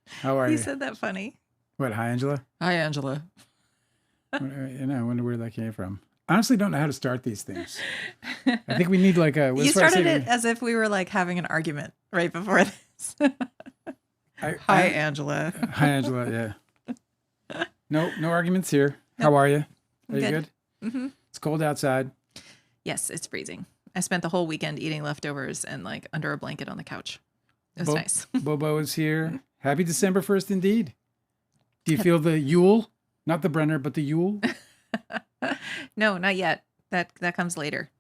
How are He you? said that funny. What? Hi, Angela. Hi, Angela. I wonder where that came from. I honestly don't know how to start these things. I think we need like a. You started it as if we were like having an argument right before this. Hi, Angela. Hi, Angela. Yeah. No arguments here. Nope. How are you? Are you good? Mm-hmm. It's cold outside. Yes, it's freezing. I spent the whole weekend eating leftovers and like under a blanket on the couch. It was nice. Bobo is here. Happy December 1st indeed. Do you feel the Yule? Not the Brenner, but the Yule? No, not yet. That comes later.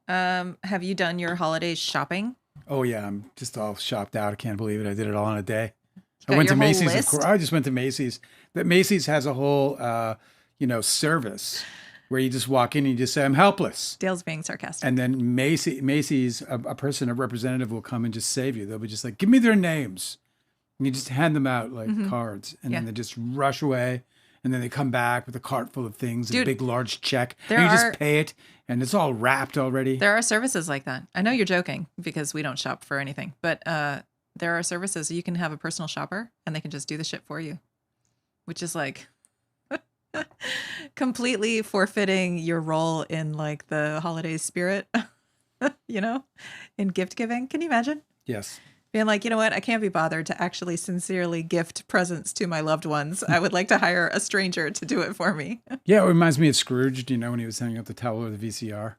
Have you done your holidays shopping? Oh yeah, I'm just all shopped out. I can't believe it. I did it all in a day. I went to Macy's, of course. I just went to Macy's. That Macy's has a whole service where you just walk in and you just say, I'm helpless. Dale's being sarcastic. And then Macy's, a representative will come and just save you. They'll be just like, give me their names. And you just hand them out like cards. And then they just rush away. And then they come back with a cart full of things, a big, large check. And you just pay it. And it's all wrapped already. There are services like that. I know you're joking because we don't shop for anything. But there are services you can have a personal shopper and they can just do the shit for you. Which is like completely forfeiting your role in like the holiday spirit, in gift giving. Can you imagine? Yes. Being like, you know what? I can't be bothered to actually sincerely gift presents to my loved ones. I would like to hire a stranger to do it for me. Yeah, it reminds me of Scrooge. Do you know when he was hanging up the towel or the VCR?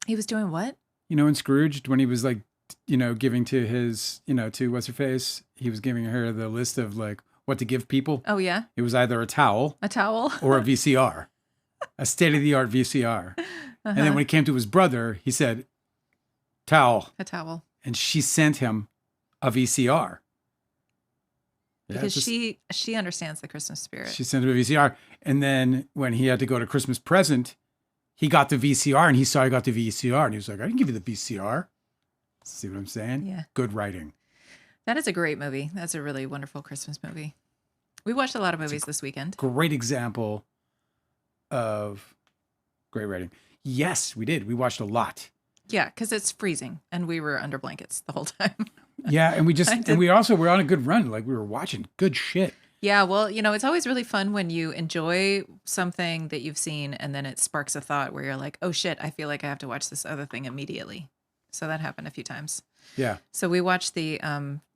He was doing what? In Scrooge, when he was like, giving to his, to what's her face, he was giving her the list of like what to give people. Oh, yeah? It was either a towel. Or a VCR. A state-of-the-art VCR. And then when it came to his brother, he said, towel. A towel. And she sent him a VCR. Because she understands the Christmas spirit. She sent him a VCR. And then when he had to go to Christmas present, he got the VCR and he saw he got the VCR. And he was like, I didn't give you the VCR. See what I'm saying? Yeah. Good writing. That is a great movie. That's a really wonderful Christmas movie. We watched a lot of movies this weekend. Great example of great writing. Yes, we did. We watched a lot. Yeah, because it's freezing and we were under blankets the whole time. Yeah, and we're on a good run. Like we were watching good shit. Yeah, well, it's always really fun when you enjoy something that you've seen and then it sparks a thought where you're like, oh shit, I feel like I have to watch this other thing immediately. So that happened a few times. Yeah. So we watched the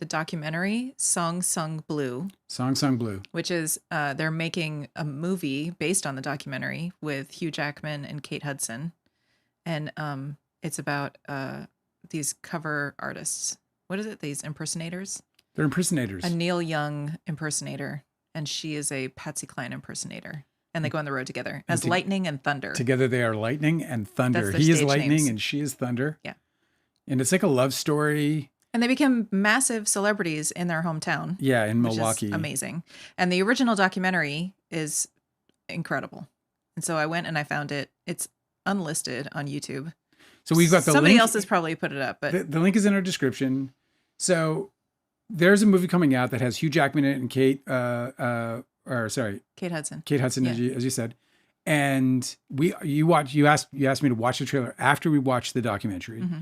documentary Song Sung Blue. Song Sung Blue. Which is they're making a movie based on the documentary with Hugh Jackman and Kate Hudson. And it's about these cover artists. What is it? These impersonators? They're impersonators. A Neil Young impersonator. And she is a Patsy Cline impersonator. And they go on the road together as Lightning and Thunder. Together they are Lightning and Thunder. He is Lightning names. And she is Thunder. Yeah. And it's like a love story. And they became massive celebrities in their hometown. Yeah, in Milwaukee. Which is amazing. And the original documentary is incredible. And so I went and I found it. It's unlisted on YouTube. So we've got the Somebody link. else has probably put it up. But the link is in our description. So there's a movie coming out that has Hugh Jackman in it and Kate Hudson. Kate Hudson, as you said. And you asked me to watch the trailer after we watched the documentary. Mm-hmm.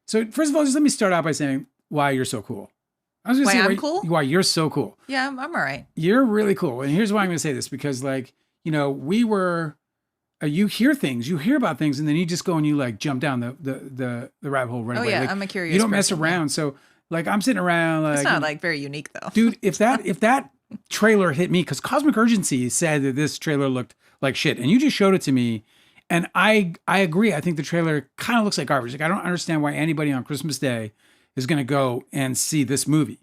So first of all, just let me start out by saying why you're so cool. I was going to say I'm cool? Why you're so cool. Yeah, I'm all right. You're really cool. And here's why I'm going to say this, because you hear things, you hear about things, and then you just go and you like jump down the rabbit hole right away. Yeah, like, I'm a curious You don't mess person, around. So like I'm sitting around. Like, it's not like very unique though. Dude, if that trailer hit me, because Cosmic Urgency said that this trailer looked like shit, and you just showed it to me, and I agree. I think the trailer kind of looks like garbage. Like I don't understand why anybody on Christmas Day is going to go and see this movie.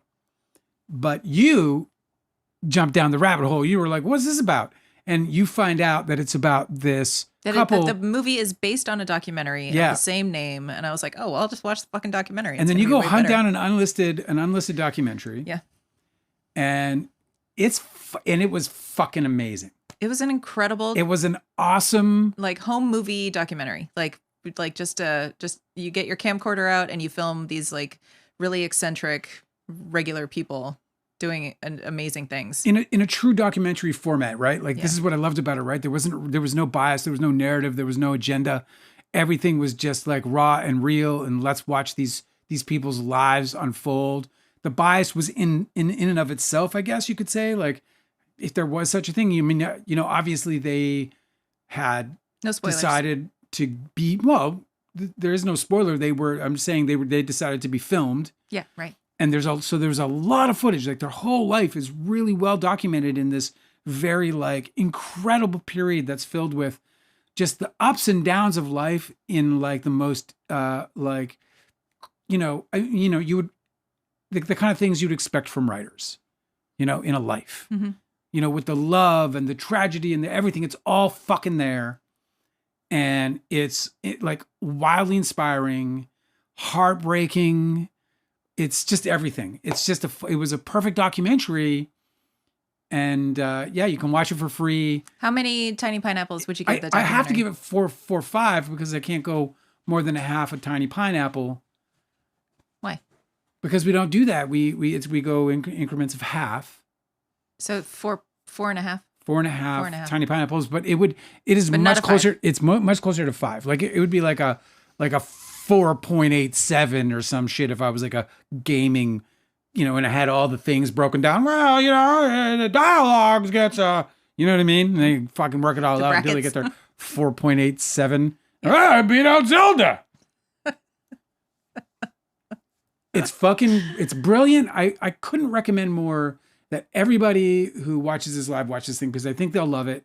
But you jumped down the rabbit hole. You were like, what's this about? And you find out that it's about this couple. The movie is based on a documentary of the same name. And I was like, oh, well, I'll just watch the fucking documentary. And then you go hunt down an unlisted documentary. Yeah. And it was fucking amazing. It was an incredible. It was an awesome, like, home movie documentary. Like just you get your camcorder out and you film these like really eccentric regular people doing amazing things in a true documentary format, right? Like this is what I loved about it, right? There was no bias, there was no narrative, there was no agenda. Everything was just like raw and real, and let's watch these people's lives unfold. the bias was in and of itself, I guess you could say. Like, if there was such a thing, you mean, obviously they had No spoilers. decided to be, well, there is no spoiler. I'm saying they decided to be filmed. Yeah, right. And there's a lot of footage. Like, their whole life is really well documented in this very like incredible period that's filled with just the ups and downs of life in like the most like, you would the kind of things you'd expect from writers, in a life, with the love and the tragedy and the everything. It's all fucking there. And it's like wildly inspiring, heartbreaking. It's just everything. It's just it was a perfect documentary. And you can watch it for free. How many tiny pineapples would you give the documentary? I have to give it 4 or 5 because I can't go more than a half a tiny pineapple. Why? Because we don't do that. We go in increments of half. So 4.5. 4.5 tiny pineapples, but it is but much closer. 5. It's much closer to 5. Like it would be like a 4.87 or some shit if I was like a gaming, and I had all the things broken down. Well, the dialogues gets you know what I mean? And they fucking work it all out until they get their 4.87. I beat out Zelda. It's brilliant. I couldn't recommend more that everybody who watches this live watch this thing because I think they'll love it.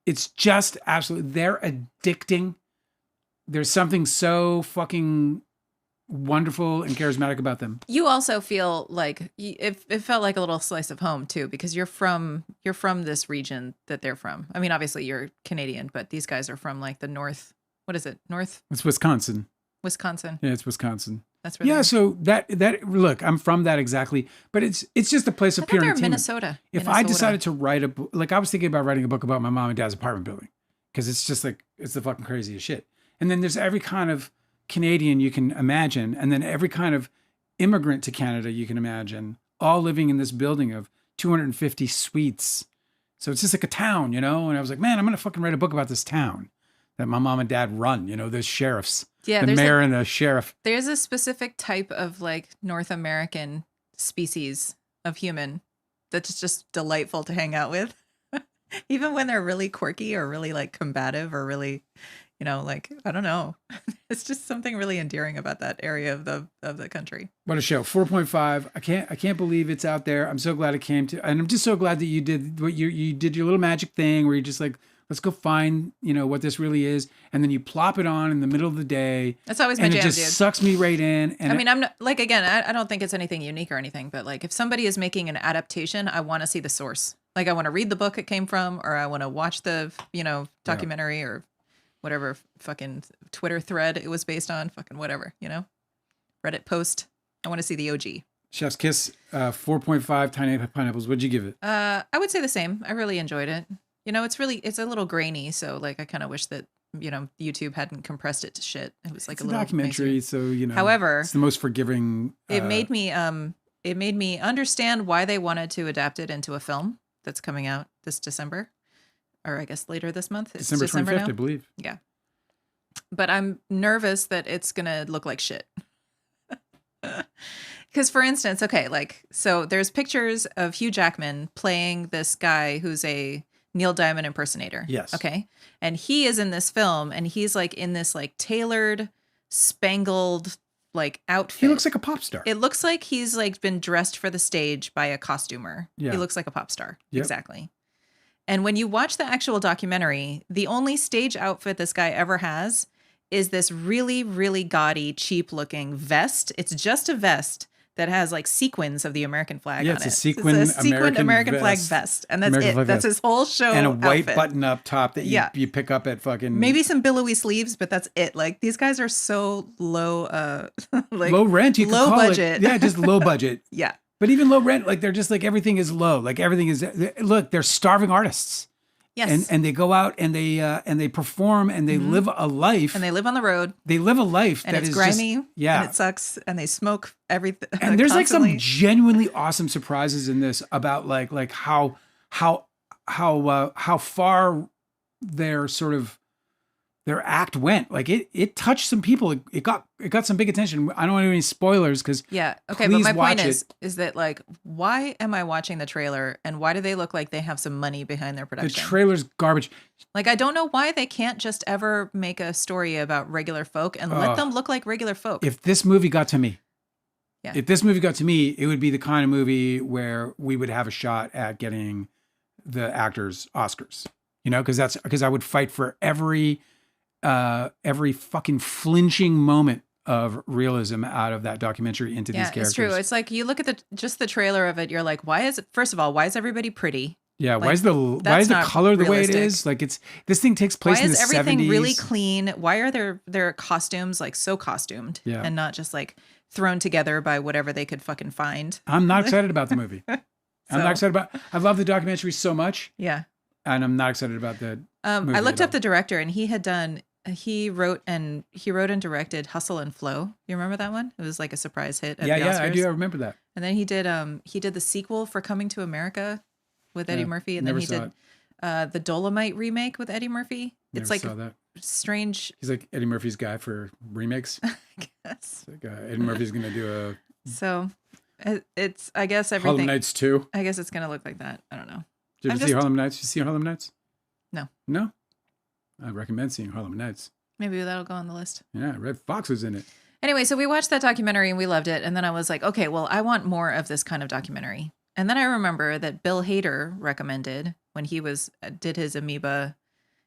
It's just absolutely, they're addicting. There's something so fucking wonderful and charismatic about them. You also feel like it felt like a little slice of home too, because you're from this region that they're from. I mean, obviously you're Canadian, but these guys are from like the north. What is it? North? It's Wisconsin. Wisconsin. Yeah, it's Wisconsin. That's where. Yeah, so that look, I'm from that exactly, but it's just a place of pure entertainment. Minnesota. If I decided to write a book, like I was thinking about writing a book about my mom and dad's apartment building, because it's just like it's the fucking craziest shit. And then there's every kind of Canadian you can imagine, and then every kind of immigrant to Canada you can imagine, all living in this building of 250 suites. So it's just like a town, And I was like, man, I'm gonna fucking write a book about this town that my mom and dad run. The sheriffs. Yeah, the mayor and the sheriff. There's a specific type of like North American species of human that's just delightful to hang out with. Even when they're really quirky or really like combative or really, like, I don't know. It's just something really endearing about that area of the country. What a show. 4.5. I can't believe it's out there. I'm so glad it came to, and I'm just so glad that you did what you did your little magic thing where you just like, let's go find, what this really is. And then you plop it on in the middle of the day. That's always my jam, dude. And it just sucks me right in. And I mean, I'm not, like, again, I don't think it's anything unique or anything, but like if somebody is making an adaptation, I want to see the source. Like I want to read the book it came from, or I want to watch the, documentary or whatever fucking Twitter thread it was based on, fucking whatever, Reddit post. I want to see the OG. Chef's Kiss, 4.5 tiny pineapples. What'd you give it? I would say the same. I really enjoyed it. It's a little grainy, so like I kind of wish that YouTube hadn't compressed it to shit. It was like it's a documentary, so However, it's the most forgiving. It made me understand why they wanted to adapt it into a film that's coming out this December, or I guess later this month. It's December 25th, now? I believe. Yeah, but I'm nervous that it's gonna look like shit. Because, for instance, so there's pictures of Hugh Jackman playing this guy who's a Neil Diamond impersonator. Yes. Okay. And he is in this film and he's like in this like tailored, spangled like outfit. He looks like a pop star. It looks like he's like been dressed for the stage by a costumer. Yeah. He looks like a pop star. Yep. Exactly. And when you watch the actual documentary, the only stage outfit this guy ever has is this really, really gaudy, cheap looking vest. It's just a vest that has like sequins of the American flag on it. It's a sequined American flag vest. And that's American it. That's his whole show. And a white outfit. button up top that you pick up at fucking... Maybe some billowy sleeves, but that's it. Like these guys are so low, like low rent, you could low call budget. It. Yeah, just low budget. Yeah. But even low rent, like they're just like everything is low. Like everything is... Look, they're starving artists. Yes. And they go out and they perform and they live a life. And they live on the road. They live a life and that it's is grimy. Just, yeah. And it sucks. And they smoke everything. And there's constantly. like some genuinely awesome surprises in this about like how far their sort of their act went. Like it touched some people. It got some big attention. I don't want to do any spoilers because Yeah. Okay. But please my watch point it. is that like, why am I watching the trailer and why do they look like they have some money behind their The production? trailer's garbage. Like, I don't know why they can't just ever make a story about regular folk and let them look like regular folk. If this movie got to me, Yeah. if this movie got to me, it would be the kind of movie where we would have a shot at getting the actors Oscars. You know, because I would fight for every fucking flinching moment of realism out of that documentary into these characters. It's true. It's like you look at the trailer of it, you're like, first of all, why is everybody pretty? Yeah, Like, why is the color the way it realistic. is? Like this thing takes place Why in the is everything 70s. really clean? Why are their costumes like so costumed and not just like thrown together by whatever they could fucking find? I'm not excited about the movie. I'm not excited about. I love the documentary so much. Yeah. And I'm not excited about the movie I looked at up the director and he wrote and directed Hustle and Flow. You remember that one? It was like a surprise hit at the Oscars. I do. I remember that. And then he did the sequel for Coming to America with Eddie Murphy, and then he did the Dolomite remake with Eddie Murphy. It's like strange. He's like Eddie Murphy's guy for remakes. I guess. It's like Eddie Murphy's gonna do So it's I guess everything. Harlem Nights 2. I guess it's gonna look like that. I don't know. Did you ever see Harlem Nights? You see Harlem Nights? No. No? I recommend seeing Harlem Nights. Maybe that'll go on the list. Yeah, Red Fox was in it. Anyway, so we watched that documentary and we loved it. And then I was like, okay, well, I want more of this kind of documentary. And then I remember that Bill Hader recommended when he did his Amoeba.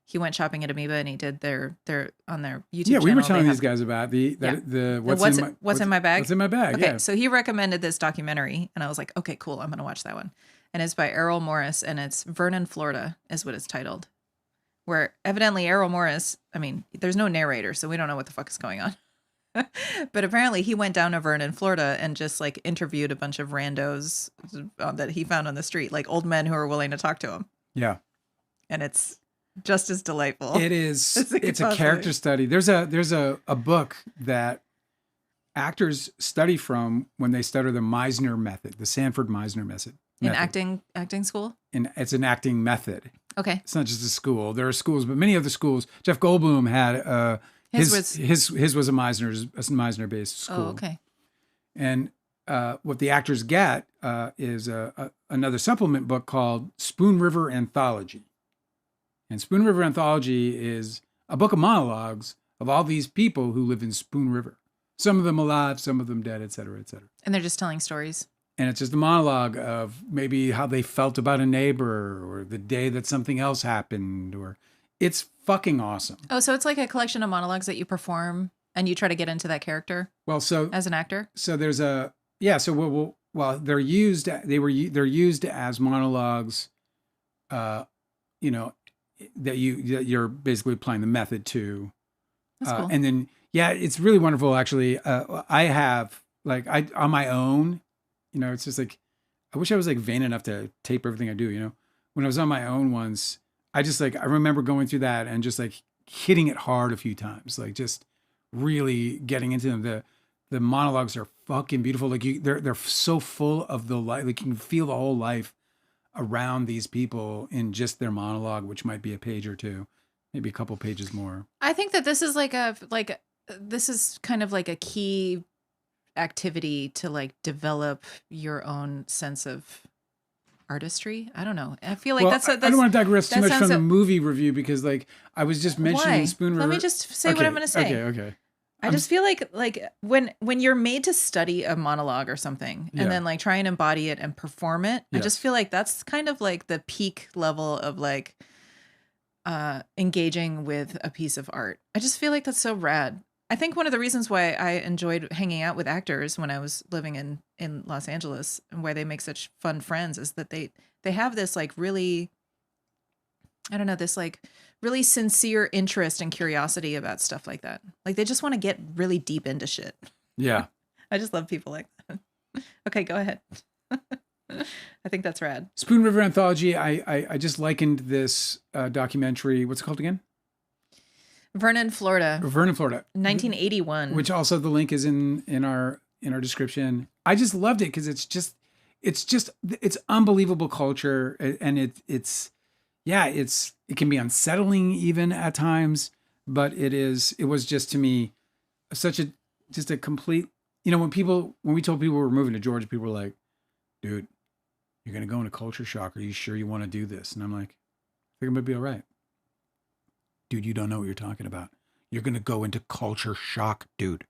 He went shopping at Amoeba and he did their on their YouTube channel. Yeah, we were telling these guys about what's in my bag. What's in my bag? Okay, yeah. so he recommended this documentary, and I was like, okay, cool, I'm gonna watch that one. And it's by Errol Morris, and it's Vernon, Florida, is what it's titled. Where evidently Errol Morris, I mean, there's no narrator, so we don't know what the fuck is going on. But apparently he went down to Vernon, Florida, and just like interviewed a bunch of randos that he found on the street, like old men who are willing to talk to him. Yeah. And it's just as delightful. It is. It's a character study. There's a book that actors study from when they study the Meisner method, the Sanford Meisner method. In acting school? And it's an acting method. Okay. It's not just a school. There are schools, but many of the schools. Jeff Goldblum had his was a Meisner based school. Oh, okay. And what the actors get is another supplement book called Spoon River Anthology. And Spoon River Anthology is a book of monologues of all these people who live in Spoon River. Some of them alive, some of them dead, et cetera, et cetera. And they're just telling stories. And it's just a monologue of maybe how they felt about a neighbor or the day that something else happened, or it's fucking awesome. Oh, so it's like a collection of monologues that you perform and you try to get into that character. Well, so as an actor. So there's so they're used as monologues, that you're basically applying the method to. That's cool. And then it's really wonderful actually. I have on my own. It's just like, I wish I was like vain enough to tape everything I do, When I was on my own once, I remember going through that and just like hitting it hard a few times, like just really getting into them. The monologues are fucking beautiful. Like they're so full of the life, like you can feel the whole life around these people in just their monologue, which might be a page or two, maybe a couple pages more. I think that this is this is kind of like a key activity to like develop your own sense of artistry. I don't know. I feel like that's I don't want to digress too much from the movie review because like I was just mentioning Spoon River. Let me just say what I'm going to say. Okay. I just feel like when you're made to study a monologue or something and then like try and embody it and perform it, I just feel like that's kind of like the peak level of like engaging with a piece of art. I just feel like that's so rad. I think one of the reasons why I enjoyed hanging out with actors when I was living in Los Angeles and why they make such fun friends is that they have this like really, I don't know, this like really sincere interest and curiosity about stuff like that. Like they just want to get really deep into shit. Yeah. I just love people like that. Okay, go ahead. I think that's rad. Spoon River Anthology. I just likened this documentary. What's it called again? Vernon, Florida. 1981. Which also the link is in our description. I just loved it because it's unbelievable culture, and it can be unsettling even at times. but it was just to me such a just a complete. When we told people we were moving to Georgia, people were like, "Dude, you're gonna go into culture shock. Are you sure you want to do this?" And I'm like, "I think I'm gonna be all right." Dude, you don't know what you're talking about. You're gonna go into culture shock, dude.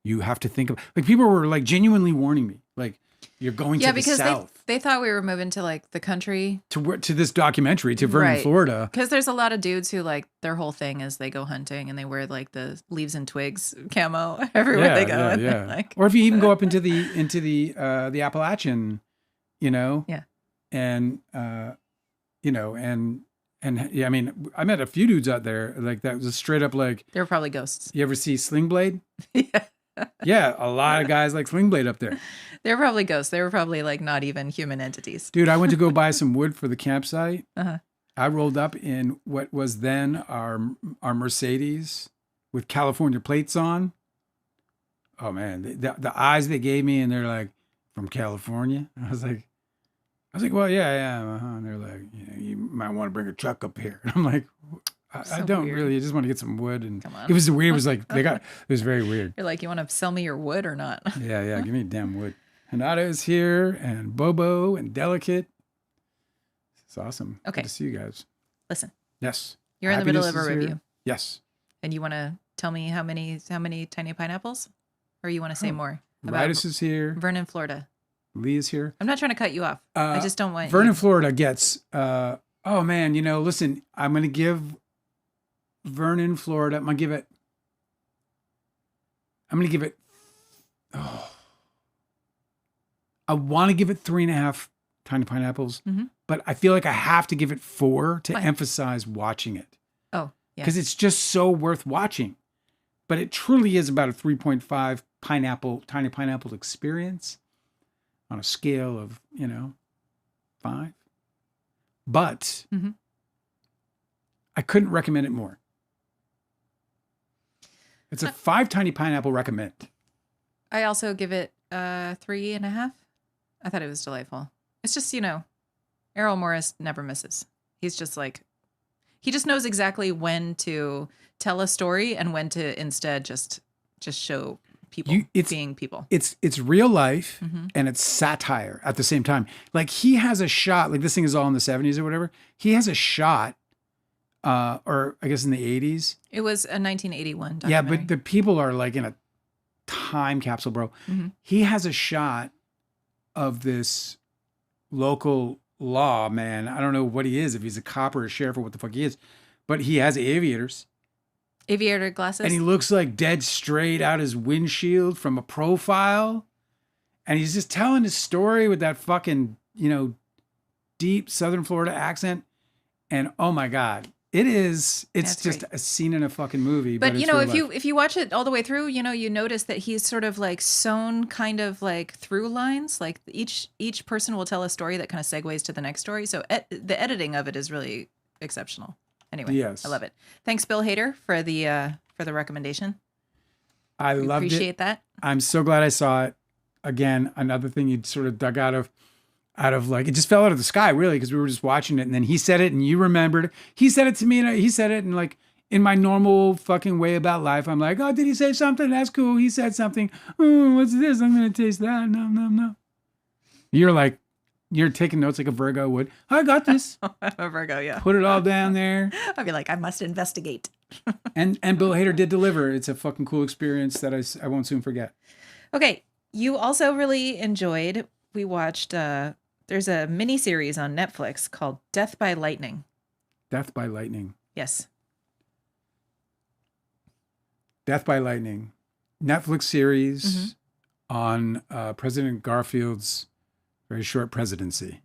You have to think of like people were like genuinely warning me, like you're going to the because South they thought we were moving to like the country to this documentary to Vernon, Florida. Because there's a lot of dudes who like their whole thing is they go hunting and they wear like the leaves and twigs camo everywhere they go. Yeah. Like, or if you even go up into the Appalachian, Yeah. and and yeah, I mean, I met a few dudes out there like that was straight up like they were probably ghosts. you ever see Sling Blade? Yeah. Yeah, a lot of guys like Sling Blade up there. They were probably ghosts. They were probably like not even human entities. Dude, I went to go buy some wood for the campsite. Uh-huh. I rolled up in what was then our Mercedes with California plates on. Oh man, the eyes they gave me, and they're like, "From California?" I was like, "Well, yeah, I am." And they're like, "You might want to bring a truck up here." And I'm like, I don't weird. really. I just want to get some wood. And Come on. it was weird. It was like it was very weird. You're like, you want to sell me your wood or not? Yeah, give me damn wood. Hanada is here, and Bobo and Delicate. It's awesome. Okay. Good to see you guys. Listen, Yes. you're in the middle of a Happiness is here. review, Yes. and you want to tell me how many tiny pineapples, or you want to say more about Vitus is here. Vernon, Florida? Lee is here. I'm not trying to cut you off. I just don't want Vernon, you. Florida gets. Oh man, listen. I'm gonna give Vernon, Florida. I'm gonna give it. Oh, I want to give it 3.5 tiny pineapples, but I feel like I have to give it 4 to emphasize watching it. Oh, yeah. Because it's just so worth watching. But it truly is about a 3.5 tiny pineapple experience on a scale of, 5. But I couldn't recommend it more. It's a 5 tiny pineapple recommend. I also give it 3.5. I thought it was delightful. It's just, Errol Morris never misses. He's just like, he just knows exactly when to tell a story and when to instead just show people being people. It's real life and it's satire at the same time. Like he has a shot, like this thing is all in the 70s or whatever. He has a shot, or I guess in the 80s. It was a 1981 documentary. Yeah, but the people are like in a time capsule, bro. He has a shot of this local law man. I don't know what he is, if he's a cop or a sheriff or what the fuck he is, but he has aviator glasses. And he looks like dead straight out his windshield from a profile. And he's just telling his story with that fucking, deep Southern Florida accent. And oh my God, it's just great. a scene in a fucking movie. But it's real life. if you watch it all the way through, you notice that he's sort of like sewn kind of like through lines. Like each person will tell a story that kind of segues to the next story. So the editing of it is really exceptional. Anyway, yes. I love it. Thanks, Bill Hader, for the recommendation. I loved it. Appreciate that. I'm so glad I saw it. Again, another thing you sort of dug out of like, it just fell out of the sky, really, because we were just watching it. And then he said it and you remembered. He said it to me and he said it. And like, in my normal fucking way about life, I'm like, oh, did he say something? That's cool. He said something. Oh, what's this? I'm going to taste that. No. You're taking notes like a Virgo would. I got this. I'm a Virgo, yeah. Put it all down there. I'd be like, I must investigate. And Bill Hader did deliver. It's a fucking cool experience that I won't soon forget. Okay. You also really enjoyed, we watched, there's a mini series on Netflix called Death by Lightning. Death by Lightning. Yes. Death by Lightning. Netflix series on President Garfield's very short presidency.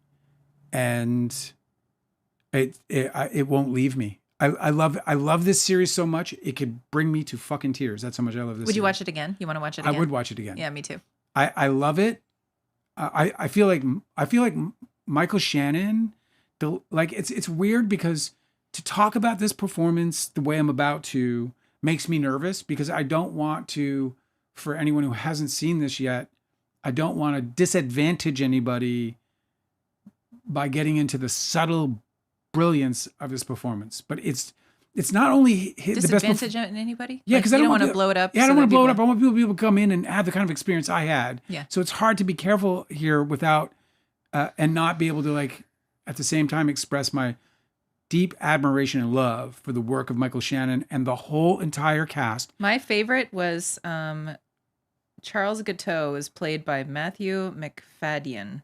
And it won't leave me. I love this series so much. It could bring me to fucking tears. That's how much I love this. Would you series. watch it again? You want to watch it again? I would watch it again. Yeah, me too. I love it. I feel like Michael Shannon. It's weird because to talk about this performance the way I'm about to makes me nervous because I don't want to, for anyone who hasn't seen this yet, I don't want to disadvantage anybody by getting into the subtle brilliance of this performance. But it's it's not only the best. Disadvantage in anybody? Yeah, Like, because you I don't want to to blow it up. Yeah, I so don't that want to blow it up. people- I want people to come in and have the kind of experience I had. Yeah. So it's hard to be careful here without and not be able to like at the same time express my deep admiration and love for the work of Michael Shannon and the whole entire cast. My favorite was Charles Gateau is played by Matthew McFadyen,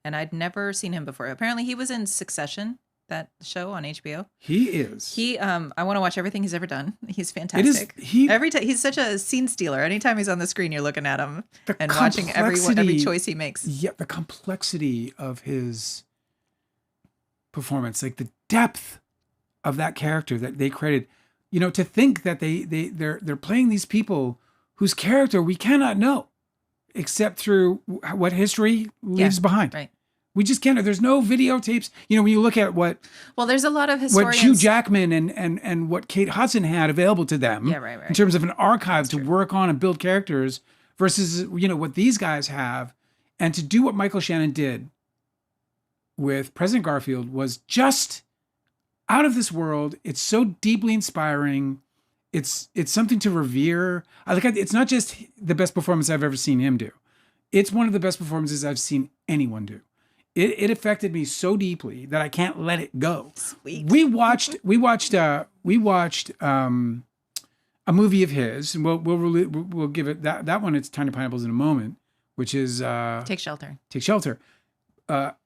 and I'd never seen him before. Apparently, he was in Succession, that show on HBO. He is. I want to watch everything he's ever done. He's It is. fantastic. Every time he's such a scene stealer. Anytime he's on the screen, you're looking at him The and watching every complexity- choice he makes. Yeah, the complexity of his performance, like the depth of that character that they created. You know, to think that they're playing these people whose character we cannot know except through what history leaves behind. Right. We just can't. There's no videotapes. You know, when you look at what There's a lot of Hugh historians. Jackman and what Kate Hudson had available to them Yeah, right. in terms of an archive to work on and build characters versus, you know, what these guys have. And to do what Michael Shannon did with President Garfield was just out of this world. It's so deeply inspiring. It's something to revere. It's not just the best performance I've ever seen him do. It's one of the best performances I've seen anyone do. It affected me so deeply that I can't let it go. Sweet. We watched a movie of his, and we'll give it that one. It's Tiny Pineapples in a moment, which is Take Shelter. Take Shelter,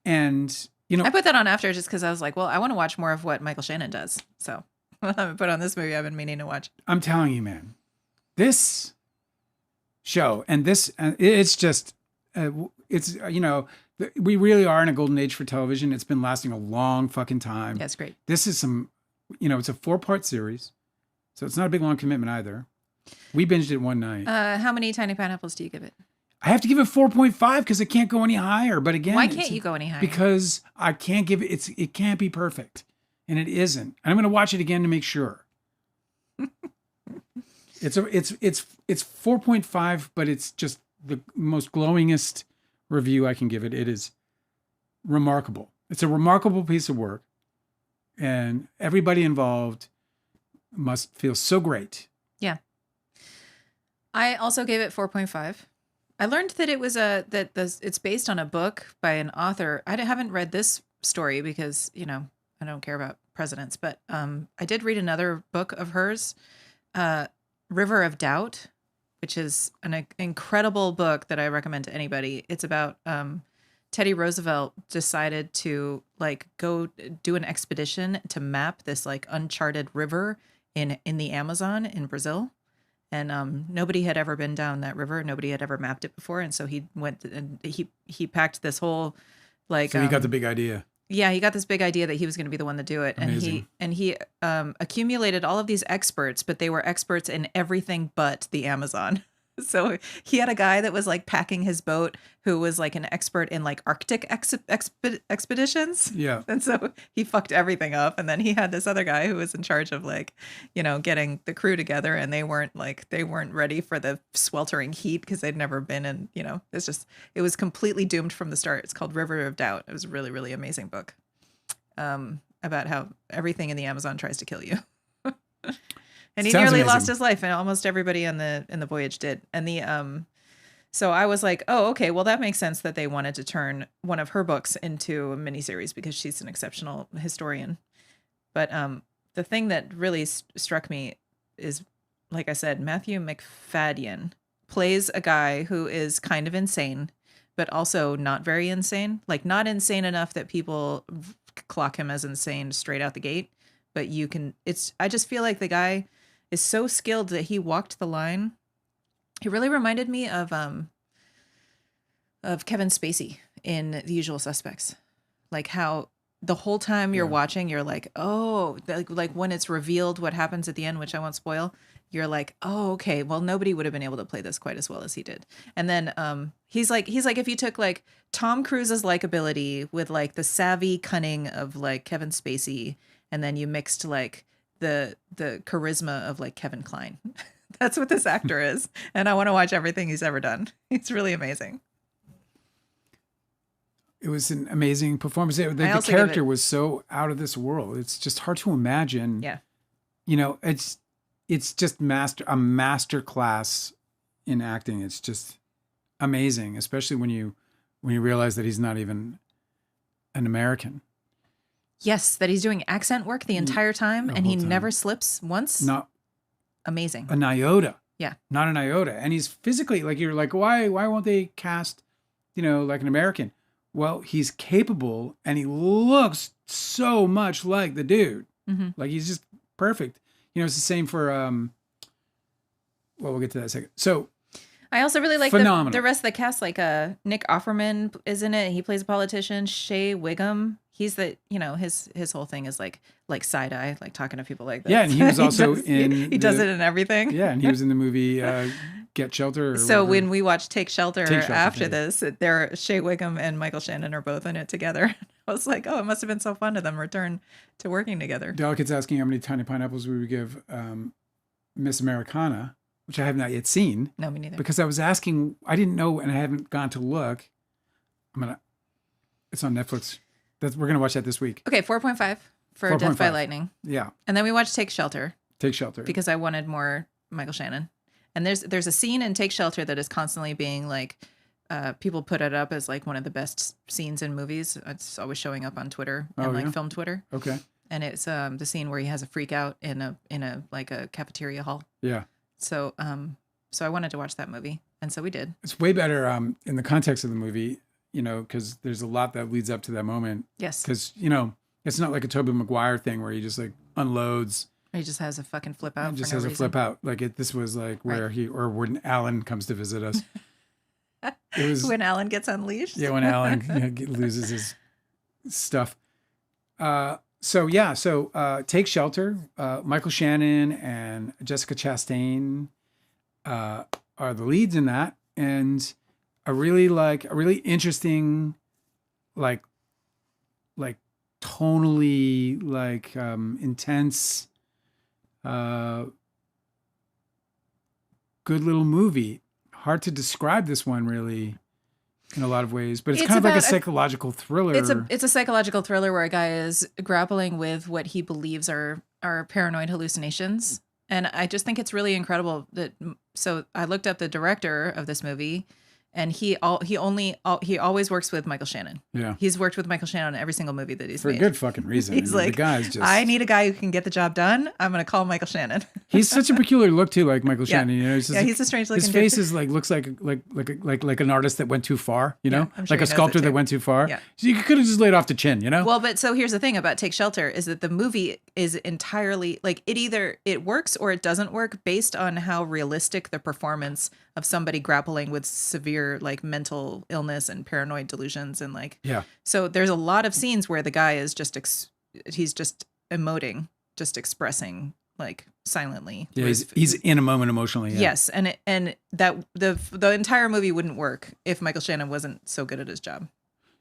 and you know I put that on after just because I was like, well, I want to watch more of what Michael Shannon does. So I haven't put on this movie I've been meaning to watch. I'm telling you, man, this show and it's just it's you know. We really are in a golden age for television. It's been lasting a long fucking time. That's great. This is some, you know, it's a 4-part series. So it's not a big, long commitment either. We binged it one night. How many tiny pineapples do you give it? I have to give it 4.5 because it can't go any higher. But again, Why can't you go any higher? Because I can't give it, it can't be perfect. And it isn't. And I'm going to watch it again to make sure. It's 4.5, but it's just the most glowingest review I can give it. It is remarkable. It's a remarkable piece of work, and everybody involved must feel so great. Yeah. I also gave it 4.5. I learned that it was it's based on a book by an author. I haven't read this story because, you know, I don't care about presidents, but I did read another book of hers, River of Doubt, which is an incredible book that I recommend to anybody. It's about Teddy Roosevelt decided to like go do an expedition to map this like uncharted river in the Amazon in Brazil. And nobody had ever been down that river. Nobody had ever mapped it before. And so he went and he packed this whole like. So he got the big idea. Yeah, he got this big idea that he was going to be the one to do it. Amazing. And he accumulated all of these experts, but they were experts in everything but the Amazon. So he had a guy that was like packing his boat who was like an expert in like Arctic expeditions. Yeah. And so he fucked everything up. And then he had this other guy who was in charge of like, you know, getting the crew together, and they weren't ready for the sweltering heat because they'd never been in, you know, it was completely doomed from the start. It's called River of Doubt. It was a really, really amazing book about how everything in the Amazon tries to kill you. And he Sounds nearly amazing. lost his life, and almost everybody in the voyage did. And so I was like, oh, okay, well that makes sense that they wanted to turn one of her books into a miniseries because she's an exceptional historian. But the thing that really struck me is, like I said, Matthew McFadyen plays a guy who is kind of insane, but also not very insane. Like not insane enough that people clock him as insane straight out the gate. But I just feel like the guy is so skilled that he walked the line. He really reminded me of Kevin Spacey in The Usual Suspects. Like how the whole time you're watching, you're like, oh, like when it's revealed what happens at the end, which I won't spoil, you're like, oh, okay, well, nobody would have been able to play this quite as well as he did. And then he's like, if you took like Tom Cruise's likability with like the savvy cunning of like Kevin Spacey, and then you mixed like the charisma of like Kevin Kline. That's what this actor is. And I want to watch everything he's ever done. It's really amazing. It was an amazing performance. The also give character it- was so out of this world. It's just hard to imagine Yeah. it's just a master class in acting. It's just amazing, especially when you realize that he's not even an American. Yes, that he's doing accent work the entire time, and he whole time. never slips once. Not Amazing. an iota. Yeah. Not an iota. And he's physically, like, you're like, why won't they cast, like an American? Well, he's capable, and he looks so much like the dude. Mm-hmm. Like, he's just perfect. It's the same for, well, we'll get to that in a second. So, I also really like phenomenal. the rest of the cast. Like Nick Offerman is in it. He plays a politician. Shea Wiggum. He's his whole thing is like side eye, like talking to people like this. Yeah, and he was also he does it in everything. Yeah, and he was in the movie Get Shelter. So when we watched Take Shelter after this, Shea Wiggum and Michael Shannon are both in it together. I was like, oh, it must have been so fun to them return to working together. Delicate's asking how many tiny pineapples we would give Miss Americana, which I have not yet seen. No, me neither. Because I was asking, I didn't know, and I haven't gone to look. It's on Netflix. We're gonna watch that this week. Okay, 4.5 for Death by Lightning. Yeah. And then we watched Take Shelter. Take Shelter. Because I wanted more Michael Shannon. And there's a scene in Take Shelter that is constantly being like, people put it up as like one of the best scenes in movies. It's always showing up on Twitter and film Twitter. Okay. And it's the scene where he has a freak out in a like a cafeteria hall. Yeah. So I wanted to watch that movie, and so we did. It's way better in the context of the movie, because there's a lot that leads up to that moment. Yes. Because it's not like a Tobey Maguire thing where he just like unloads. He just has a fucking flip out. Just has a flip out. Like this was like where when Alan comes to visit us. It was when Alan gets unleashed. Yeah, when Alan loses his stuff. So Take Shelter. Michael Shannon and Jessica Chastain are the leads in that, and a really interesting, like tonally intense, good little movie. Hard to describe this one really in a lot of ways, but it's kind of like a psychological thriller. It's a psychological thriller where a guy is grappling with what he believes are paranoid hallucinations. And I just think it's really incredible so I looked up the director of this movie, and he always works with Michael Shannon. Yeah. He's worked with Michael Shannon in every single movie that he's made. For a good fucking reason. He's like, the guy's just... I need a guy who can get the job done. I'm going to call Michael Shannon. He's such a peculiar look too, like Michael Shannon. He's a strange looking His face is looks like an artist that went too far, I'm sure like a sculptor that went too far. Yeah. So you could have just laid off the chin, Well, but so here's the thing about Take Shelter is that the movie is entirely like it works or it doesn't work based on how realistic the performance of somebody grappling with severe like mental illness and paranoid delusions and like. Yeah. So there's a lot of scenes where the guy is just he's just emoting, just expressing like silently. Yeah, he's in a moment emotionally. Yeah. Yes, and that the entire movie wouldn't work if Michael Shannon wasn't so good at his job.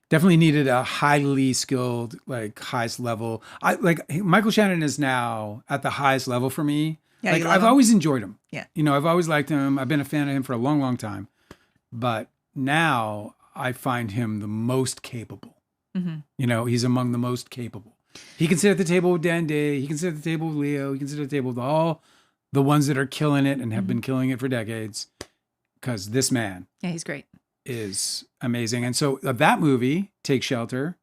Definitely needed a highly skilled, like highest level. Michael Shannon is now at the highest level for me. Yeah, like I've always enjoyed him. Yeah. I've always liked him. I've been a fan of him for a long, long time. But now I find him the most capable. Mm-hmm. He's among the most capable. He can sit at the table with Dan Day. He can sit at the table with Leo. He can sit at the table with all the ones that are killing it and have been killing it for decades. Because this man, he's great, is amazing. And so that movie, Take Shelter,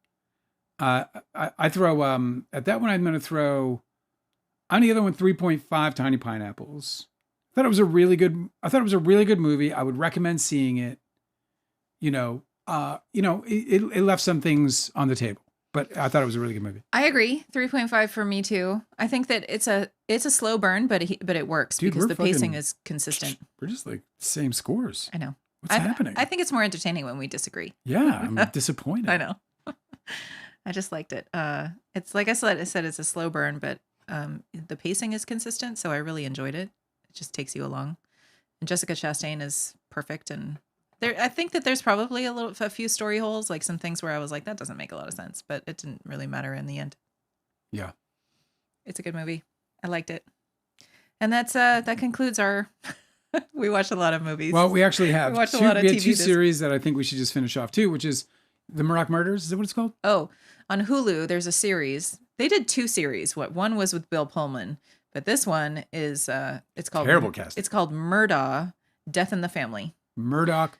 I throw at that one I'm going to throw on the other one 3.5 tiny pineapples. I thought it was a really good movie. I would recommend seeing it. It left some things on the table, but I thought it was a really good movie. I agree. 3.5 for me too. I think that it's a slow burn, but it works. Dude, because the pacing is consistent. We're just like same scores. I know. What's happening? I think it's more entertaining when we disagree. Yeah, I'm disappointed. I know. I just liked it. It's like I said, it's a slow burn, but the pacing is consistent, so I really enjoyed it. It just takes you along. And Jessica Chastain is perfect, and I think that there's probably a few story holes, like some things where I was like, that doesn't make a lot of sense, but it didn't really matter in the end. Yeah, it's a good movie. I liked it, and that concludes our. We watched a lot of movies. Well, we actually have we watched a lot of TV two series that I think we should just finish off too, which is the Murdough Murders. Is that what it's called? Oh, on Hulu, there's a series. They did two series. One was with Bill Pullman, But this one is it's called Terrible casting. It's called Murdough, Death in the Family. Murdough,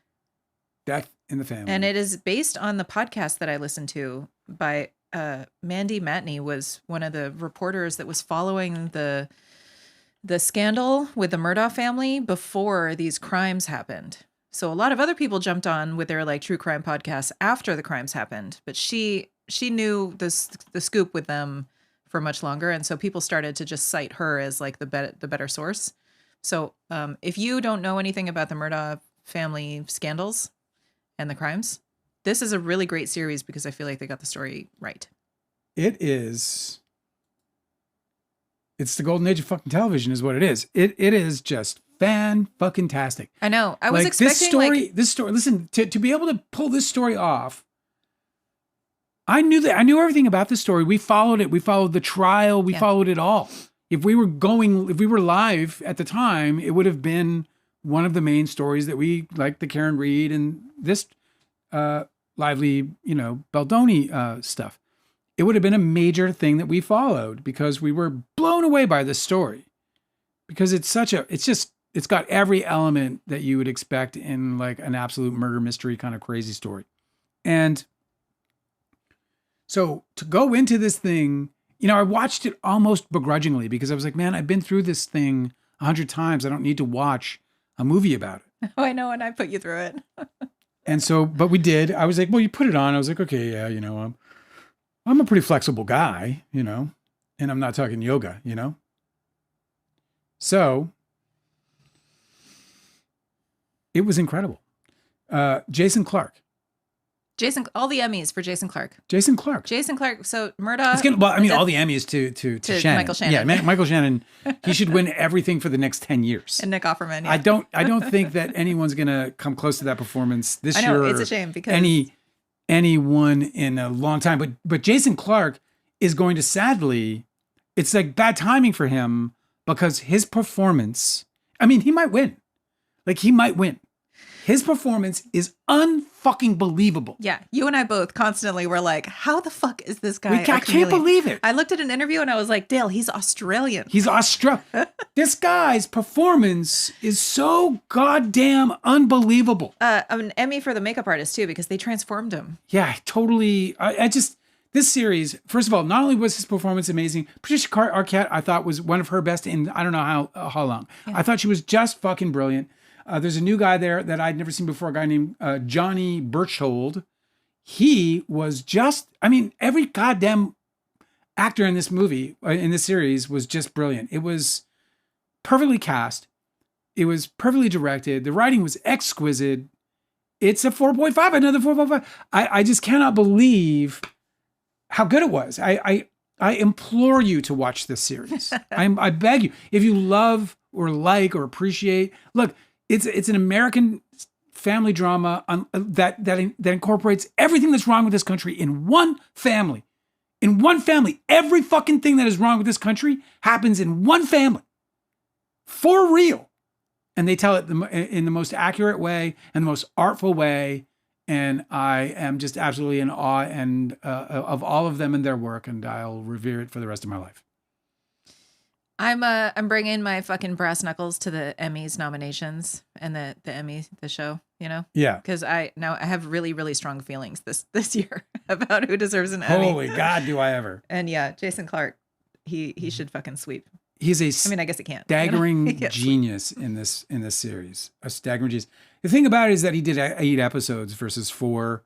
Death in the Family. And it is based on the podcast that I listened to by Mandy Matney, was one of the reporters that was following the scandal with the Murdough family before these crimes happened. So a lot of other people jumped on with their like true crime podcasts after the crimes happened, but she knew the scoop with them for much longer, and so people started to just cite her as like the better source. So if you don't know anything about the Murdough family scandals and the crimes, this is a really great series because I feel like they got the story right. It is. It's the golden age of fucking television, is what it is. It is just fan-fucking-tastic. I know. I was expecting this story. Listen, to be able to pull this story off, I knew everything about this story. We followed it. We followed the trial. We followed it all. If we were live at the time, it would have been one of the main stories that we, like the Karen Reed and this lively, Baldoni stuff. It would have been a major thing that we followed because we were blown away by this story. Because it's got every element that you would expect in like an absolute murder mystery kind of crazy story. And so to go into this thing, I watched it almost begrudgingly because I was like, man, I've been through this thing 100 times. I don't need to watch a movie about it. Oh, I know. And I put you through it. And so, but we did. I was like, well, you put it on. I was like, okay, yeah, I'm a pretty flexible guy, and I'm not talking yoga, So it was incredible. Jason Clarke. All the Emmys for Jason Clarke. Jason Clarke. So Murdough. All the Emmys to Shannon. Michael Shannon. Yeah, Michael Shannon. He should win everything for the next 10 years. And Nick Offerman. Yeah. I don't think that anyone's gonna come close to that performance this year. I know, it's a shame because anyone in a long time. But Jason Clarke is going to, sadly, it's like bad timing for him because his performance, he might win. He might win. His performance is unfucking believable. Yeah. You and I both constantly were like, how the fuck is this guy? I can't believe it. I looked at an intervio and I was like, Dale, he's Australian. He's Australian. This guy's performance is so goddamn unbelievable. An Emmy for the makeup artist too, because they transformed him. Yeah, totally. This series, first of all, not only was his performance amazing, Patricia Arquette, I thought was one of her best in I don't know how long. Yeah. I thought she was just fucking brilliant. There's a new guy there that I'd never seen before, a guy named Johnny Birchhold. He was just, every goddamn actor in this movie, in this series, was just brilliant. It was perfectly cast. It was perfectly directed. The writing was exquisite. It's a 4.5, another 4.5. I just cannot believe how good it was. I implore you to watch this series. I beg you. If you love or like or appreciate, look, it's an American family drama that incorporates everything that's wrong with this country in one family. In one family. Every fucking thing that is wrong with this country happens in one family. For real. And they tell it in the most accurate way and the most artful way. And I am just absolutely in awe and of all of them and their work, and I'll revere it for the rest of my life. I'm bringing my fucking brass knuckles to the Emmys nominations and the Emmy, the show, Yeah. Because I have really, really strong feelings this year about who deserves an Emmy. Holy God, do I ever. And yeah, Jason Clarke, he should fucking sweep. He's I guess he can't. Staggering genius in this series. A staggering genius. The thing about it is that he did 8 episodes versus 4.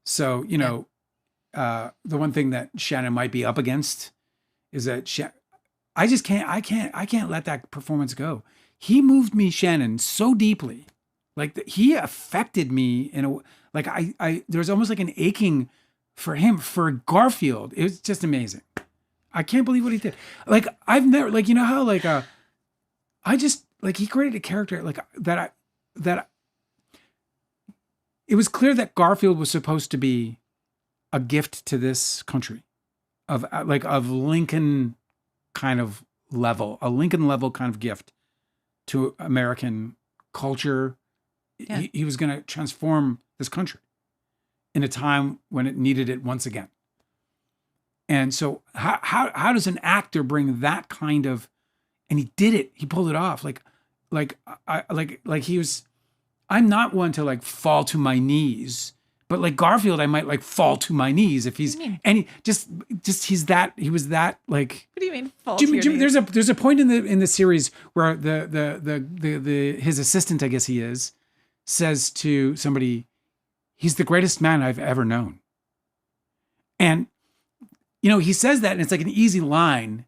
So, the one thing that Shannon might be up against is that I can't let that performance go. He moved me, Shannon, so deeply. He affected me in a, there's almost like an aching for him, for Garfield. It was just amazing. I can't believe what he did. I've never, how, I just, he created a character, that it was clear that Garfield was supposed to be a gift to this country of Lincoln kind of level, a Lincoln level kind of gift to American culture. Yeah. He was going to transform this country in a time when it needed it once again. And so how does an actor bring that kind of and he did it. He pulled it off. He was. I'm not one to like fall to my knees, but like Garfield, I might like fall to my knees if he's he was that like. What do you mean fall to your knees? There's a point in the series where the his assistant, I guess he is, says to somebody, he's the greatest man I've ever known. And, he says that and it's like an easy line,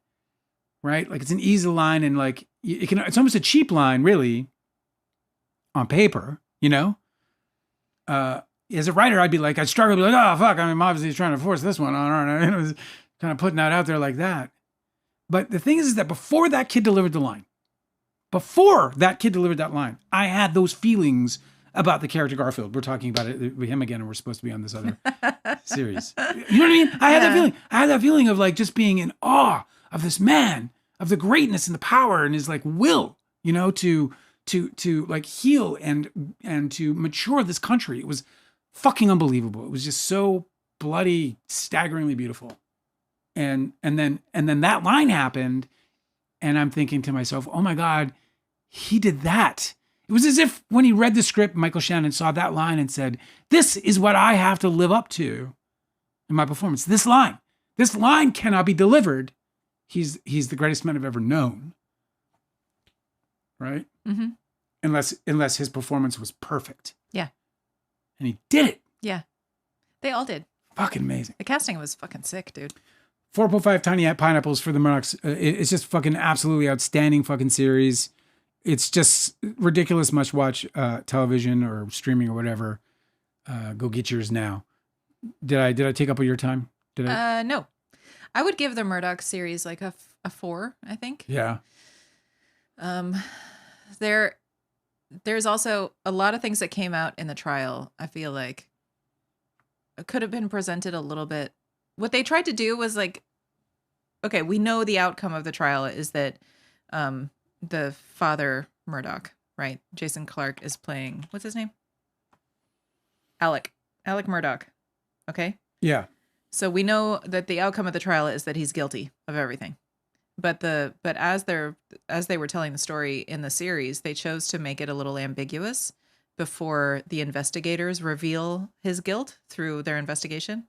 right? Like it's an easy line and like it's almost a cheap line really on paper, as a writer, I'd be like, I'd struggle to be like, oh, fuck. I mean, obviously he's trying to force this one on, aren't I? It was kind of putting that out there like that. But the thing is that before that kid delivered that line, I had those feelings about the character Garfield. We're talking about it with him again, and we're supposed to be on this other series. You know what I mean? I had that feeling. I had that feeling of like just being in awe of this man, of the greatness and the power and his like will, to like heal and to mature this country. It was fucking unbelievable. It was just so bloody, staggeringly beautiful. And then that line happened, and I'm thinking to myself, oh my God, he did that. It was as if when he read the script, Michael Shannon saw that line and said, this is what I have to live up to in my performance. This line cannot be delivered. He's the greatest man I've ever known. Right? Mm-hmm. Unless his performance was perfect. Yeah. And he did it. Yeah. They all did. Fucking amazing. The casting was fucking sick, dude. 4.5 tiny pineapples for the Murdaughs. It's just fucking absolutely outstanding fucking series. It's just ridiculous must watch television or streaming or whatever. Go get yours now. Did I take up all your time? Did I? No. I would give the Murdough series like a 4, I think. Yeah. There's also a lot of things that came out in the trial. I feel like it could have been presented a little bit. What they tried to do was like, okay, we know the outcome of the trial is that the father Murdough, right? Jason Clarke is playing, what's his name? Alec Murdough. Okay. Yeah. So we know that the outcome of the trial is that he's guilty of everything. But as they were telling the story in the series, they chose to make it a little ambiguous before the investigators reveal his guilt through their investigation.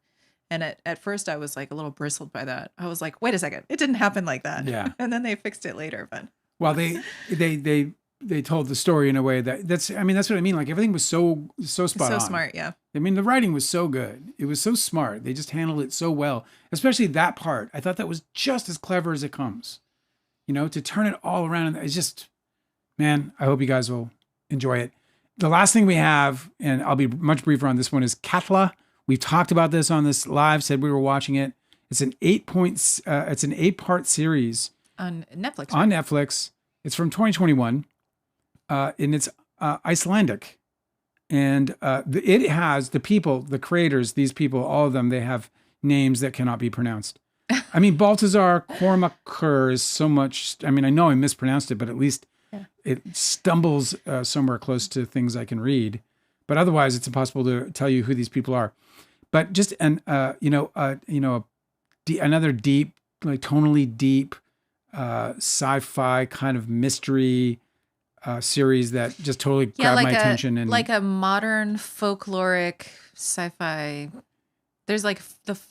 And at first I was like a little bristled by that. I was like, wait a second, it didn't happen like that. Yeah. And then they fixed it later. But well, they told the story in a way that's what I mean. Like everything was so spot on. So smart, yeah. I mean, the writing was so good. It was so smart. They just handled it so well, especially that part. I thought that was just as clever as it comes, to turn it all around. And it's just, man, I hope you guys will enjoy it. The last thing we have, and I'll be much briefer on this one, is KATLA. We've talked about this on this live, said we were watching it. It's an 8-part series. On Netflix. Right? On Netflix. It's from 2021. And it's Icelandic. And it has the people, the creators, these people, all of them, they have names that cannot be pronounced. I mean, Baltazar Kormakur is so much, I mean, I know I mispronounced it, but at least it stumbles somewhere close to things I can read. But otherwise, it's impossible to tell you who these people are. But just another deep, like tonally deep sci-fi kind of mystery series that just totally grabbed my attention. And like a modern folkloric sci-fi. There's like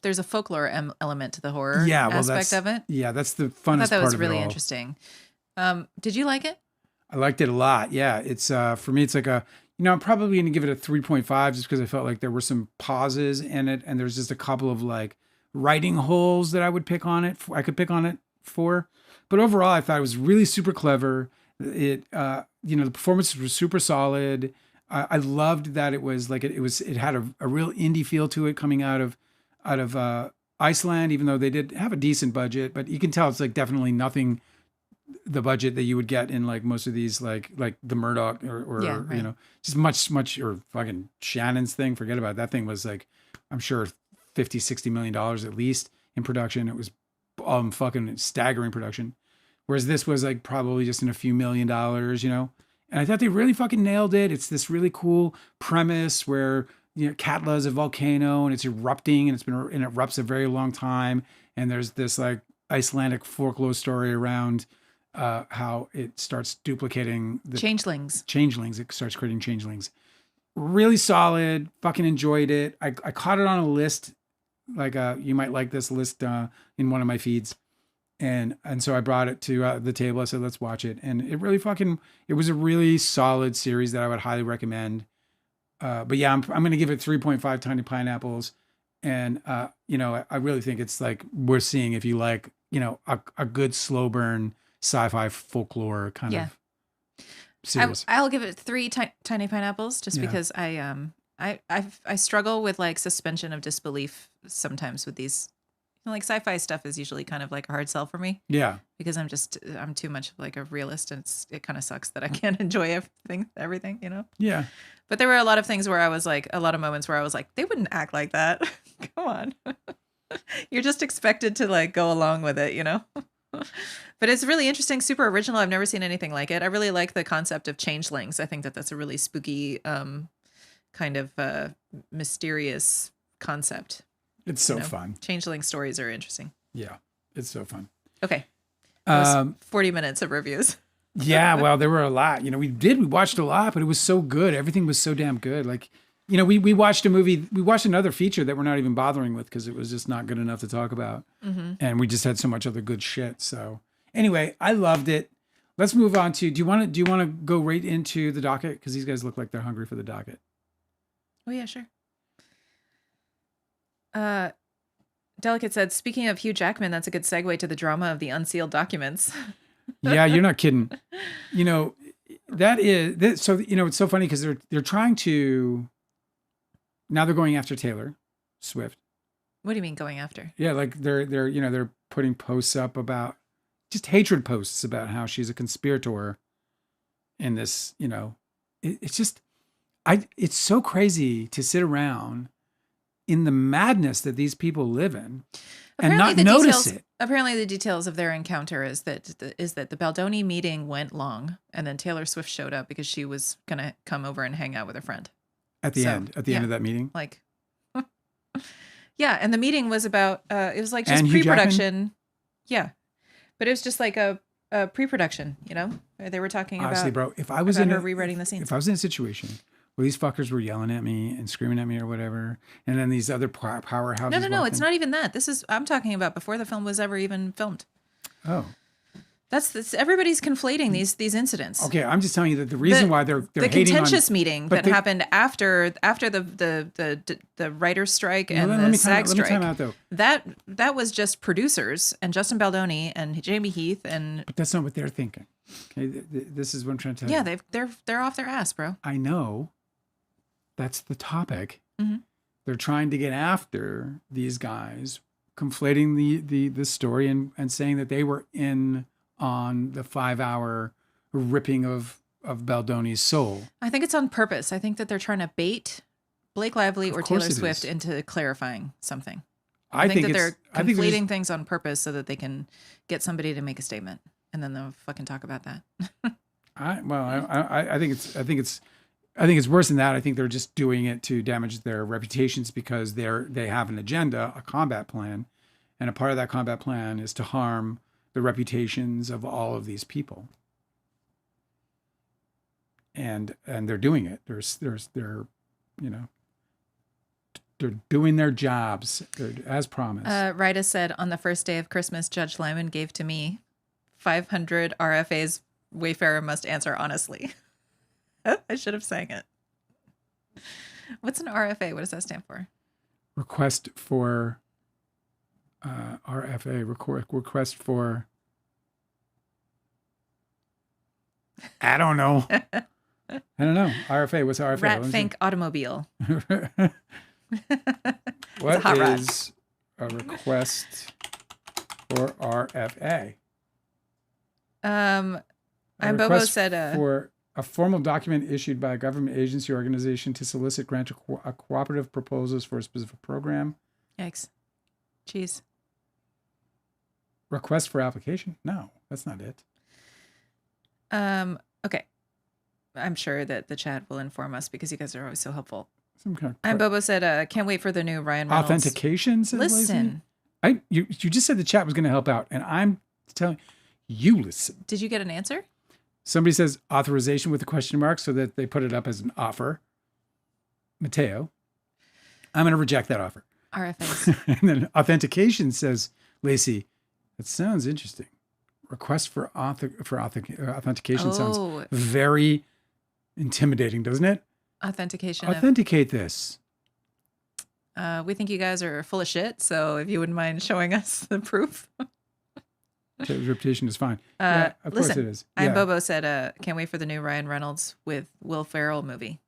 there's a folklore element to the horror aspect of it. Yeah, that's the funnest part of it all. I thought that was really interesting. Did you like it? I liked it a lot. Yeah, it's for me, it's like I'm probably going to give it a 3.5 just because I felt like there were some pauses in it, and there's just a couple of like writing holes that I could pick on it for. But overall, I thought it was really super clever. It, the performances were super solid. I loved that it was like it had a real indie feel to it coming out of Iceland, even though they did have a decent budget. But you can tell it's like definitely nothing the budget that you would get in like most of these like the Murdough or just much or fucking Shannon's thing. Forget about it. That thing was like, I'm sure $50-60 million at least in production. It was fucking staggering production. Whereas this was like probably just in a few $1 million, And I thought they really fucking nailed it. It's this really cool premise where KATLA is a volcano and it's erupting and it erupts a very long time. And there's this like Icelandic folklore story around how it starts duplicating the Changelings. changelings. It starts creating changelings. Really solid. Fucking enjoyed it. I caught it on a list, like you might like this list in one of my feeds, and so I brought it to the table. I said, let's watch it, and it was a really solid series that I would highly recommend. But yeah, I'm going to give it 3.5 tiny pineapples, and I really think it's like we're seeing if you like a good slow burn sci-fi folklore kind of series. I'll give it 3 tiny pineapples just because I struggle with like suspension of disbelief sometimes with these. Like sci-fi stuff is usually kind of like a hard sell for me. Yeah. Because I'm too much of like a realist, and it kind of sucks that I can't enjoy everything. Yeah. But there were a lot of things where I was like, a lot of moments where I was like, they wouldn't act like that. Come on. You're just expected to like go along with it, But it's really interesting, super original. I've never seen anything like it. I really like the concept of changelings. I think that that's a really spooky, kind of mysterious concept. It's so fun. Changeling stories are interesting. Yeah, it's so fun. Okay. That was 40 minutes of reviews. Yeah, well, there were a lot. We watched a lot, but it was so good. Everything was so damn good. Like, we watched a movie, we watched another feature that we're not even bothering with because it was just not good enough to talk about. Mm-hmm. And we just had so much other good shit. So anyway, I loved it. Let's move on to, do you want to go right into the docket? Because these guys look like they're hungry for the docket. Oh yeah, sure. Delicate said, speaking of Hugh Jackman, that's a good segue to the drama of the unsealed documents. Yeah, you're not kidding. That is so. It's so funny because they're trying to. Now they're going after Taylor Swift. What do you mean going after? Yeah, like they're putting posts up about just hatred posts about how she's a conspirator. In this, it's just, it's so crazy to sit around in the madness that these people live in and not notice it. Apparently the details of their encounter is that the Baldoni meeting went long, and then Taylor Swift showed up because she was going to come over and hang out with her friend. At the end of that meeting? Like, yeah. And the meeting was about, it was like just pre-production. Yeah. But it was just like a pre-production, They were talking honestly, about, bro, if I was in her rewriting the scenes. If I was in a situation where these fuckers were yelling at me and screaming at me or whatever, and then these other powerhouses. No, it's not even that. I'm talking about before the film was ever even filmed. Oh. That's everybody's conflating these incidents. Okay, I'm just telling you that the reason why they're the hating contentious meeting that happened after the writers' strike and the SAG strike. Let me time out though. That was just producers and Justin Baldoni and Jamie Heath and. But that's not what they're thinking. Okay, this is what I'm trying to tell you. Yeah, they're off their ass, bro. I know. That's the topic. Mm-hmm. They're trying to get after these guys, conflating the story and saying that they were in on the 5-hour ripping of Baldoni's soul. I think it's on purpose. I think that they're trying to bait Blake Lively or Taylor Swift into clarifying something. I think that they're conflating things on purpose so that they can get somebody to make a statement, and then they'll fucking talk about that. I think it's worse than that. I think they're just doing it to damage their reputations because they have an agenda, a combat plan, and a part of that combat plan is to harm the reputations of all of these people. And they're doing it. They're doing their jobs as promised. Rita said, on the first day of Christmas, Judge Lyman gave to me 500 RFAs. Wayfarer must answer honestly. I should have sang it. What's an RFA? What does that stand for? Request for RFA. Request for. I don't know. RFA. What's RFA? Rat Fink Automobile. What is a request for RFA? Bobo said for a formal document issued by a government agency or organization to solicit grant a cooperative proposals for a specific program. Yikes. Jeez. Request for application? No, that's not it. Okay. I'm sure that the chat will inform us because you guys are always so helpful. Some kind of and Bobo said, can't wait for the new Ryan Reynolds. Authentication? Listen. You just said the chat was going to help out, and I'm telling You listen. Did you get an answer? Somebody says authorization with a question mark so that they put it up as an offer. Mateo. I'm going to reject that offer. RFAs. And then authentication says, Lacey, that sounds interesting. Request for authentication sounds very intimidating, doesn't it? Authentication. Authenticate this. We think you guys are full of shit, so if you wouldn't mind showing us the proof. Reputation is fine. Yeah, of course it is. Yeah. I'm Bobo said, can't wait for the new Ryan Reynolds with Will Ferrell movie.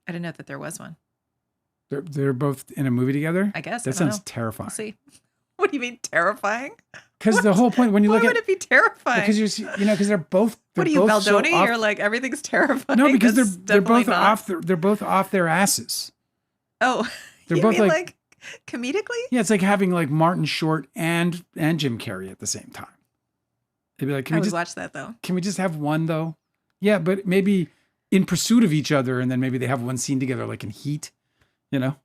I didn't know that there was one. They're both in a movie together? I guess. That sounds terrifying. We'll see. What do you mean terrifying? Because the whole point when you look at why would it be terrifying? Because because they're both. What are you, Baldoni? You're like everything's terrifying. No, because they're both off. They're both off their asses. Oh, they're you both mean like comedically? Yeah, it's like having like Martin Short and Jim Carrey at the same time. They'd be like, I would watch that though. Can we just have one though? Yeah, but maybe in pursuit of each other, and then maybe they have one scene together, like in Heat. You know,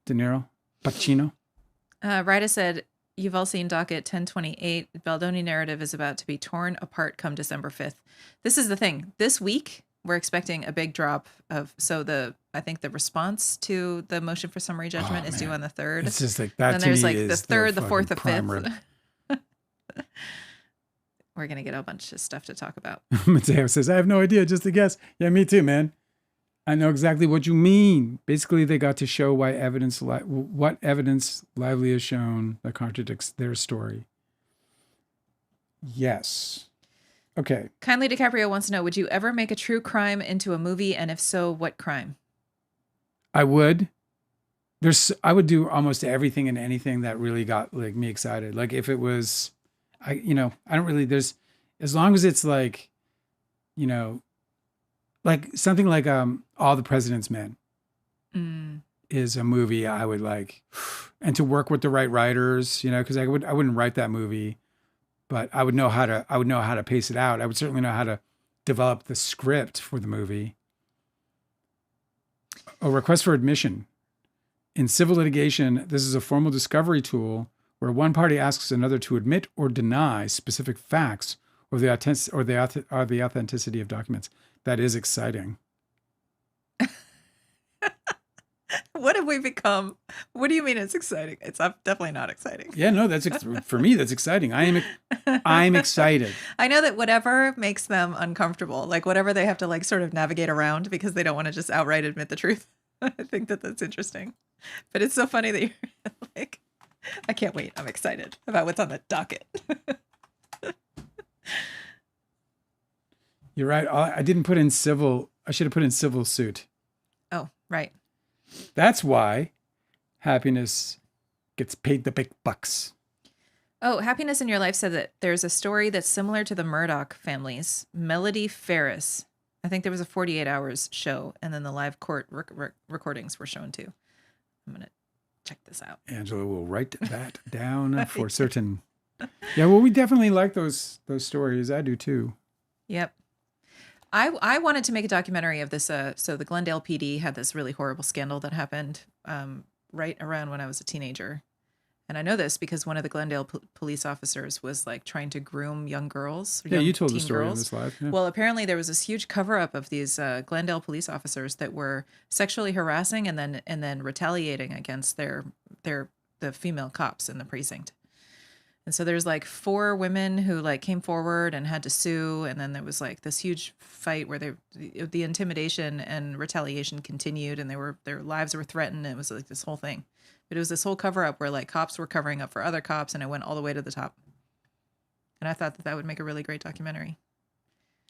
De Niro, Pacino. Rita said, you've all seen docket 1028. Baldoni narrative is about to be torn apart come December 5th. This is the thing. This week, we're expecting a big drop of, I think the response to the motion for summary judgment is due on the 3rd. It's just like that. And to there's me like is the 3rd, the 4th, the prime 5th. We're going to get a bunch of stuff to talk about. Mateo says, I have no idea, just a guess. Yeah, me too, man. I know exactly what you mean. Basically, they got to show what evidence Lively has shown that contradicts their story. Yes. Okay. Kindly DiCaprio wants to know, would you ever make a true crime into a movie? And if so, what crime? I would. I would do almost everything and anything that really got like me excited. Like if it was, I don't really, as long as it's like, like something like All the President's Men is a movie I would like, and to work with the right writers, because I wouldn't write that movie, but I would know how to pace it out. I would certainly know how to develop the script for the movie. A request for admission. In civil litigation, this is a formal discovery tool where one party asks another to admit or deny specific facts or the authenticity of documents. That is exciting. What have we become? What do you mean it's exciting? It's definitely not exciting. Yeah, no, for me, that's exciting. I'm excited. I know that whatever makes them uncomfortable, like whatever they have to like sort of navigate around because they don't want to just outright admit the truth. I think that's interesting. But it's so funny that you're like, I can't wait. I'm excited about what's on the docket. You're right. I didn't put in civil. I should have put in civil suit. Oh, right. That's why Happiness gets paid the big bucks. Oh, Happiness in Your Life said that there's a story that's similar to the Murdough families. Melody Ferris. I think there was a 48 hours show, and then the live court recordings were shown too. I'm going to check this out. Angela will write that down for certain. Yeah, well, we definitely like those stories. I do too. Yep. I wanted to make a documentary of this. So the Glendale PD had this really horrible scandal that happened right around when I was a teenager. And I know this because one of the Glendale police officers was like trying to groom young girls. Yeah, you told the story on this live. Yeah. Well, apparently there was this huge cover up of these Glendale police officers that were sexually harassing and then retaliating against the female cops in the precinct. And so there's like 4 women who like came forward and had to sue. And then there was like this huge fight where the intimidation and retaliation continued and their lives were threatened. And it was like this whole thing. But it was this whole cover up where like cops were covering up for other cops and it went all the way to the top. And I thought that would make a really great documentary.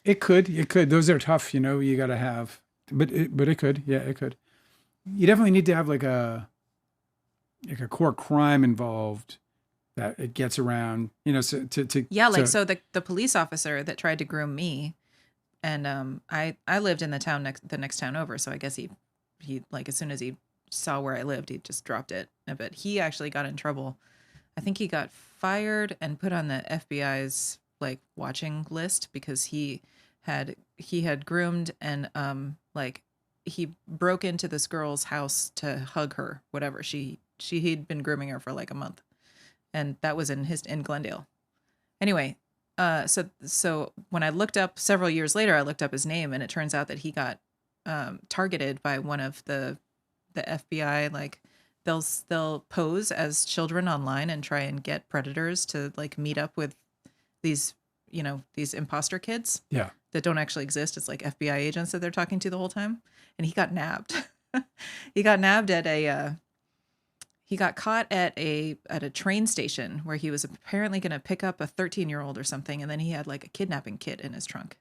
It could. Those are tough, you got to have, but it could. Yeah, it could. You definitely need to have like a core crime involved that it gets around, so so the police officer that tried to groom me, and I lived in the next town over, so I guess he like as soon as he saw where I lived, he just dropped it. But he actually got in trouble. I think he got fired and put on the FBI's like watching list because he had groomed and like he broke into this girl's house to hug her, whatever. He'd been grooming her for like a month. And that was in Glendale. Anyway, So when I looked up several years later, I looked up his name, and it turns out that he got targeted by one of the FBI. Like they'll pose as children online and try and get predators to like meet up with these these imposter kids Yeah. that don't actually exist. It's like FBI agents that they're talking to the whole time, and he got nabbed. He got nabbed at a. He got caught at a train station where he was apparently going to pick up a 13-year-old or something, and then he had like a kidnapping kit in his trunk.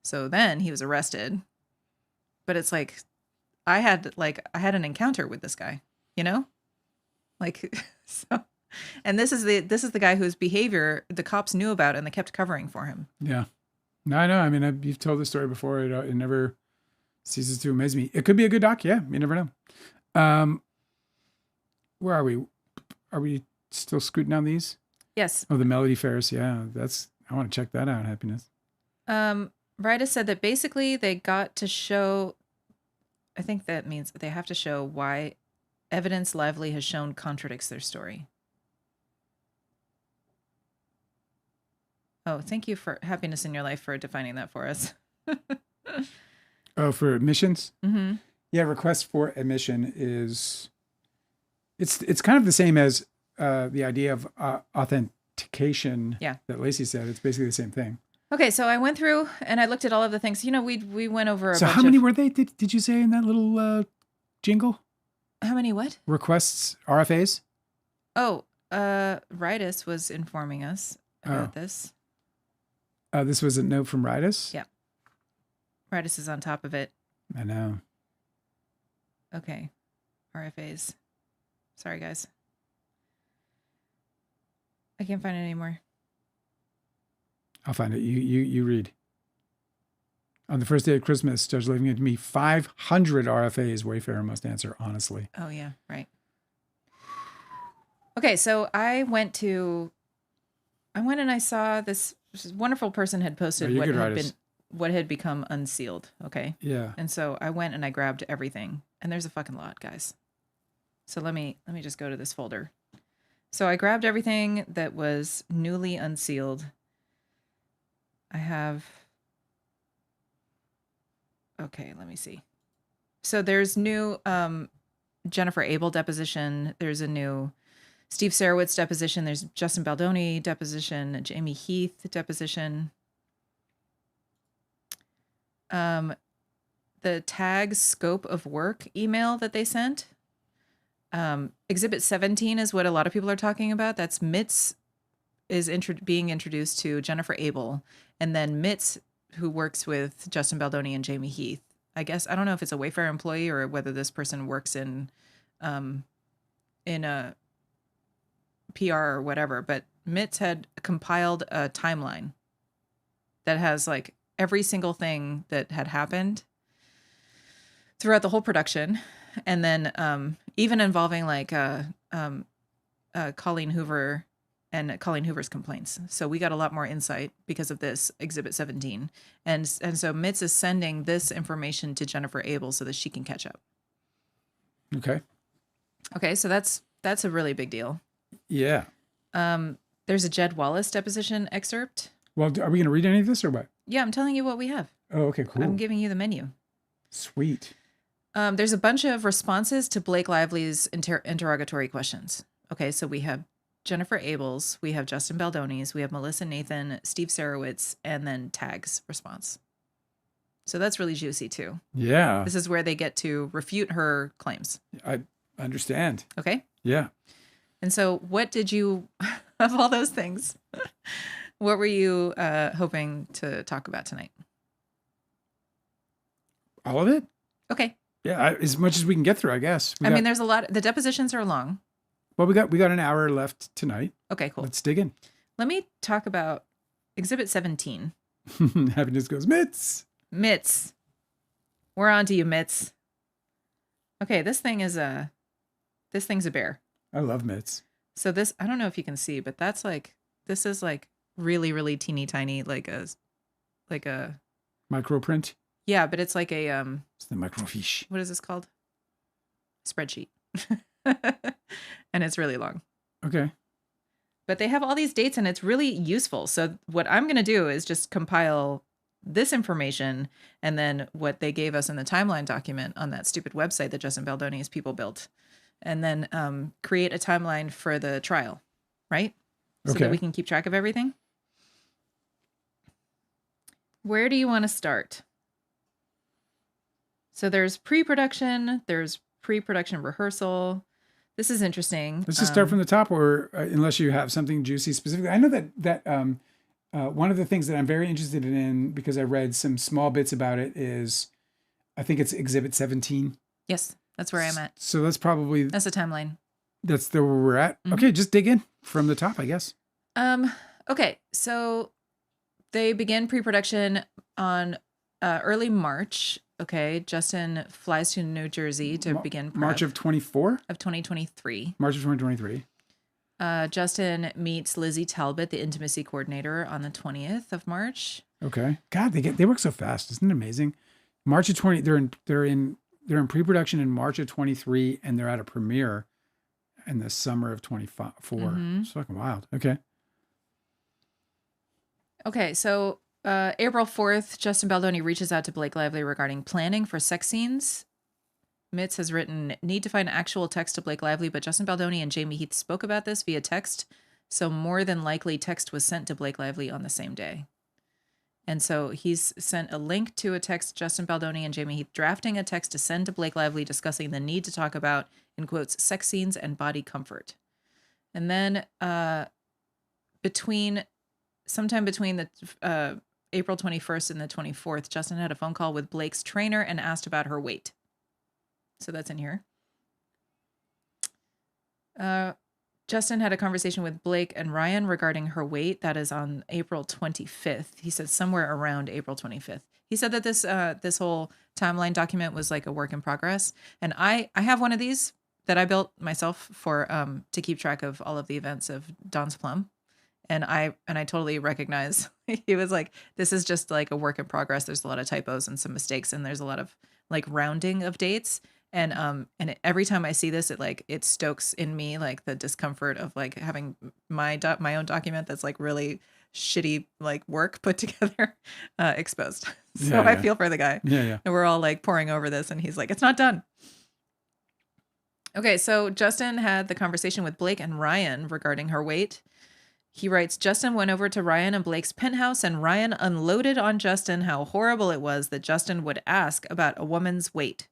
So then he was arrested. But it's like I had an encounter with this guy, Like so, and this is the guy whose behavior the cops knew about and they kept covering for him. Yeah. No, I know. I mean, you've told the story before. It never ceases to amaze me. It could be a good doc. Yeah, you never know. Where are we? Are we still scooting down these? Yes. Oh, the Melody Ferris. Yeah, I want to check that out. Happiness. Rita said that basically they got to show, I think that means they have to show why evidence Lively has shown contradicts their story. Oh, thank you for Happiness in Your Life for defining that for us. Oh, for admissions? Mm-hmm. Yeah, request for admission is... It's kind of the same as the idea of authentication that Lacey said. It's basically the same thing. Okay, so I went through and I looked at all of the things. We went over So how many were they? Did you say in that little jingle? How many what? Requests, RFAs? Oh, Ritus was informing us about this. This was a note from Ritus? Yeah. Ritus is on top of it. I know. Okay. RFAs. Sorry, guys. I can't find it anymore. I'll find it. You read. On the first day of Christmas, Judge Living to me 500 RFAs Wayfarer must answer honestly. Oh, yeah. Right. Okay, so I went and I saw this wonderful person had posted what had become unsealed. Okay. Yeah. And so I went and I grabbed everything, and there's a fucking lot, guys. So let me just go to this folder. So I grabbed everything that was newly unsealed. I have... Okay, let me see. So there's new Jennifer Abel deposition. There's a new Steve Sarowitz deposition. There's Justin Baldoni deposition. Jamie Heath deposition. The tag scope of work email that they sent. Exhibit 17 is what a lot of people are talking about. That's Mitz is being introduced to Jennifer Abel, and then Mitz, who works with Justin Baldoni and Jamie Heath. I guess I don't know if it's a Wayfair employee or whether this person works in a PR or whatever. But Mitz had compiled a timeline that has like every single thing that had happened throughout the whole production. And then even involving like Colleen Hoover and Colleen Hoover's complaints. So we got a lot more insight because of this Exhibit 17. And so Mitz is sending this information to Jennifer Abel so that she can catch up. Okay. Okay, so that's a really big deal. Yeah. There's a Jed Wallace deposition excerpt. Well, are we going to read any of this or what? Yeah, I'm telling you what we have. Oh, okay, cool. I'm giving you the menu. Sweet. There's a bunch of responses to Blake Lively's interrogatory questions. Okay, so we have Jennifer Abel's, we have Justin Baldoni's, we have Melissa Nathan, Steve Sarowitz, and then Tag's response. So that's really juicy too. Yeah. This is where they get to refute her claims. I understand. Okay. Yeah. And so what did you, of all those things, what were you hoping to talk about tonight? All of it? Okay. Yeah, as much as we can get through, I guess. I mean, there's a lot. The depositions are long. Well, we got an hour left tonight. Okay, cool. Let's dig in. Let me talk about Exhibit 17. Happiness goes, Mitz. Mitz. We're on to you, Mitz. Okay, this thing's a bear. I love Mitz. So this, I don't know if you can see, but this is like really, really teeny tiny, like a microprint. Yeah, but it's like a It's the microfiche. What is this called? Spreadsheet. And it's really long. Okay. But they have all these dates and it's really useful. So what I'm going to do is just compile this information and then what they gave us in the timeline document on that stupid website that Justin Baldoni's people built, and then create a timeline for the trial, right? So that we can keep track of everything. Where do you want to start? So there's pre-production, there's pre-production rehearsal. This is interesting. Let's just start from the top, or unless you have something juicy specifically. I know that one of the things that I'm very interested in, because I read some small bits about it, is I think it's Exhibit 17. Yes, that's where I'm at. So that's probably... That's the timeline. That's where we're at. Mm-hmm. Okay, just dig in from the top, I guess. Okay, so they begin pre-production on early March. Okay, Justin flies to New Jersey to begin prep. March of 24? Of 2023. March of 2023. Justin meets Lizzie Talbot, the intimacy coordinator, on the 20th of March. Okay. God, they work so fast. Isn't it amazing? March of 20, they're in pre-production in March of 23, and they're at a premiere in the summer of 24. Mm-hmm. It's fucking wild. Okay. Okay, so April 4th, Justin Baldoni reaches out to Blake Lively regarding planning for sex scenes. Mitz has written, need to find actual text to Blake Lively, but Justin Baldoni and Jamie Heath spoke about this via text, so more than likely text was sent to Blake Lively on the same day. And so he's sent a link to a text, Justin Baldoni and Jamie Heath drafting a text to send to Blake Lively discussing the need to talk about, in quotes, sex scenes and body comfort. And then sometime between the April 21st and the 24th, Justin had a phone call with Blake's trainer and asked about her weight. So that's in here. Justin had a conversation with Blake and Ryan regarding her weight. That is on April 25th. He said somewhere around April 25th. He said that this whole timeline document was like a work in progress. And I have one of these that I built myself for to keep track of all of the events of Don's Plum. And I totally recognize he was like, this is just like a work in progress. There's a lot of typos and some mistakes, and there's a lot of like rounding of dates. And every time I see this, it stokes in me like the discomfort of like having my own document that's like really shitty like work put together exposed. So I feel for the guy. Yeah. And we're all like poring over this, and he's like, it's not done. Okay, so Justin had the conversation with Blake and Ryan regarding her weight. He writes, Justin went over to Ryan and Blake's penthouse, and Ryan unloaded on Justin how horrible it was that Justin would ask about a woman's weight,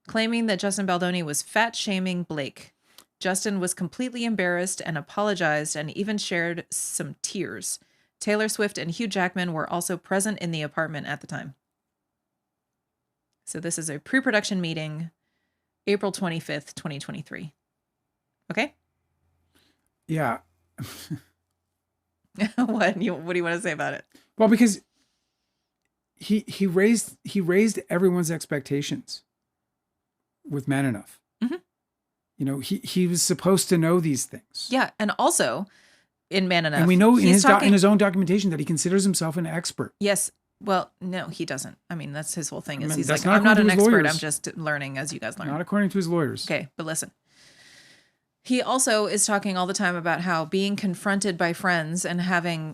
claiming that Justin Baldoni was fat-shaming Blake. Justin was completely embarrassed and apologized and even shared some tears. Taylor Swift and Hugh Jackman were also present in the apartment at the time. So this is a pre-production meeting, April 25th, 2023. Okay? Yeah. What do you want to say about it? Well, because he raised everyone's expectations with Man Enough. Mm-hmm. You know, he was supposed to know these things. Yeah, and also in Man Enough, and we know in his own documentation that he considers himself an expert. Yes. Well, no, he doesn't. I mean, that's his whole thing. He's like, not I'm not an expert. lawyers. I'm just learning as you guys learn. Not according to his lawyers. Okay, but listen. He also is talking all the time about how being confronted by friends and having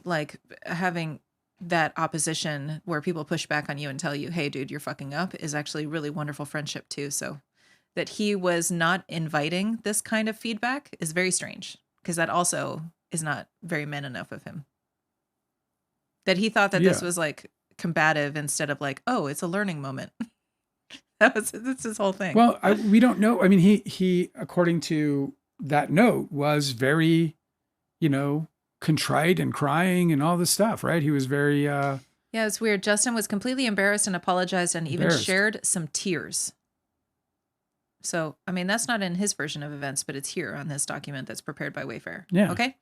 that opposition where people push back on you and tell you, hey, dude, you're fucking up, is actually really wonderful friendship too. So that he was not inviting this kind of feedback is very strange, because that also is not very man enough of him. That he thought that this was like combative instead of like, oh, it's a learning moment. That's his whole thing. Well, we don't know. I mean, he according to that note was very, contrite and crying and all this stuff, right? He was very yeah, it's weird. Justin was completely embarrassed and apologized and even shared some tears. So, I mean, that's not in his version of events, but it's here on this document that's prepared by Wayfair. Yeah. Okay.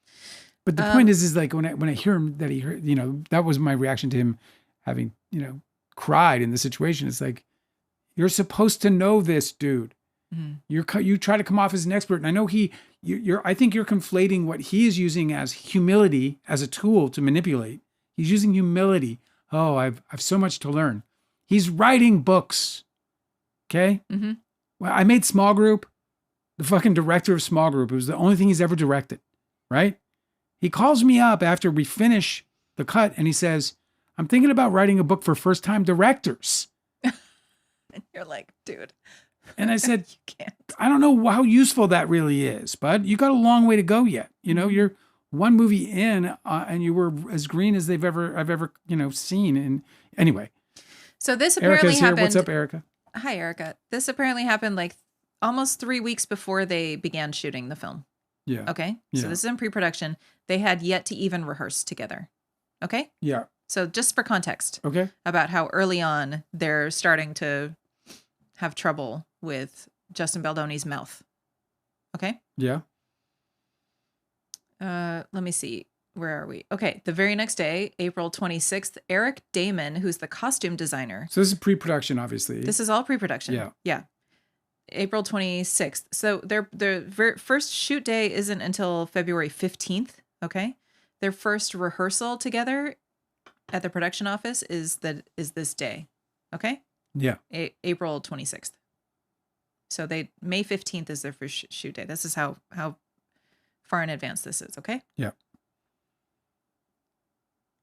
But the point is like when I hear him that he heard, that was my reaction to him having, cried in the situation. It's like, you're supposed to know this, dude. Mm-hmm. You try to come off as an expert, and I know I think you're conflating what he is using as humility as a tool to manipulate. He's using humility. Oh, I've so much to learn. He's writing books. Okay. Mm-hmm. Well, I made Small Group. The fucking director of Small Group. It was the only thing he's ever directed. Right. He calls me up after we finish the cut and he says, I'm thinking about writing a book for first-time directors. And you're like, dude. And I said, You can't. I don't know how useful that really is, bud. You got a long way to go yet. You know, you're one movie in and you were as green as I've ever, seen. And anyway. So this apparently Erica's here. happened. What's up, Erica? Hi, Erica. This apparently happened like almost 3 weeks before they began shooting the film. Yeah. Okay. Yeah. So this is in pre-production. They had yet to even rehearse together. Okay. Yeah. So just for context Okay. about how early on they're starting to have trouble with Justin Baldoni's mouth. Okay. Yeah. Let me see. Where are we? Okay. The very next day, April 26th, Eric Damon, who's the costume designer. So this is pre-production, obviously. This is all pre-production. Yeah. Yeah. April 26th. So their first shoot day isn't until February 15th. Okay. Their first rehearsal together at the production office is this day. Okay. Yeah. April 26th. So May 15th is their first shoot day. This is how far in advance this is. Okay. Yeah.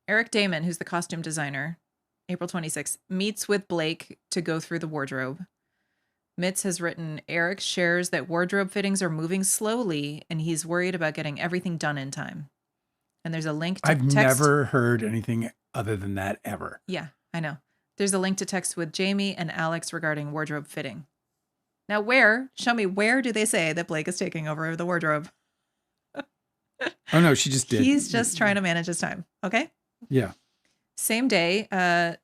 Eric Damon, who's the costume designer, April 26th, meets with Blake to go through the wardrobe. Mitz has written, Eric shares that wardrobe fittings are moving slowly and he's worried about getting everything done in time. And there's a link to I've text. never heard anything other than that ever. Yeah, I know. There's a link to text with Jamie and Alex regarding wardrobe fitting. Now show me where do they say that Blake is taking over the wardrobe? Oh no, she just did. He's just trying to manage his time. Okay. Yeah. Same day, a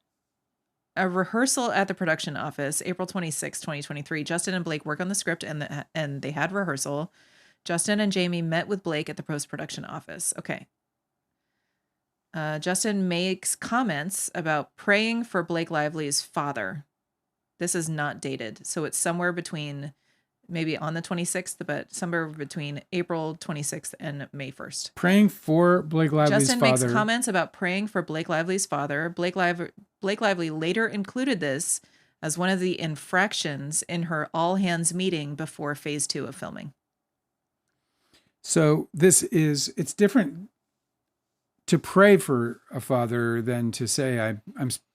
rehearsal at the production office, April 26, 2023. Justin and Blake work on the script and they had rehearsal. Justin and Jamie met with Blake at the post-production office. Okay. Justin makes comments about praying for Blake Lively's father. This is not dated. So it's somewhere between maybe on the 26th, but somewhere between April 26th and May 1st. Praying for Blake Lively's Justin father. makes comments about praying for Blake Lively's father. Blake Lively later included this as one of the infractions in her all hands meeting before phase 2 of filming. So it's different to pray for a father than to say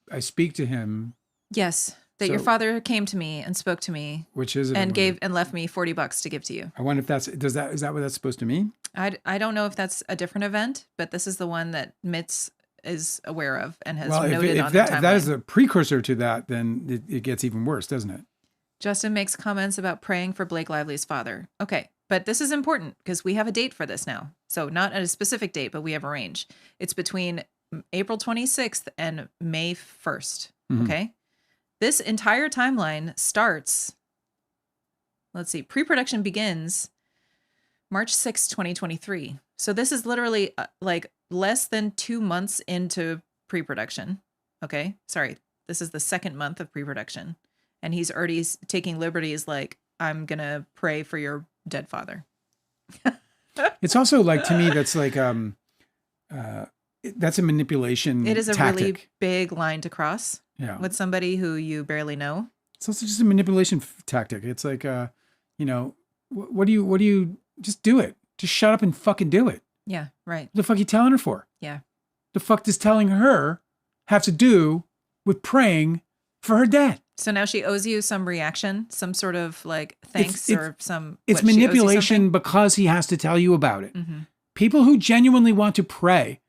I speak to him. Yes, that your father came to me and spoke to me, which is and left me $40 to give to you. I wonder if is that what that's supposed to mean? I don't know if that's a different event, but this is the one that Mitz is aware of and has noted on the timeline. If that is a precursor to that, then it gets even worse, doesn't it? Justin makes comments about praying for Blake Lively's father. Okay, but this is important because we have a date for this now. So not a specific date, but we have a range. It's between April 26th and May 1st. Mm-hmm. Okay. This entire timeline starts, let's see, pre-production begins March 6, 2023. So this is literally like less than 2 months into pre-production. Okay. Sorry. This is the second month of pre-production. And he's already taking liberties like, I'm going to pray for your dead father. It's also like, to me, that's like, that's a manipulation It is a tactic. really big line to cross with somebody who you barely know. It's also just a manipulation tactic. It's like, what do you just do it? Just shut up and fucking do it. Yeah, right. What the fuck are you telling her for? Yeah. The fuck does telling her have to do with praying for her dad? So now she owes you some reaction, some sort of like thanks or some. It's manipulation because he has to tell you about it. Mm-hmm. People who genuinely want to pray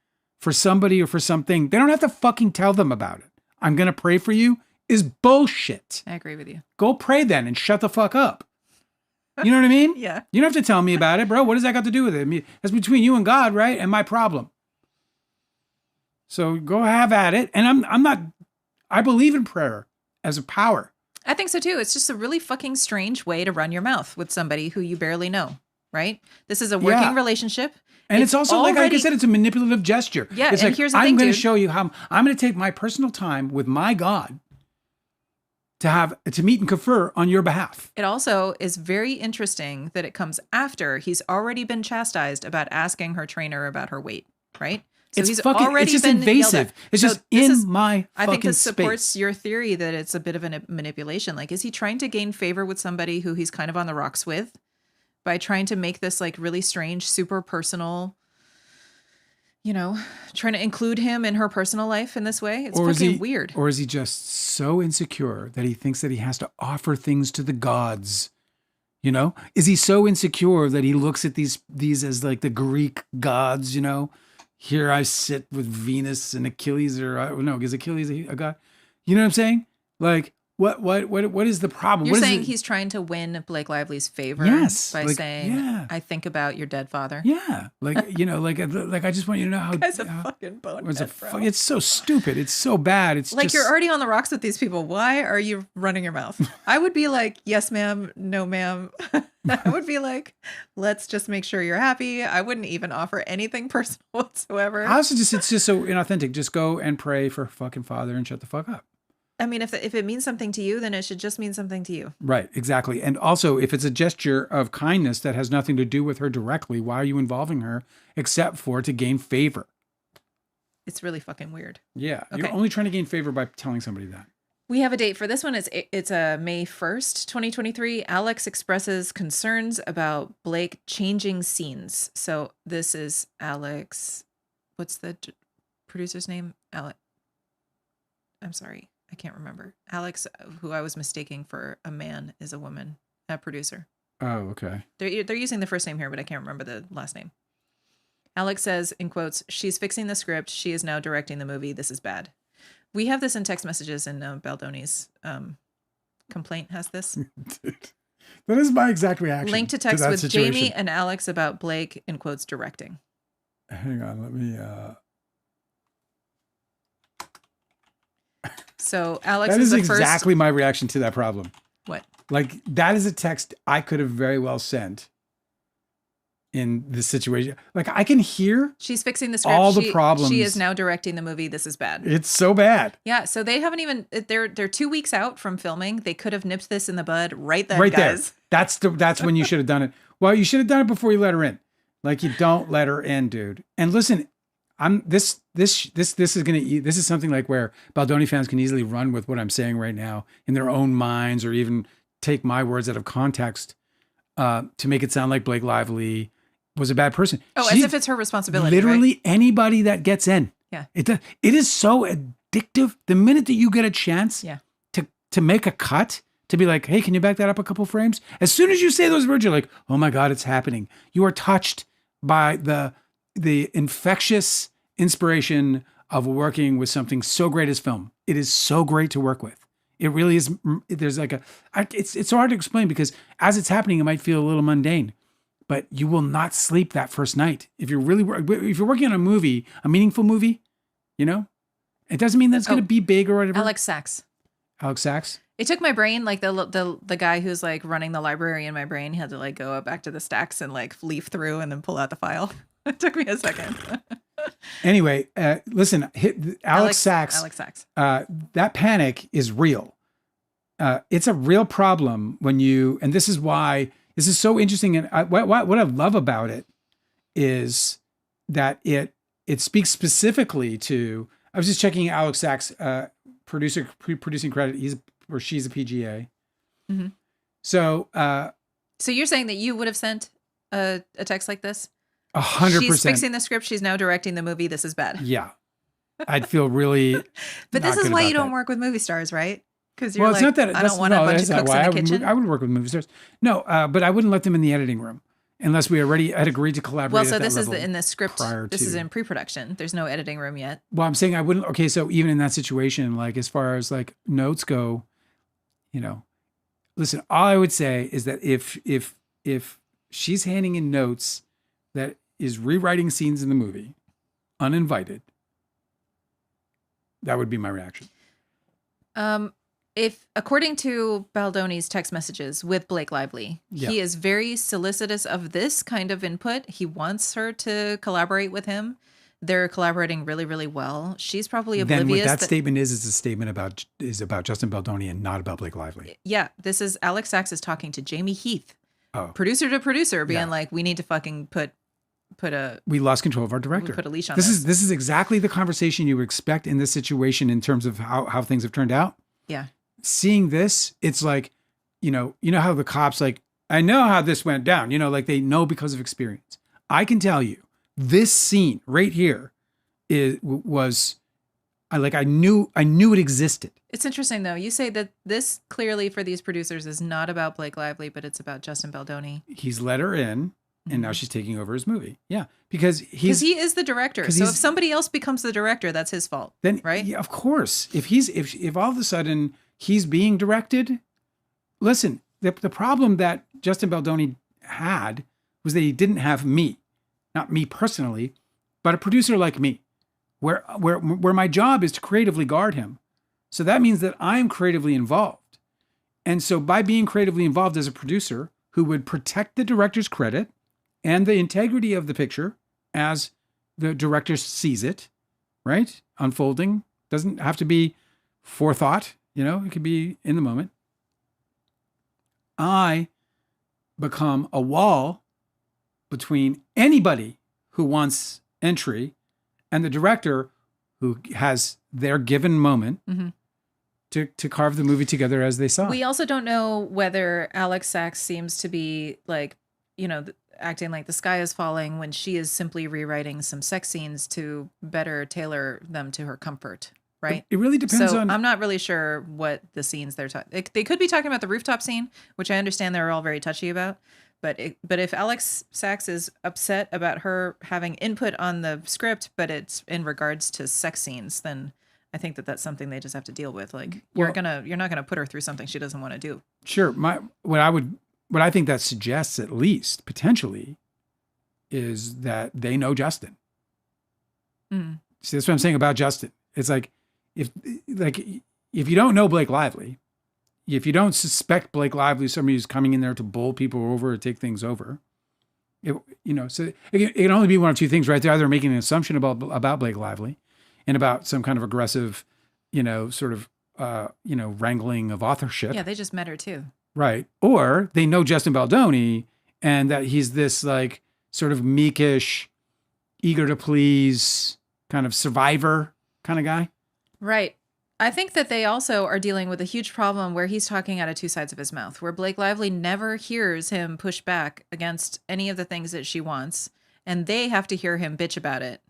for somebody or for something, they don't have to fucking tell them about it. I'm going to pray for you is bullshit. I agree with you. Go pray then and shut the fuck up. You know what I mean? Yeah. You don't have to tell me about it, bro. What does that got to do with it? I mean, that's between you and God, right? And my problem. So go have at it. And I believe in prayer as a power. I think so too. It's just a really fucking strange way to run your mouth with somebody who you barely know, right? This is a working relationship. And it's also like I said, it's a manipulative gesture. Yeah, it's and like, here's the thing, I'm going to dude. show you how I'm going to take my personal time with my God to meet and confer on your behalf. It also is very interesting that it comes after he's already been chastised about asking her trainer about her weight, right? So it's he's fucking, already it's just been invasive. It's just my I fucking think this supports space. your theory that it's a bit of a manipulation. Like, is he trying to gain favor with somebody who he's kind of on the rocks with by trying to make this like really strange, super personal you know, trying to include him in her personal life in this way. It's Or is fucking he weird. Or is he just so insecure that he thinks that he has to offer things to the gods? You know, is he so insecure that he looks at these as like the Greek gods? You know, here I sit with Venus and Achilles, or no, is Achilles a god? You know what I'm saying? Like, what is the problem? You're What is saying it? he's trying to win Blake Lively's favor Yes, by like, saying, yeah. I think about your dead father. Yeah, like, you know, like I just want you to know how Guy's a fucking bonehead, bro. it's so stupid. It's so bad. It's Like, just, you're already on the rocks with these people. Why are you running your mouth? I would be like, yes, ma'am. No, ma'am. I would be like, let's just make sure you're happy. I wouldn't even offer anything personal whatsoever. I also just, it's just so inauthentic. Just go and pray for fucking father and shut the fuck up. I mean, if it means something to you, then it should just mean something to you. Right, exactly. And also, if it's a gesture of kindness that has nothing to do with her directly, why are you involving her except for to gain favor? It's really fucking weird. Yeah, Okay. you're only trying to gain favor by telling somebody that. We have a date for this one. It's May 1st, 2023. Alex expresses concerns about Blake changing scenes. So this is Alex. What's the producer's name? Alex. I'm sorry. I can't remember. Alex, who I was mistaking for a man, is a woman, a producer. Oh, okay. They're using the first name here, but I can't remember the last name. Alex says, in quotes, she's fixing the script. She is now directing the movie. This is bad. We have this in text messages, and Baldoni's complaint has this. Dude, that is my exact reaction. Link to text that with situation. Jamie and Alex about Blake, in quotes, directing. Hang on, let me. So Alex That is the exactly first. my reaction to that problem. What? Like, that is a text I could have very well sent in this situation. Like, I can hear She's fixing the script. all the problems. She is now directing the movie. This is bad. It's so bad. Yeah. So they haven't even. They're 2 weeks out from filming. They could have nipped this in the bud right then, Right guys. there. That's when you should have done it. Well, you should have done it before you let her in. Like, you don't let her in, dude. And listen, this is something like where Baldoni fans can easily run with what I'm saying right now in their own minds, or even take my words out of context to make it sound like Blake Lively was a bad person. Oh, as if it's her responsibility. Literally right? anybody that gets in. Yeah. It is so addictive. The minute that you get a chance Yeah. to make a cut, to be like, hey, can you back that up a couple frames? As soon as you say those words, you're like, oh my God, it's happening. You are touched by the infectious inspiration of working with something so great as film. It is so great to work with. It really is. There's like it's so hard to explain, because as it's happening, it might feel a little mundane, but you will not sleep that first night. If you're working on a movie, a meaningful movie, you know, it doesn't mean that it's going to be big or whatever. Alex Sachs. Alex Sachs. It took my brain, like the guy who's like running the library in my brain had to like go back to the stacks and like leaf through and then pull out the file. It took me a second. Anyway, listen, Alex Sachs. Alex Sachs. That panic is real. It's a real problem when you, and this is why this is so interesting. And what I love about it is that it speaks specifically to. I was just checking Alex Sachs' producing credit. She's a PGA. Mm-hmm. So you're saying that you would have sent a text like this? 100%. She's fixing the script. She's now directing the movie. This is bad. Yeah. I'd feel really. But this is why you don't work with movie stars, right? Because you're well, it's not that I don't want a bunch of cooks in the kitchen. I would work with movie stars. No, but I wouldn't let them in the editing room unless we already had agreed to collaborate. Well, so this is in the script. This is in pre-production. There's no editing room yet. Well, I'm saying I wouldn't. Okay, so even in that situation, like as far as like notes go, you know, listen. All I would say is that if she's handing in notes that is rewriting scenes in the movie, uninvited, that would be my reaction. If according to Baldoni's text messages with Blake Lively, he is very solicitous of this kind of input. He wants her to collaborate with him. They're collaborating really, really well. She's probably oblivious. Then what that statement is a statement about Justin Baldoni and not about Blake Lively. Yeah, this is Alex Sachs is talking to Jamie Heath, producer to producer, being like, we need to fucking we lost control of our director. We put a leash on this. This is exactly the conversation you would expect in this situation in terms of how things have turned out. Yeah. Seeing this, it's like, you know how the cops like, I know how this went down, like they know because of experience. I can tell you This scene right here was I knew it existed. It's interesting though. You say that this clearly for these producers is not about Blake Lively, but it's about Justin Baldoni. He's let her in, and now she's taking over his movie. Yeah, because he is the director. So if somebody else becomes the director, that's his fault. Then, right? Yeah, of course. If all of a sudden he's being directed, listen. The problem that Justin Baldoni had was that he didn't have me, not me personally, but a producer like me, where my job is to creatively guard him. So that means that I'm creatively involved. And so by being creatively involved as a producer who would protect the director's credit and the integrity of the picture as the director sees it, right? Unfolding. Doesn't have to be forethought, it could be in the moment. I become a wall between anybody who wants entry and the director who has their given moment to carve the movie together as they saw. We also don't know whether Alex Sachs seems to be acting like the sky is falling when she is simply rewriting some sex scenes to better tailor them to her comfort, right? It really depends on... I'm not really sure what the scenes they're talking... They could be talking about the rooftop scene, which I understand they're all very touchy about. But if Alex Sachs is upset about her having input on the script, but it's in regards to sex scenes, then I think that that's something they just have to deal with. Like you're not gonna put her through something she doesn't want to do. Sure. What I think that suggests, at least potentially, is that they know Justin. Mm. See, that's what I'm saying about Justin. It's like if you don't know Blake Lively, if you don't suspect Blake Lively, somebody who's coming in there to bowl people over or take things over, so it can only be one of two things, right? They're either making an assumption about Blake Lively and about some kind of aggressive, wrangling of authorship. Yeah, they just met her too. Right. Or they know Justin Baldoni and that he's this like sort of meekish, eager to please kind of survivor kind of guy. Right. I think that they also are dealing with a huge problem where he's talking out of two sides of his mouth, where Blake Lively never hears him push back against any of the things that she wants, and they have to hear him bitch about it,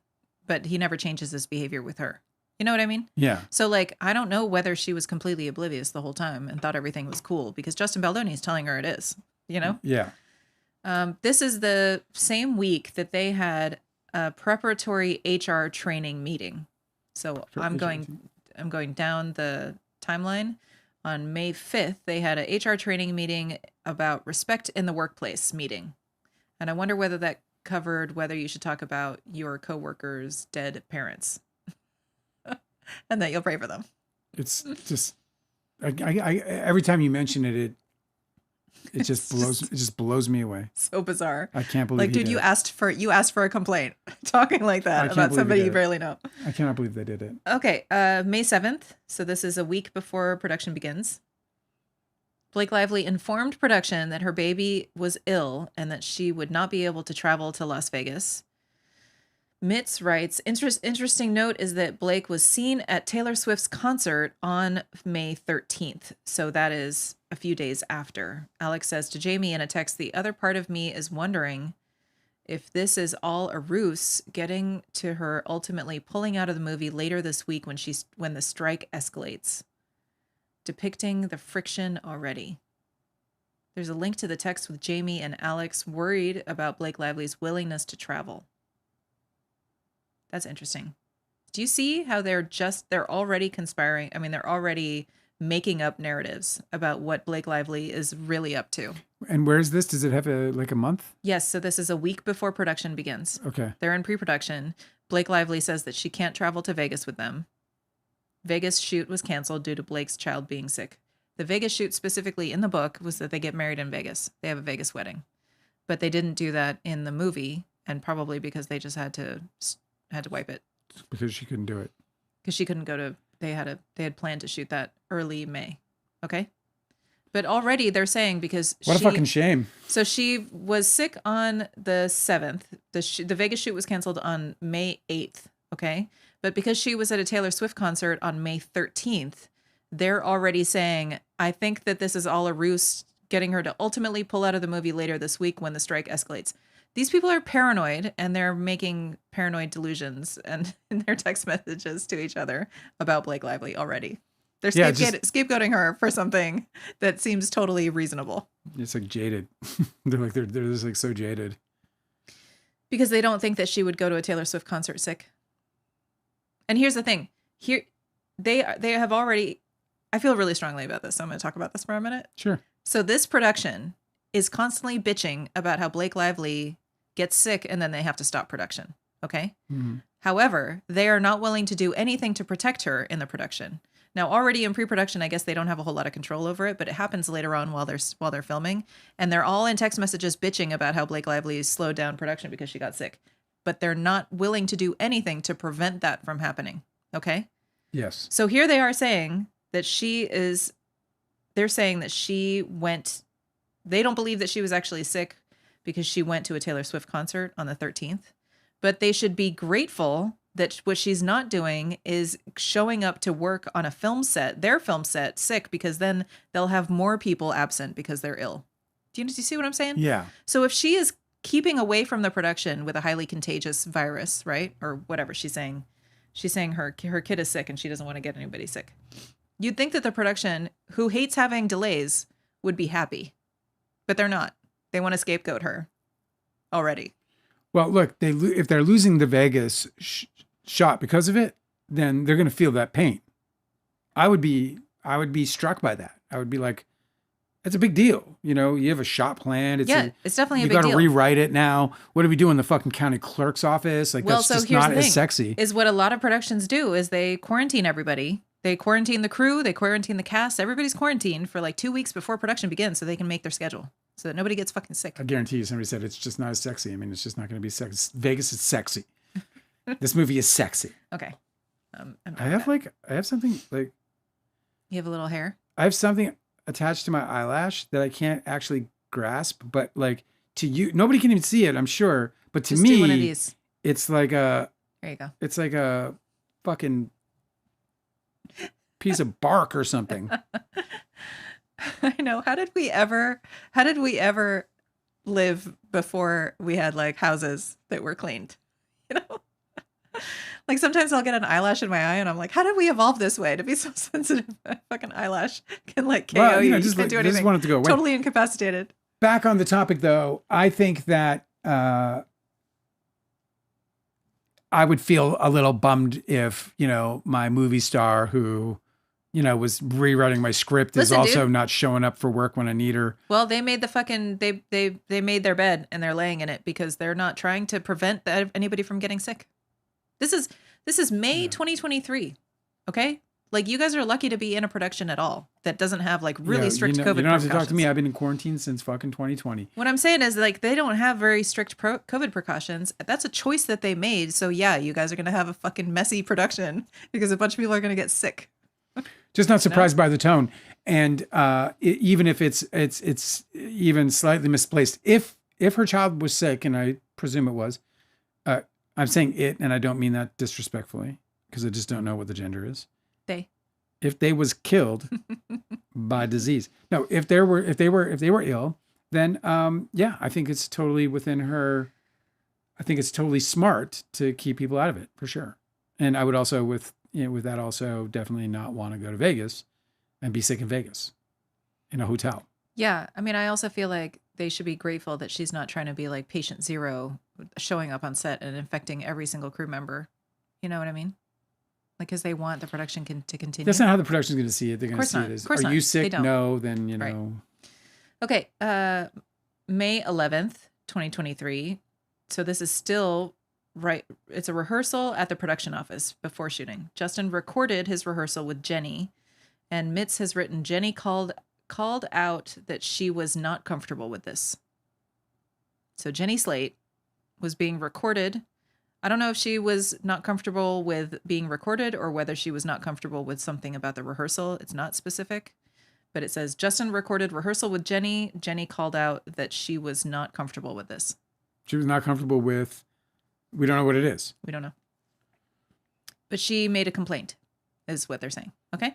but he never changes his behavior with her. You know what I mean? Yeah. So, I don't know whether she was completely oblivious the whole time and thought everything was cool, because Justin Baldoni is telling her it is, Yeah. This is the same week that they had a preparatory HR training meeting. So I'm going down the timeline. On May 5th, they had a HR training meeting about respect in the workplace meeting. And I wonder whether that covered whether you should talk about your coworkers' dead parents. And that you'll pray for them. It's just, I every time you mention it just blows me away. So bizarre. I can't believe dude, you asked for a complaint talking like that about somebody you barely know. I cannot believe they did it. Okay, May 7th. So this is a week before production begins. Blake Lively informed production that her baby was ill and that she would not be able to travel to Las Vegas. Mitz writes, interesting note is that Blake was seen at Taylor Swift's concert on May 13th. So that is a few days after. Alex says to Jamie in a text, the other part of me is wondering if this is all a ruse, getting to her ultimately pulling out of the movie later this week when the strike escalates, depicting the friction already. There's a link to the text with Jamie and Alex worried about Blake Lively's willingness to travel. That's interesting. Do you see how they're already conspiring? I mean, they're already making up narratives about what Blake Lively is really up to. And where is this? Does it have a month? Yes. So this is a week before production begins. Okay. They're in pre-production. Blake Lively says that she can't travel to Vegas with them. Vegas shoot was canceled due to Blake's child being sick. The Vegas shoot specifically in the book was that they get married in Vegas. They have a Vegas wedding. But they didn't do that in the movie, and probably because they just had to wipe it. Because she couldn't do it. Because she couldn't go to, they had planned to shoot that early May. Okay. But already they're saying because what a fucking shame. So she was sick on the 7th. The Vegas shoot was canceled on May 8th. Okay. But because she was at a Taylor Swift concert on May 13th, they're already saying, I think that this is all a ruse, getting her to ultimately pull out of the movie later this week when the strike escalates. These people are paranoid, and they're making paranoid delusions and in their text messages to each other about Blake Lively already. They're scapegoating her for something that seems totally reasonable. It's like jaded. they're just like so jaded. Because they don't think that she would go to a Taylor Swift concert sick. And here's the thing. Here they have already, I feel really strongly about this. So I'm going to talk about this for a minute. Sure. So this production is constantly bitching about how Blake Lively gets sick and then they have to stop production. Okay? Mm-hmm. However, they are not willing to do anything to protect her in the production. Now, already in pre-production, I guess they don't have a whole lot of control over it, but it happens later on while they're filming, and they're all in text messages bitching about how Blake Lively slowed down production because she got sick. But they're not willing to do anything to prevent that from happening. Okay? Yes. So here they are saying that they're saying that they don't believe that she was actually sick because she went to a Taylor Swift concert on the 13th, but they should be grateful that what she's not doing is showing up to work on their film set, sick, because then they'll have more people absent because they're ill. Do you see what I'm saying? Yeah. So if she is keeping away from the production with a highly contagious virus, right? Or whatever she's saying her kid is sick and she doesn't want to get anybody sick. You'd think that the production, who hates having delays, would be happy, but they're not. They want to scapegoat her already. Well, look, if they're losing the Vegas shot because of it, then they're going to feel that pain. I would be struck by that. I would be like, it's a big deal. You know, you have a shot planned. It's definitely a big deal. You got to rewrite it now. What do we do in the fucking county clerk's office? Like, that's just not as sexy. Is what a lot of productions do is they quarantine everybody. They quarantine the crew. They quarantine the cast. Everybody's quarantined for like 2 weeks before production begins so they can make their schedule so that nobody gets fucking sick. I guarantee you somebody said it's just not as sexy. I mean, it's just not going to be sexy. Vegas is sexy. This movie is sexy. Okay. I have something like... You have a little hair? I have something attached to my eyelash that I can't actually grasp, but like to you, nobody can even see it, I'm sure. But to Just me, do one of these. It's like there you go. It's like a fucking piece of bark or something. I know. How did we ever live before we had like houses that were cleaned? You know? Like sometimes I'll get an eyelash in my eye and I'm like, how did we evolve this way to be so sensitive? A fucking eyelash can like KO you. You can't do anything. Just want it to go away. Totally incapacitated. Back on the topic though, I think that I would feel a little bummed if, you know, my movie star who, you know, was rewriting my script is also not showing up for work when I need her. Well, they made the fucking, they made their bed and they're laying in it because they're not trying to prevent anybody from getting sick. This is May 2023. Okay? Like you guys are lucky to be in a production at all that doesn't have like really strict COVID precautions. You don't have to talk to me. I've been in quarantine since fucking 2020. What I'm saying is like they don't have very strict COVID precautions. That's a choice that they made. So yeah, you guys are going to have a fucking messy production because a bunch of people are going to get sick. Just not surprised by the tone. And even if it's even slightly misplaced, if her child was sick, and I presume it was, I'm saying it, and I don't mean that disrespectfully because I just don't know what the gender is. If they was killed by disease. No, if they were ill, then yeah, I think it's totally within her. I think it's totally smart to keep people out of it for sure. And I would also with that also definitely not want to go to Vegas and be sick in Vegas in a hotel. Yeah, I mean, I also feel like they should be grateful that she's not trying to be like patient zero, showing up on set and infecting every single crew member. You know what I mean? Like, because they want the production to continue. That's not how the production's going to see it. They're going to see it as, are you sick? No, then, you know. Okay, May 11th, 2023. So this is still, right, it's a rehearsal at the production office before shooting. Justin recorded his rehearsal with Jenny, and Mitz has written, Jenny called out that she was not comfortable with this. So Jenny Slate was being recorded. I don't know if she was not comfortable with being recorded or whether she was not comfortable with something about the rehearsal. It's not specific, but it says Justin recorded rehearsal with Jenny. Jenny called out that she was not comfortable with this. She was not comfortable with, we don't know what it is. We don't know. But she made a complaint, is what they're saying. Okay?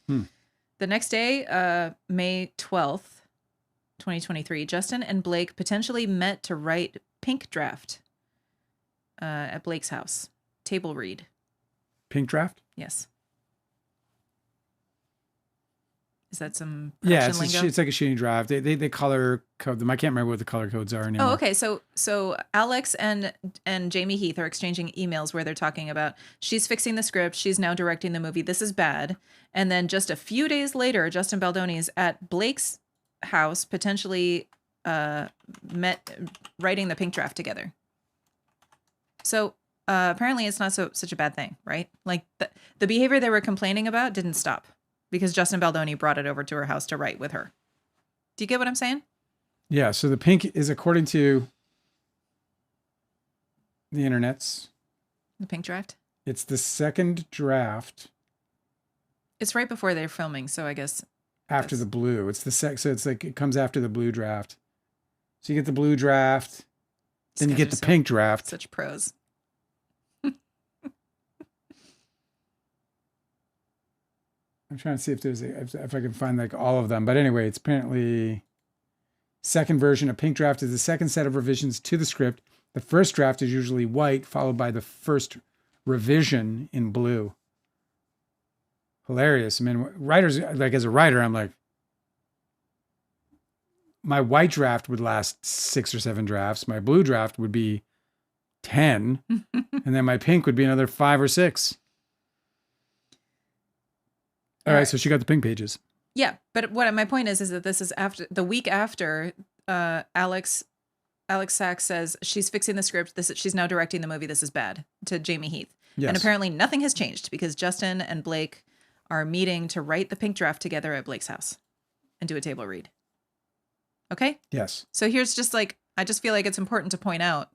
The next day, May 12th, 2023, Justin and Blake potentially met to write pink draft at Blake's house. Table read. Pink draft? Yes. Is that some Yeah, production lingo? it's like a shooting draft. They color code them. I can't remember what the color codes are anymore. Oh, okay. So Alex and Jamie Heath are exchanging emails where they're talking about she's fixing the script. She's now directing the movie. This is bad. And then just a few days later, Justin Baldoni is at Blake's house, potentially writing the pink draft together. So apparently it's not such a bad thing, right? Like the behavior they were complaining about didn't stop because Justin Baldoni brought it over to her house to write with her. Do you get what I'm saying? Yeah, so the pink is, according to the internets, The pink draft? it's the second draft It's right before they're filming, so I guess after the blue. It's so it's like it comes after the blue draft. So you get the blue draft, then you guys get are the pink draft. such pros. I'm trying to see if I can find like all of them. But anyway, it's apparently second version. A pink draft is the second set of revisions to the script. The first draft is usually white, followed by the first revision in blue. Hilarious. I mean, writers, like as a writer, I'm like, my white draft would last 6 or 7 drafts. My blue draft would be 10. And then my pink would be another 5 or 6. All right, so she got the pink pages. Yeah, but my point is that this is after the week after Alex Sachs says she's fixing the script. She's now directing the movie. This is bad to Jamie Heath. Yes. And apparently nothing has changed because Justin and Blake are meeting to write the pink draft together at Blake's house and do a table read. Okay? Yes. So here's just like, I just feel like it's important to point out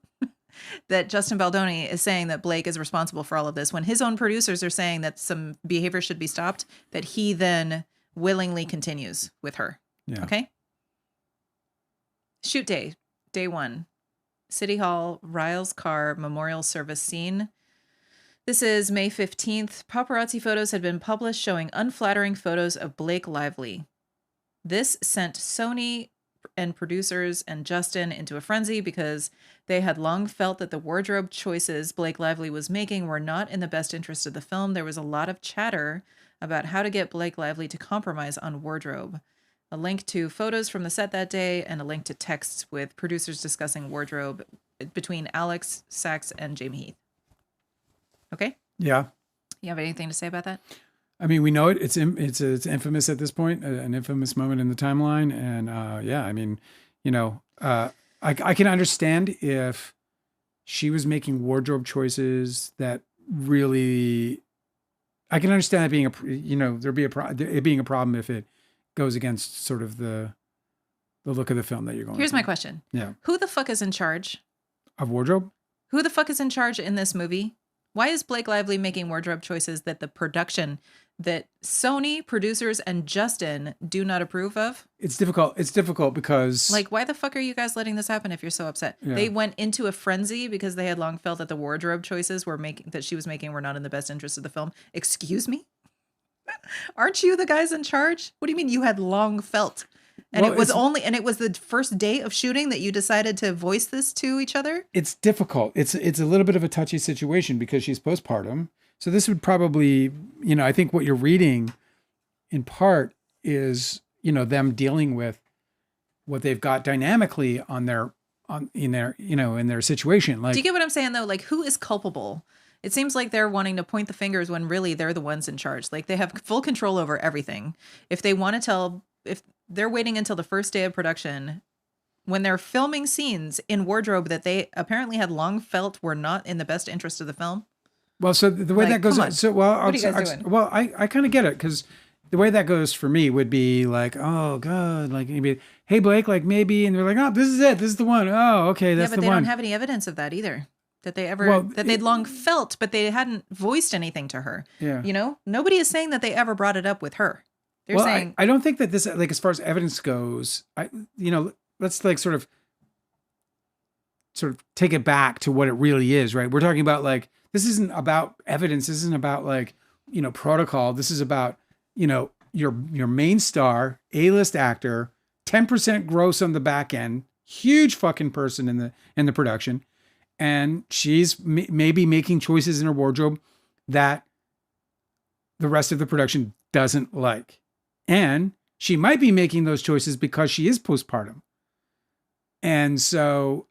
that Justin Baldoni is saying that Blake is responsible for all of this when his own producers are saying that some behavior should be stopped, that he then willingly continues with her. Yeah. Okay? Shoot day 1. City Hall, Riles car memorial service scene. This is May 15th. Paparazzi photos had been published showing unflattering photos of Blake Lively. This sent Sony and producers and Justin into a frenzy because they had long felt that the wardrobe choices Blake Lively was making were not in the best interest of the film. There was a lot of chatter about how to get Blake Lively to compromise on wardrobe. A link to photos from the set that day and a link to texts with producers discussing wardrobe between Alex Sachs and Jamie Heath. Okay? Yeah. You have anything to say about that? I mean, we know it. It's infamous at this point, an infamous moment in the timeline. And yeah, I mean, you know, I can understand if she was making wardrobe choices that really, I can understand that being it being a problem if it goes against sort of the look of the film that you're going. Here's through. my question. Yeah. Who the fuck is in charge? Of wardrobe? Who the fuck is in charge in this movie? Why is Blake Lively making wardrobe choices that the production, that Sony, producers, and Justin do not approve of? It's difficult. It's difficult because... Like, why the fuck are you guys letting this happen if you're so upset? Yeah. They went into a frenzy because they had long felt that the wardrobe choices that she was making were not in the best interest of the film. Excuse me? Aren't you the guys in charge? What do you mean you had long felt? And Well, it was the first day of shooting that you decided to voice this to each other? It's difficult. It's a little bit of a touchy situation because she's postpartum. So this would probably, you know, I think what you're reading in part is, you know, them dealing with what they've got dynamically in their situation. Like, do you get what I'm saying though? Like, who is culpable? It seems like they're wanting to point the fingers when really they're the ones in charge. Like, they have full control over everything. If they're waiting until the first day of production when they're filming scenes in wardrobe that they apparently had long felt were not in the best interest of the film. well, so the way Like, that goes, come on. so well, What are you guys doing? well, I kind of get it because the way that goes for me would be like, oh god, like maybe, hey Blake, like maybe, and they're like, oh, this is it, this is the one. Oh, okay, that's Yeah, but the they one. don't have any evidence of that either. That they ever, Well, that they'd long felt, but they hadn't voiced anything to her. Yeah. You know, nobody is saying that they ever brought it up with her. They're Well, saying, I don't think that this, like, as far as evidence goes, let's like sort of take it back to what it really is, right? We're talking about like, this isn't about evidence. This isn't about like, you know, protocol. This is about, you know, your main star, A-list actor, 10% gross on the back end, huge fucking person in the production, and she's maybe making choices in her wardrobe that the rest of the production doesn't like. And she might be making those choices because she is postpartum. And so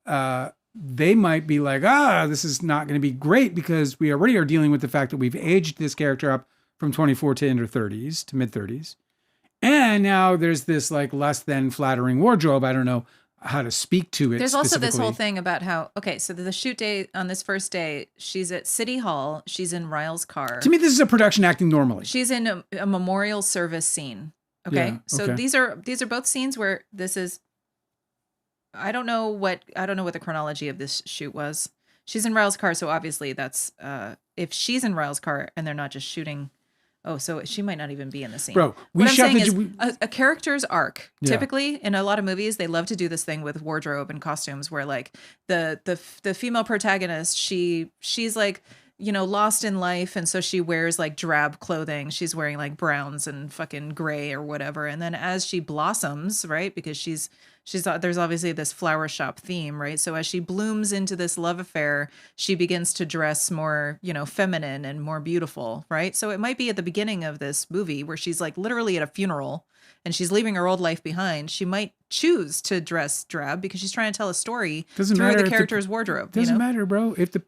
they might be like, this is not going to be great because we already are dealing with the fact that we've aged this character up from 24 to into 30s to mid 30s. And now there's this like less than flattering wardrobe. I don't know how to speak to it. There's also this whole thing about how, okay, so the shoot day on this first day, she's at City Hall. She's in Ryle's car. To me, this is a production acting normally. She's in a memorial service scene. Okay. Yeah, So okay. these are both scenes where this is, I don't know what the chronology of this shoot was. She's in Ryle's car. So obviously that's, if she's in Ryle's car and they're not just shooting. Oh, so she might not even be in the scene. Bro, what I'm saying is a character's arc. Yeah. Typically, in a lot of movies, they love to do this thing with wardrobe and costumes, where like the female protagonist, she's like, you know, lost in life, and so she wears like drab clothing. She's wearing like browns and fucking gray or whatever. And then as she blossoms, right, because she's there's obviously this flower shop theme, right? So as she blooms into this love affair, she begins to dress more, you know, feminine and more beautiful, right? So it might be at the beginning of this movie where she's like literally at a funeral and she's leaving her old life behind. She might choose to dress drab because she's trying to tell a story through the character's wardrobe. Doesn't matter, bro. If the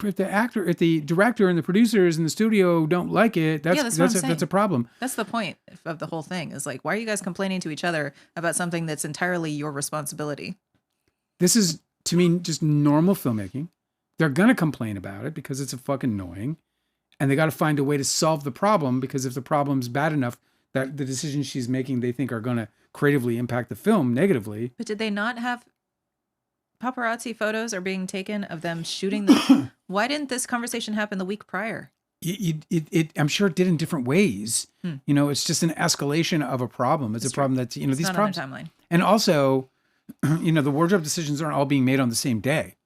director and the producers in the studio don't like it, that's a problem. That's the point of the whole thing. Is like, why are you guys complaining to each other about something that's entirely your responsibility? This is, to me, just normal filmmaking. They're gonna complain about it because it's a fucking annoying, and they got to find a way to solve the problem, because if the problem's bad enough that the decisions she's making they think are going to creatively impact the film negatively. But did they not have paparazzi photos are being taken of them shooting them? Why didn't this conversation happen the week prior? I'm sure it did in different ways. You know, it's just an escalation of a problem. It's a problem that's, you know, these problems. Timeline. And also, you know, the wardrobe decisions aren't all being made on the same day.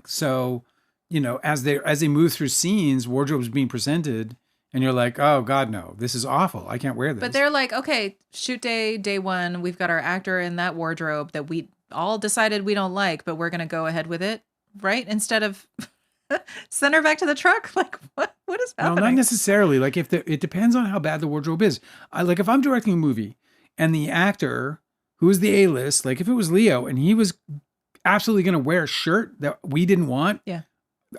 So, you know, as they move through scenes, wardrobe's being presented. And you're like, oh, God, no, this is awful. I can't wear this. But they're like, okay, shoot day one. We've got our actor in that wardrobe that we all decided we don't like, but we're going to go ahead with it, right? Instead of send her back to the truck. Like, what is happening? No, not necessarily. Like, it depends on how bad the wardrobe is. Like, if I'm directing a movie and the actor who is the A-list, like if it was Leo and he was absolutely going to wear a shirt that we didn't want, yeah,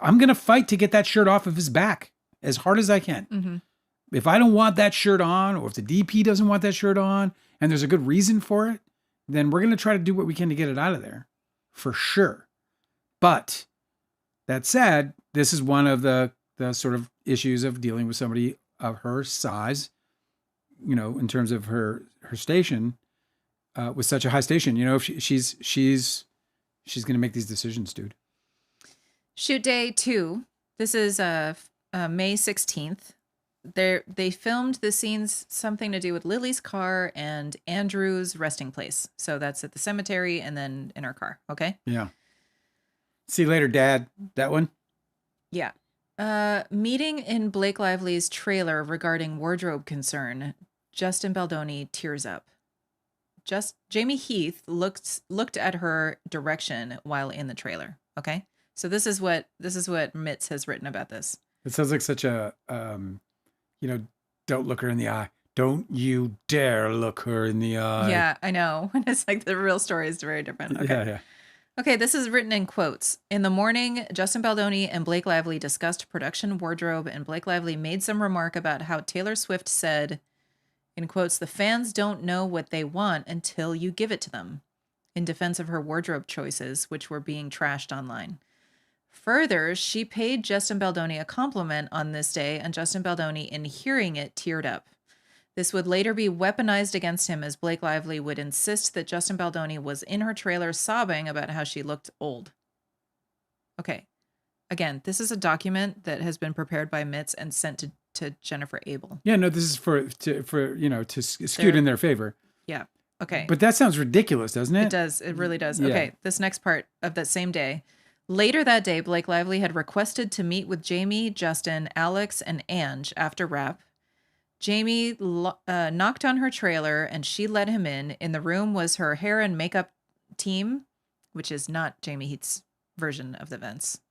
I'm going to fight to get that shirt off of his back as hard as I can. Mm-hmm. If I don't want that shirt on, or if the DP doesn't want that shirt on, and there's a good reason for it, then we're going to try to do what we can to get it out of there, for sure. But that said, this is one of the sort of issues of dealing with somebody of her size, you know, in terms of her station, with such a high station. You know, if she's going to make these decisions, dude. Shoot day 2. This is May 16th. They filmed the scenes, something to do with Lily's car and Andrew's resting place. So that's at the cemetery and then in her car. Okay. Yeah. See you later, Dad. That one. Yeah. Meeting in Blake Lively's trailer regarding wardrobe concern. Justin Baldoni tears up. Jamie Heath looked at her direction while in the trailer. Okay. So this is what Mitz has written about this. It sounds like such a, you know, don't look her in the eye. Don't you dare look her in the eye. Yeah, I know. It's like the real story is very different. Okay. Yeah. Okay, this is written in quotes. In the morning, Justin Baldoni and Blake Lively discussed production wardrobe, and Blake Lively made some remark about how Taylor Swift said, in quotes, "The fans don't know what they want until you give it to them," in defense of her wardrobe choices, which were being trashed online. Further, she paid Justin Baldoni a compliment on this day, and Justin Baldoni, in hearing it, teared up. This would later be weaponized against him, as Blake Lively would insist that Justin Baldoni was in her trailer sobbing about how she looked old. Okay. Again, this is a document that has been prepared by Mitz and sent to Jennifer Abel. Yeah, no, this is for you know, to skew it in their favor. Yeah. Okay. But that sounds ridiculous, doesn't it? It does. It really does. Yeah. Okay. This next part of that same day. Later that day, Blake Lively had requested to meet with Jamie, Justin, Alex, and Ange after wrap. Jamie knocked on her trailer and she let him in. In the room was her hair and makeup team which is not Jamie Heath's version of the events.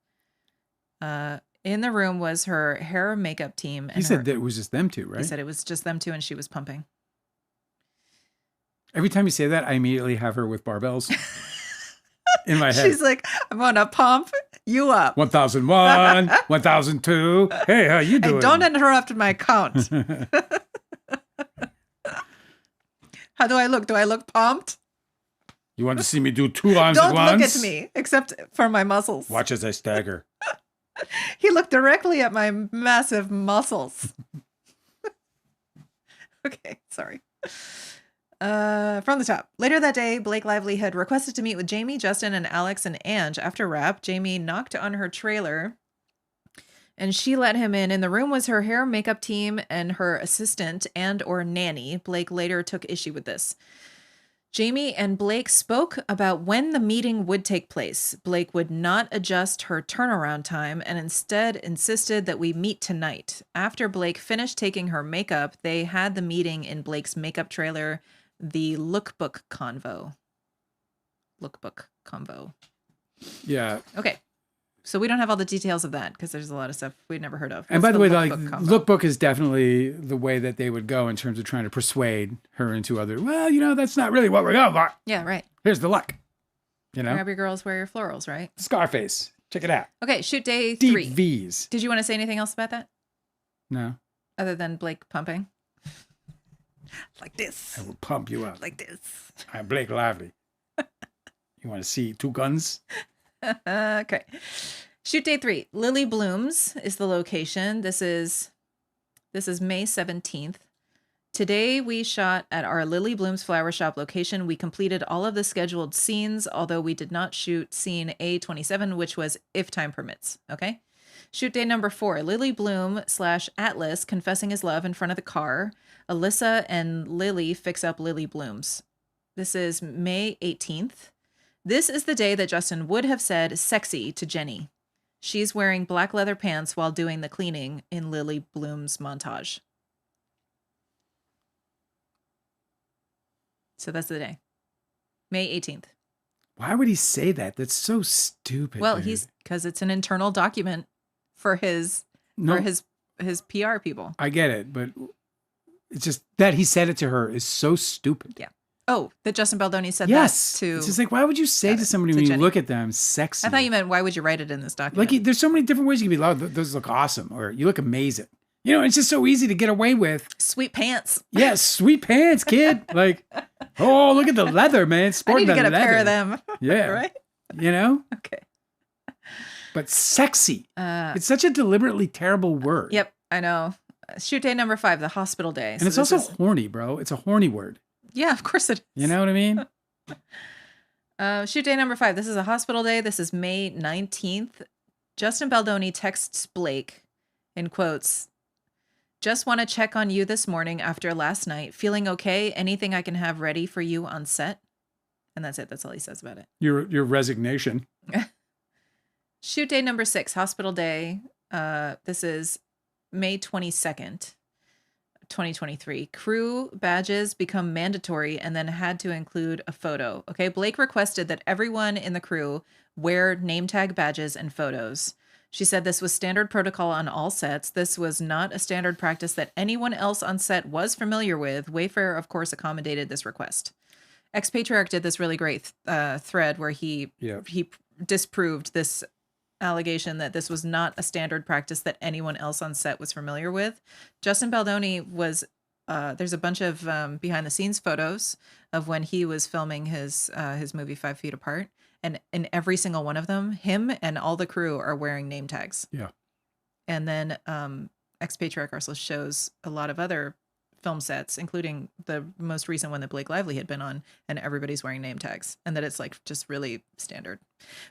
In the room was her hair and makeup team. He said that it was just them two, right? He said it was just them two and she was pumping. Every time you say that, I immediately have her with barbells in my head. She's like, I'm going to pump you up. 1001, 1002. Hey, how you doing? Hey, don't interrupt my count. How do I look? Do I look pumped? You want to see me do 2 arms Don't at once? look at me, except for my muscles. Watch as I stagger. He looked directly at my massive muscles. Okay, sorry. From the top. Later that day, Blake Lively had requested to meet with Jamie, Justin, and Alex and Ange. After wrap, Jamie knocked on her trailer and she let him in. In the room was her hair and makeup team and her assistant and or nanny. Blake later took issue with this. Jamie and Blake spoke about when the meeting would take place. Blake would not adjust her turnaround time and instead insisted that we meet tonight. After Blake finished taking her makeup, they had the meeting in Blake's makeup trailer, the Lookbook Convo. Lookbook Convo. Yeah. Okay. So we don't have all the details of that because there's a lot of stuff we'd never heard of. And What's by the way, Lookbook Convo? Lookbook is definitely the way that they would go in terms of trying to persuade her into other, well, that's not really what we're going for. Yeah, right. Here's the luck. Grab your girls, wear your florals, right? Scarface. Check it out. Okay, shoot day Deep 3. V's. Did you want to say anything else about that? No. Other than Blake pumping? Like I this. will pump you up. Like this. I'm Blake Lively. You want to see 2 guns? Okay. Shoot day 3. Lily Blooms is the location. This is May 17th. Today we shot at our Lily Blooms flower shop location. We completed all of the scheduled scenes, although we did not shoot scene A27, which was if time permits. Okay. Shoot day number 4. Lily Bloom / Atlas confessing his love in front of the car. Alyssa and Lily fix up Lily Blooms. This is May 18th. This is the day that Justin would have said sexy to Jenny. She's wearing black leather pants while doing the cleaning in Lily Bloom's montage. So that's the day. May 18th. Why would he say that? That's so stupid. Well, dude. because it's an internal document for his PR people. I get it, but it's just that he said it to her is so stupid. Yeah. Oh, that Justin Baldoni said Yes. that to... It's just like, why would you say to somebody when you Jenny. look at them, sexy? I thought you meant, why would you write it in this document? Like, there's so many different ways you can be loud. Those look awesome, or you look amazing. It's just so easy to get away with. Sweet pants. Yeah, sweet pants, kid. Like, oh, look at the leather, man. I need Sporting to the get a leather. pair of them. Yeah. Right? Okay. But sexy. It's such a deliberately terrible word. Yep, I know. Shoot day number 5, the hospital day. And it's also horny, bro. It's a horny word. Yeah, of course it is. You know what I mean? Shoot day number 5. This is a hospital day. This is May 19th. Justin Baldoni texts Blake in quotes, "Just want to check on you this morning after last night. Feeling okay? Anything I can have ready for you on set?" And that's it. That's all he says about it. Your resignation. Shoot day number 6, hospital day. This is May 22nd. 2023. Crew badges become mandatory and then had to include a photo. Okay, Blake requested that everyone in the crew wear name tag badges and photos. She said this was standard protocol on all sets. This was not a standard practice that anyone else on set was familiar with. Wayfair, of course, accommodated this request. Ex-Patriarch did this really great thread where he disproved this allegation that this was not a standard practice that anyone else on set was familiar with. Justin Baldoni was, there's a bunch of behind the scenes photos of when he was filming his movie 5 Feet Apart. And in every single one of them, him and all the crew are wearing name tags. Yeah. And then Ex-Patriarch also shows a lot of other film sets, including the most recent one that Blake Lively had been on, and everybody's wearing name tags, and that it's like just really standard.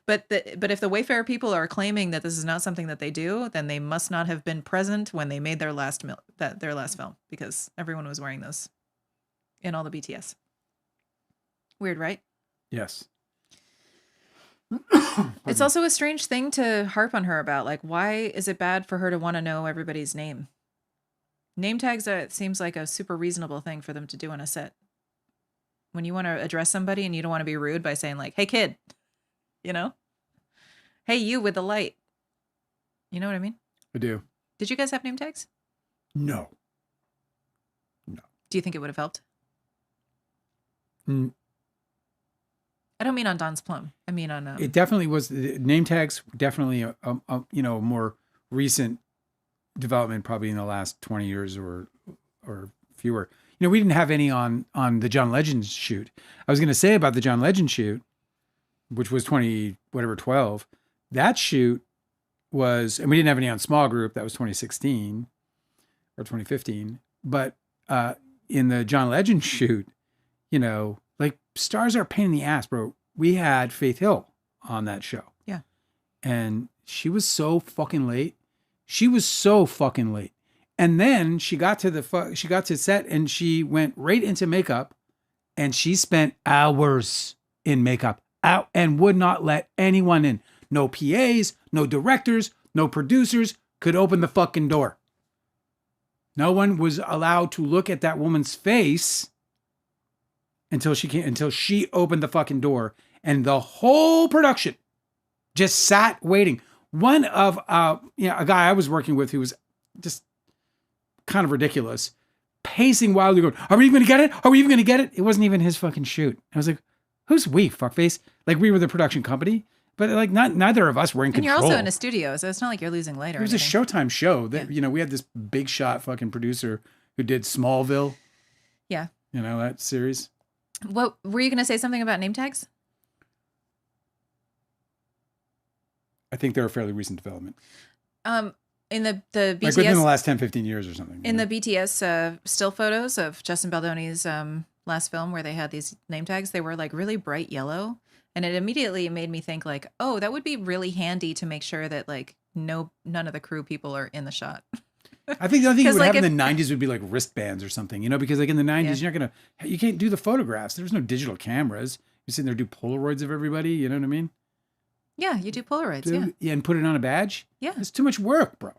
But if the Wayfair people are claiming that this is not something that they do, then they must not have been present when they made their last film, because everyone was wearing those in all the BTS. Weird, right? Yes. It's also a strange thing to harp on her about. Like, why is it bad for her to want to know everybody's name? Name tags seems like a super reasonable thing for them to do on a set. When you want to address somebody and you don't want to be rude by saying like, "Hey kid," You know? Hey, you with the light. You know what I mean? I do. Did you guys have name tags? No. Do you think it would have helped? Mm, I don't mean on Don's Plum. I mean on... it definitely was. Name tags definitely a more recent development, probably in the last 20 years or fewer. We didn't have any on the John Legend shoot. I was going to say about the John Legend shoot, which was 12. That shoot was, and we didn't have any on Small Group. That was 2016 or 2015. But in the John Legend shoot, like stars are a pain in the ass, bro. We had Faith Hill on that show. Yeah. And she was so fucking late. And then she got to set and she went right into makeup and she spent hours in makeup out and would not let anyone in. No PAs, no directors, no producers could open the fucking door. No one was allowed to look at that woman's face until she opened the fucking door, and the whole production just sat waiting. One of a guy I was working with who was just kind of ridiculous, pacing wildly, going, "Are we even gonna get it? Are we even gonna get it?" It wasn't even his fucking shoot. I was like, "Who's we, fuckface?" Like we were the production company, but like neither of us were in control. And you're also in a studio, so it's not like you're losing light or anything. It was a Showtime show that we had this big shot fucking producer who did Smallville. Yeah. That series. What were you going to say something about name tags? I think they're a fairly recent development. In the BTS, like within the last 10, 15 years or something. In the BTS still photos of Justin Baldoni's last film where they had these name tags, they were like really bright yellow. And it immediately made me think like, oh, that would be really handy to make sure that like none of the crew people are in the shot. I think the other thing you would have in the 90s would be like wristbands or something, because like in the 90s, you can't do the photographs. There's no digital cameras. You're sitting there do Polaroids of everybody. You know what I mean? Yeah, you do Polaroids. Yeah, and put it on a badge. Yeah, it's too much work, bro.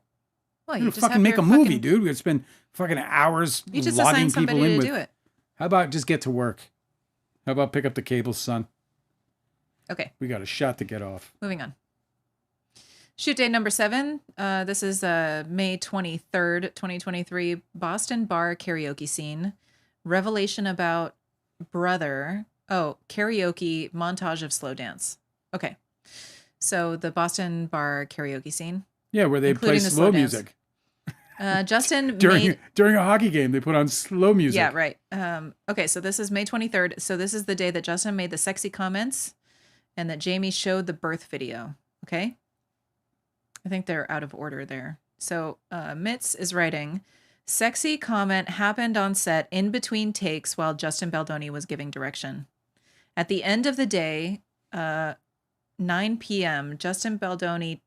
Well, you just fucking make a movie, dude. We'd spend fucking hours you just logging assign people in to with. Do it. How about just get to work? How about pick up the cable, son? Okay. We got a shot to get off. Moving on. Shoot day number 7. This is May 23rd, 2023. Boston bar karaoke scene. Revelation about brother. Oh, karaoke montage of slow dance. Okay. So the Boston bar karaoke scene. Yeah, where they play slow music. Justin during a hockey game, they put on slow music. Yeah, right. Okay, so this is May 23rd. So this is the day that Justin made the sexy comments and that Jamie showed the birth video. Okay. I think they're out of order there. So Mitz is writing, sexy comment happened on set in between takes while Justin Baldoni was giving direction. At the end of the day, 9 p.m., Justin Baldoni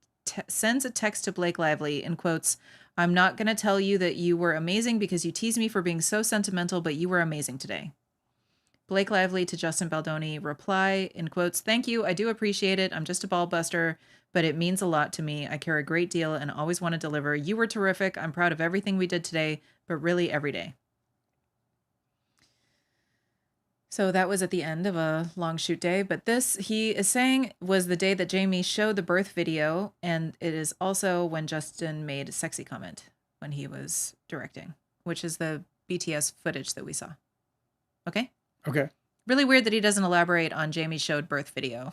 sends a text to Blake Lively and quotes, "I'm not going to tell you that you were amazing because you teased me for being so sentimental, but you were amazing today." Blake Lively to Justin Baldoni reply in quotes, "Thank you. I do appreciate it. I'm just a ball buster, but it means a lot to me. I care a great deal and always want to deliver. You were terrific. I'm proud of everything we did today, but really every day." So that was at the end of a long shoot day. But this, he is saying, was the day that Jamie showed the birth video. And it is also when Justin made a sexy comment when he was directing, which is the BTS footage that we saw. Okay? Okay. Really weird that he doesn't elaborate on Jamie showed birth video.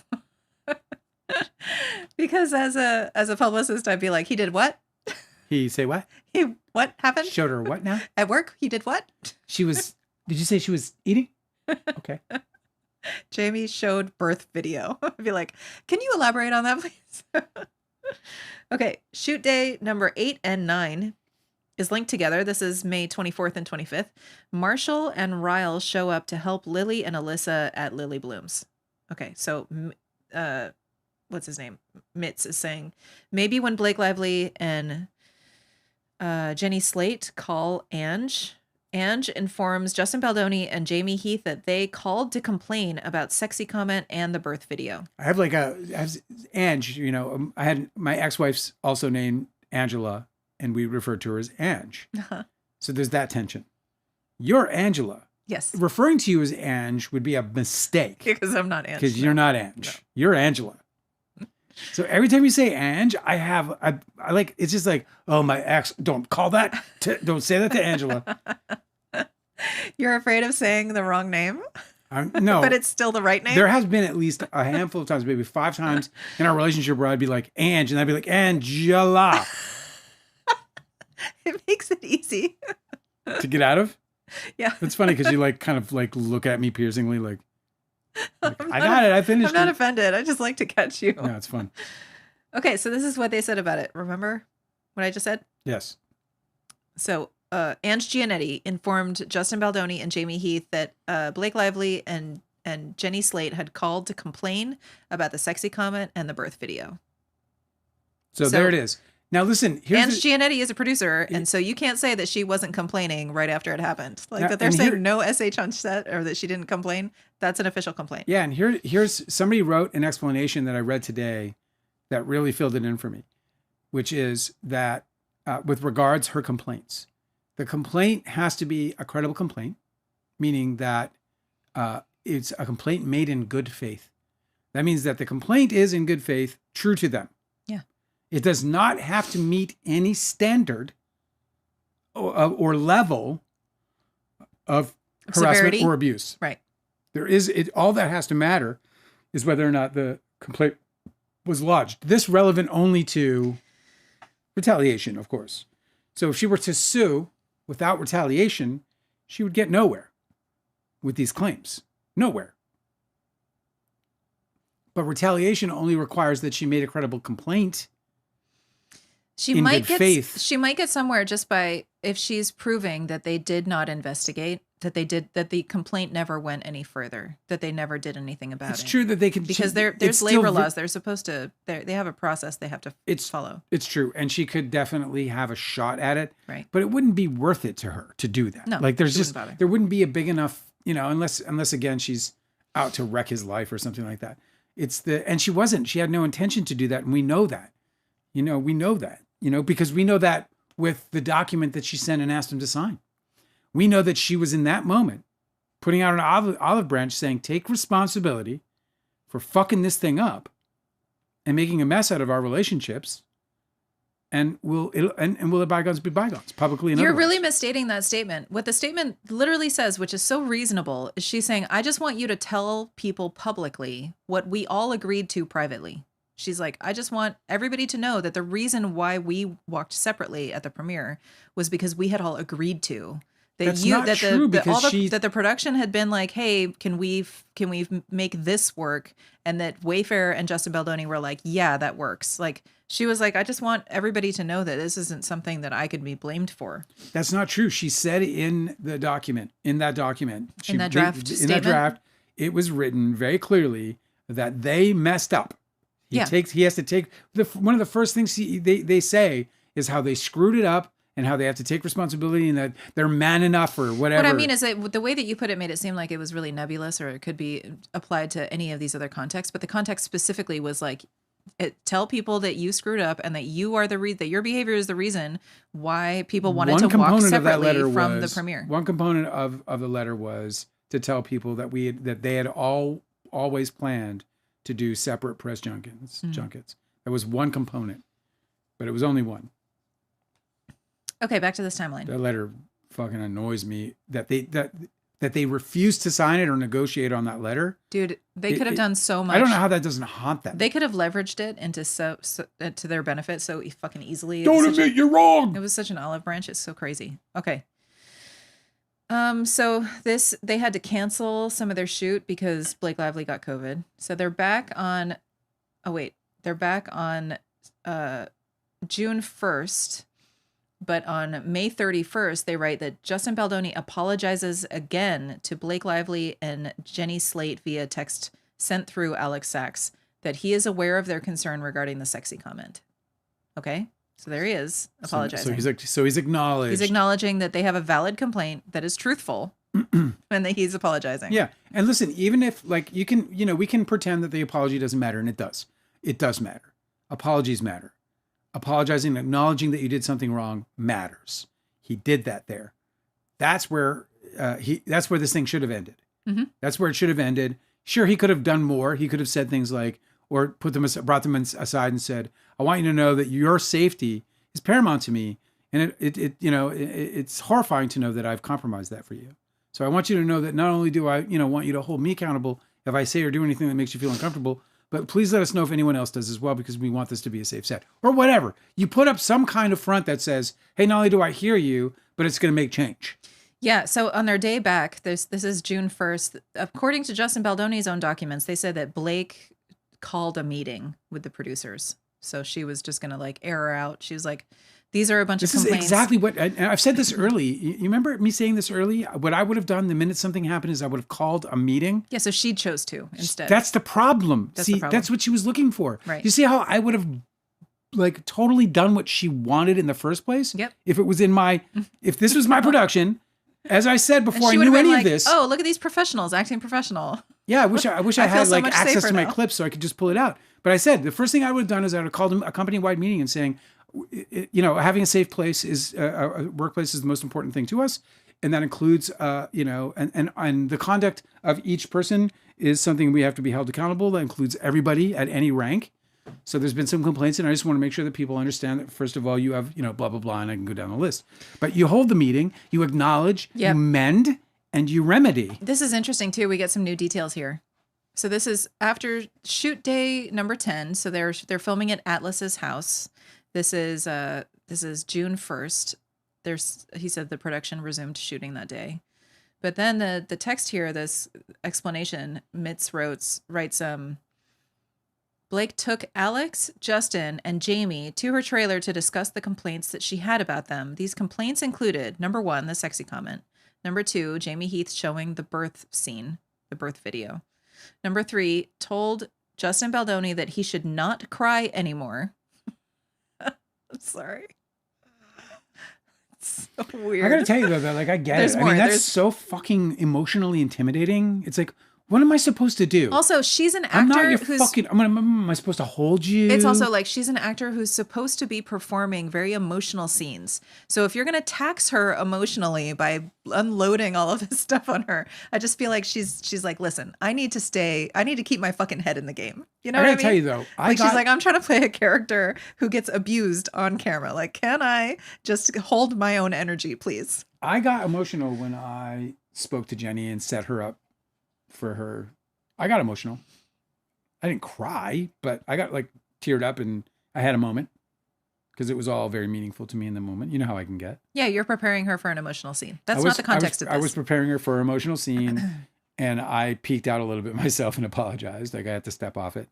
Because as a publicist, I'd be like, he did what? He say what? What happened? Showed her what now? At work, he did what? Did you say she was eating? Okay. Jamie showed birth video. I'd be like, can you elaborate on that, please? Okay. Shoot day number 8 and 9 is linked together. This is May 24th and 25th. Marshall and Ryle show up to help Lily and Alyssa at Lily Bloom's. Okay. So, what's his name? Mitz is saying, maybe when Blake Lively and Jenny Slate call Ange informs Justin Baldoni and Jamie Heath that they called to complain about sexy comment and the birth video. I have Ange, I had my ex-wife's also named Angela, and we referred to her as Ange. Uh-huh. So there's that tension. You're Angela. Yes. Referring to you as Ange would be a mistake. Because I'm not Ange. Because you're not Ange. No. You're Angela. So every time you say Ange, I like, it's just like, oh, my ex, don't call that, don't say that to Angela. You're afraid of saying the wrong name, No. but it's still the right name. There has been at least a handful of times, maybe 5 times in our relationship where I'd be like, Ange, and I'd be like, Angela. It makes it easy. To get out of? Yeah. It's funny because you like kind of like look at me piercingly like I got it. I finished I'm not it. offended. I just like to catch you. No, it's fun. Okay, so this is what they said about it. Remember what I just said? Yes. So Ange Giannetti informed Justin Baldoni and Jamie Heath that Blake Lively and Jenny Slate had called to complain about the sexy comment and the birth video. So there it is. Now listen, Ange Giannetti is a producer, and so you can't say that she wasn't complaining right after it happened. Like that they're saying no SH on set or that she didn't complain. That's an official complaint. Yeah, and here's somebody wrote an explanation that I read today that really filled it in for me, which is that with regards her complaints, the complaint has to be a credible complaint, meaning that it's a complaint made in good faith. That means that the complaint is in good faith, true to them. Yeah. It does not have to meet any standard or level of harassment severity or abuse. Right. All that has to matter is whether or not the complaint was lodged. This relevant only to retaliation, of course. So if she were to sue without retaliation, she would get nowhere with these claims. Nowhere. But retaliation only requires that she made a credible complaint. She might get somewhere just by if she's proving that they did not investigate, that the complaint never went any further, that they never did anything about it. It's true that they can, because there's labor laws. They're supposed to. They have a process they have to follow. It's true, and she could definitely have a shot at it. Right. But it wouldn't be worth it to her to do that. No, like there wouldn't be a big enough, unless again she's out to wreck his life or something like that. And she wasn't. She had no intention to do that, and we know that. We know that. Because we know that with the document that she sent and asked him to sign. We know that she was in that moment putting out an olive branch saying, take responsibility for fucking this thing up and making a mess out of our relationships. And will the bygones be bygones publicly? You're really misstating that statement. What the statement literally says, which is so reasonable, is she's saying, I just want you to tell people publicly what we all agreed to privately. She's like, I just want everybody to know that the reason why we walked separately at the premiere was because we had all agreed to that that the production had been like, hey, can we make this work? And that Wayfair and Justin Baldoni were like, yeah, that works. Like she was like, I just want everybody to know that this isn't something that I could be blamed for. That's not true. She said in that draft statement, it was written very clearly that they messed up. He has to take one of the first things they say is how they screwed it up and how they have to take responsibility and that they're man enough or whatever. What I mean is that the way that you put it made it seem like it was really nebulous or it could be applied to any of these other contexts. But the context specifically was like, tell people that you screwed up and that you are that your behavior is the reason why people wanted to walk separately from the premiere. One component of the letter was to tell people that they had always planned to do separate press junkets. That was one component, but it was only one. Okay, back to this timeline. That letter fucking annoys me that they refused to sign it or negotiate on that letter. Dude, they could have done so much. I don't know how that doesn't haunt them. They could have leveraged it into to their benefit so fucking easily. Don't admit you're wrong. It was such an olive branch. It's so crazy. Okay. So they had to cancel some of their shoot because Blake Lively got COVID. So they're back on June 1st, but on May 31st, they write that Justin Baldoni apologizes again to Blake Lively and Jenny Slate via text sent through Alex Sachs that he is aware of their concern regarding the sexy comment. Okay. So there he is apologizing. So he's acknowledged. He's acknowledging that they have a valid complaint that is truthful and that he's apologizing. Yeah. And listen, even if we can pretend that the apology doesn't matter, and it does. It does matter. Apologies matter. Apologizing, acknowledging that you did something wrong matters. He did that there. That's where this thing should have ended. Mm-hmm. That's where it should have ended. Sure, he could have done more. He could have said things like, or brought them aside and said, I want you to know that your safety is paramount to me. And it's horrifying to know that I've compromised that for you. So I want you to know that not only do I, want you to hold me accountable if I say or do anything that makes you feel uncomfortable, but please let us know if anyone else does as well, because we want this to be a safe set or whatever. You put up some kind of front that says, hey, not only do I hear you, but it's going to make change. Yeah. So on their day back, this is June 1st. According to Justin Baldoni's own documents, they said that Blake called a meeting with the producers. So she was just going to like air her out. She was like, these are a bunch of complaints. This is exactly what, and I've said this early. You remember me saying this early? What I would have done the minute something happened is I would have called a meeting. Yeah, so she chose to instead. That's the problem. That's what she was looking for. Right. You see how I would have like totally done what she wanted in the first place? Yep. If this was my production, as I said before I knew any of this. Oh, look at these professionals acting professional. Yeah, I wish I had so like much access to my now. clips so I could just pull it out. But I said the first thing I would have done is I would have called a company-wide meeting and saying, having a safe place is a workplace is the most important thing to us, and that includes and the conduct of each person is something we have to be held accountable. That includes everybody at any rank. So there's been some complaints, and I just want to make sure that people understand that first of all, you have blah blah blah, and I can go down the list. But you hold the meeting, you acknowledge, you mend, and you remedy. This is interesting too. We get some new details here. So this is after shoot day number 10. So they're filming at Atlas's house. This is June 1st. He said the production resumed shooting that day. But then the text here, this explanation, Mitz writes, Blake took Alex, Justin, and Jamie to her trailer to discuss the complaints that she had about them. These complaints included, number 1, the sexy comment. Number 2, Jamie Heath showing the birth scene, the birth video. Number 3, told Justin Baldoni that he should not cry anymore. I'm sorry. It's so weird. I gotta tell you though, that I get There's it. more. I mean, that's so fucking emotionally intimidating. It's like, what am I supposed to do? Also, she's an actor I'm not your who's fucking. Am I supposed to hold you? It's also like she's an actor who's supposed to be performing very emotional scenes. So if you're going to tax her emotionally by unloading all of this stuff on her, I just feel like she's like, listen, I need to keep my fucking head in the game. You know what I mean? Tell you though, she's like, I'm trying to play a character who gets abused on camera. Like, can I just hold my own energy, please? I got emotional when I spoke to Jenny and set her up for her. I got emotional. I didn't cry, but I got like teared up and I had a moment because it was all very meaningful to me in the moment. You know how I can get. Yeah, you're preparing her for an emotional scene. That's not the context of this. I was preparing her for an emotional scene and I peeked out a little bit myself and apologized. Like I had to step off it.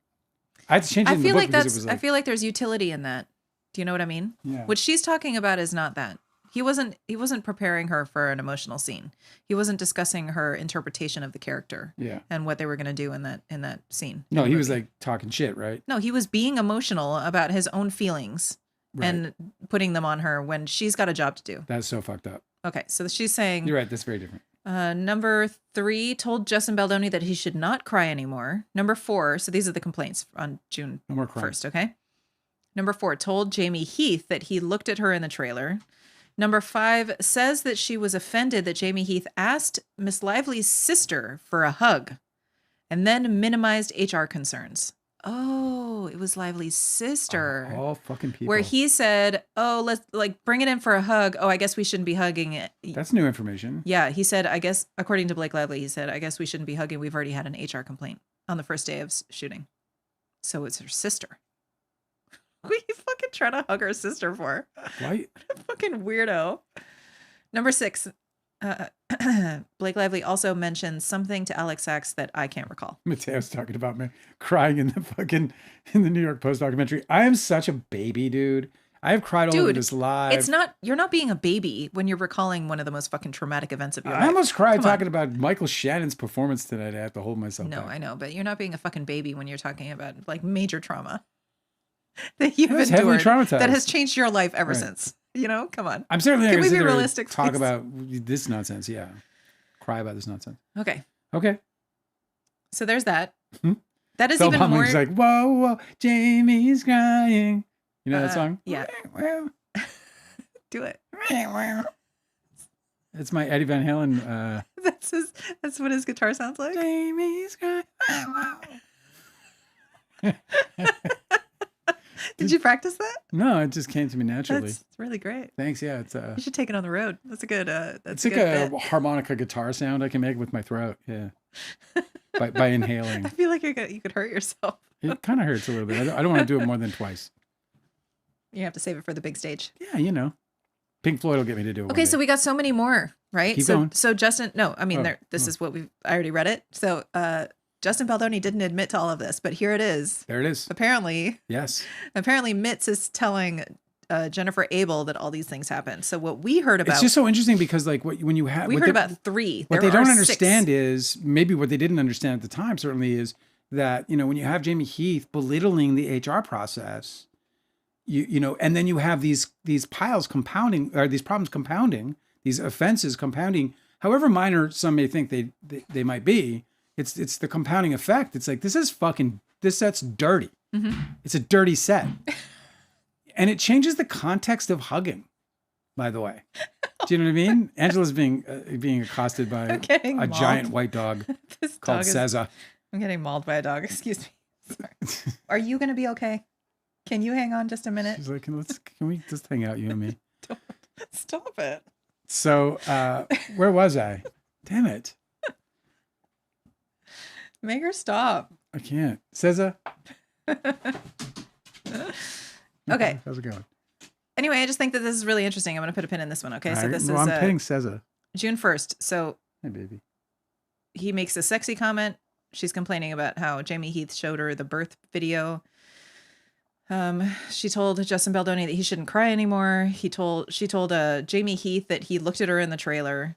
I had to change it in the book because it was like, I feel like there's utility in that. Do you know what I mean? Yeah. What she's talking about is not that. He wasn't preparing her for an emotional scene. He wasn't discussing her interpretation of the character. Yeah. And what they were going to do in that scene. No, he was like talking shit, right? No, he was being emotional about his own feelings and putting them on her when she's got a job to do. That's so fucked up. Okay, so she's saying you're right. That's very different. Number 3 told Justin Baldoni that he should not cry anymore. Number 4, so these are the complaints on June 1st, okay? Number 4 told Jamie Heath that he looked at her in the trailer. Number 5 says that she was offended that Jamie Heath asked Miss Lively's sister for a hug and then minimized HR concerns. Oh, it was Lively's sister. All fucking people. Where he said, oh, let's like bring it in for a hug. Oh, I guess we shouldn't be hugging it. That's new information. Yeah, he said, I guess, according to Blake Lively, he said, I guess we shouldn't be hugging. We've already had an HR complaint on the first day of shooting. So it's her sister. What are you fucking trying to hug her sister for? Why? What a fucking weirdo. Number 6. Blake Lively also mentioned something to Alex Sachs that I can't recall. Mateo's talking about me crying in the New York Post documentary. I am such a baby, dude. I have cried all over this live. You're not being a baby when you're recalling one of the most fucking traumatic events of your life. I almost cried talking about Michael Shannon's performance tonight. I have to hold myself back. No, I know, but you're not being a fucking baby when you're talking about like major trauma that you've endured heavily traumatized. that has changed your life ever since. You know, come on. I'm certainly not Can we going be to realistic, talk please? about this nonsense. Yeah. Cry about this nonsense. Okay. So there's that. That is even more. He's like, whoa, whoa, Jamie's crying. You know that song? Yeah. Do it. It's my Eddie Van Halen. That's what his guitar sounds like. Jamie's crying. Did you practice that? No, it just came to me naturally. That's really great. Thanks. Yeah, You should take it on the road. That's a good. That's it's a like good a bit. harmonica guitar sound I can make with my throat. Yeah, by inhaling. I feel like you could hurt yourself. It kind of hurts a little bit. I don't want to do it more than twice. You have to save it for the big stage. Yeah, you know, Pink Floyd will get me to do it. Okay, so we got so many more, right? Keep going. So Justin, no, I mean, this is what I already read it. So Justin Baldoni didn't admit to all of this, but here it is. There it is. Apparently, Yes. Apparently, Mitz is telling Jennifer Abel that all these things happen. So what we heard about, It's just so interesting because like when you have, we heard about 3. What There they don't are understand 6. is maybe what they didn't understand at the time certainly is that, you know, when you have Jamie Heath belittling the HR process, you know, and then you have these piles compounding, or these problems compounding, these offenses compounding, however minor some may think they might be, it's the compounding effect. It's like, this set's dirty. Mm-hmm. It's a dirty set. And it changes the context of hugging, by the way. Do you know what I mean? Angela's being accosted by a giant white dog called Ceza. I'm getting mauled by a dog. Excuse me. Sorry. Are you going to be okay? Can you hang on just a minute? She's like, can we just hang out, you and me? Stop it. So where was I? Damn it. Make her stop. I can't. Ceza? Okay. How's it going? Anyway, I just think that this is really interesting. I'm going to put a pin in this one. Okay. So this is I'm pitting Ceza. June 1st. So Hey, baby. he makes a sexy comment. She's complaining about how Jamie Heath showed her the birth video. She told Justin Baldoni that he shouldn't cry anymore. She told Jamie Heath that he looked at her in the trailer.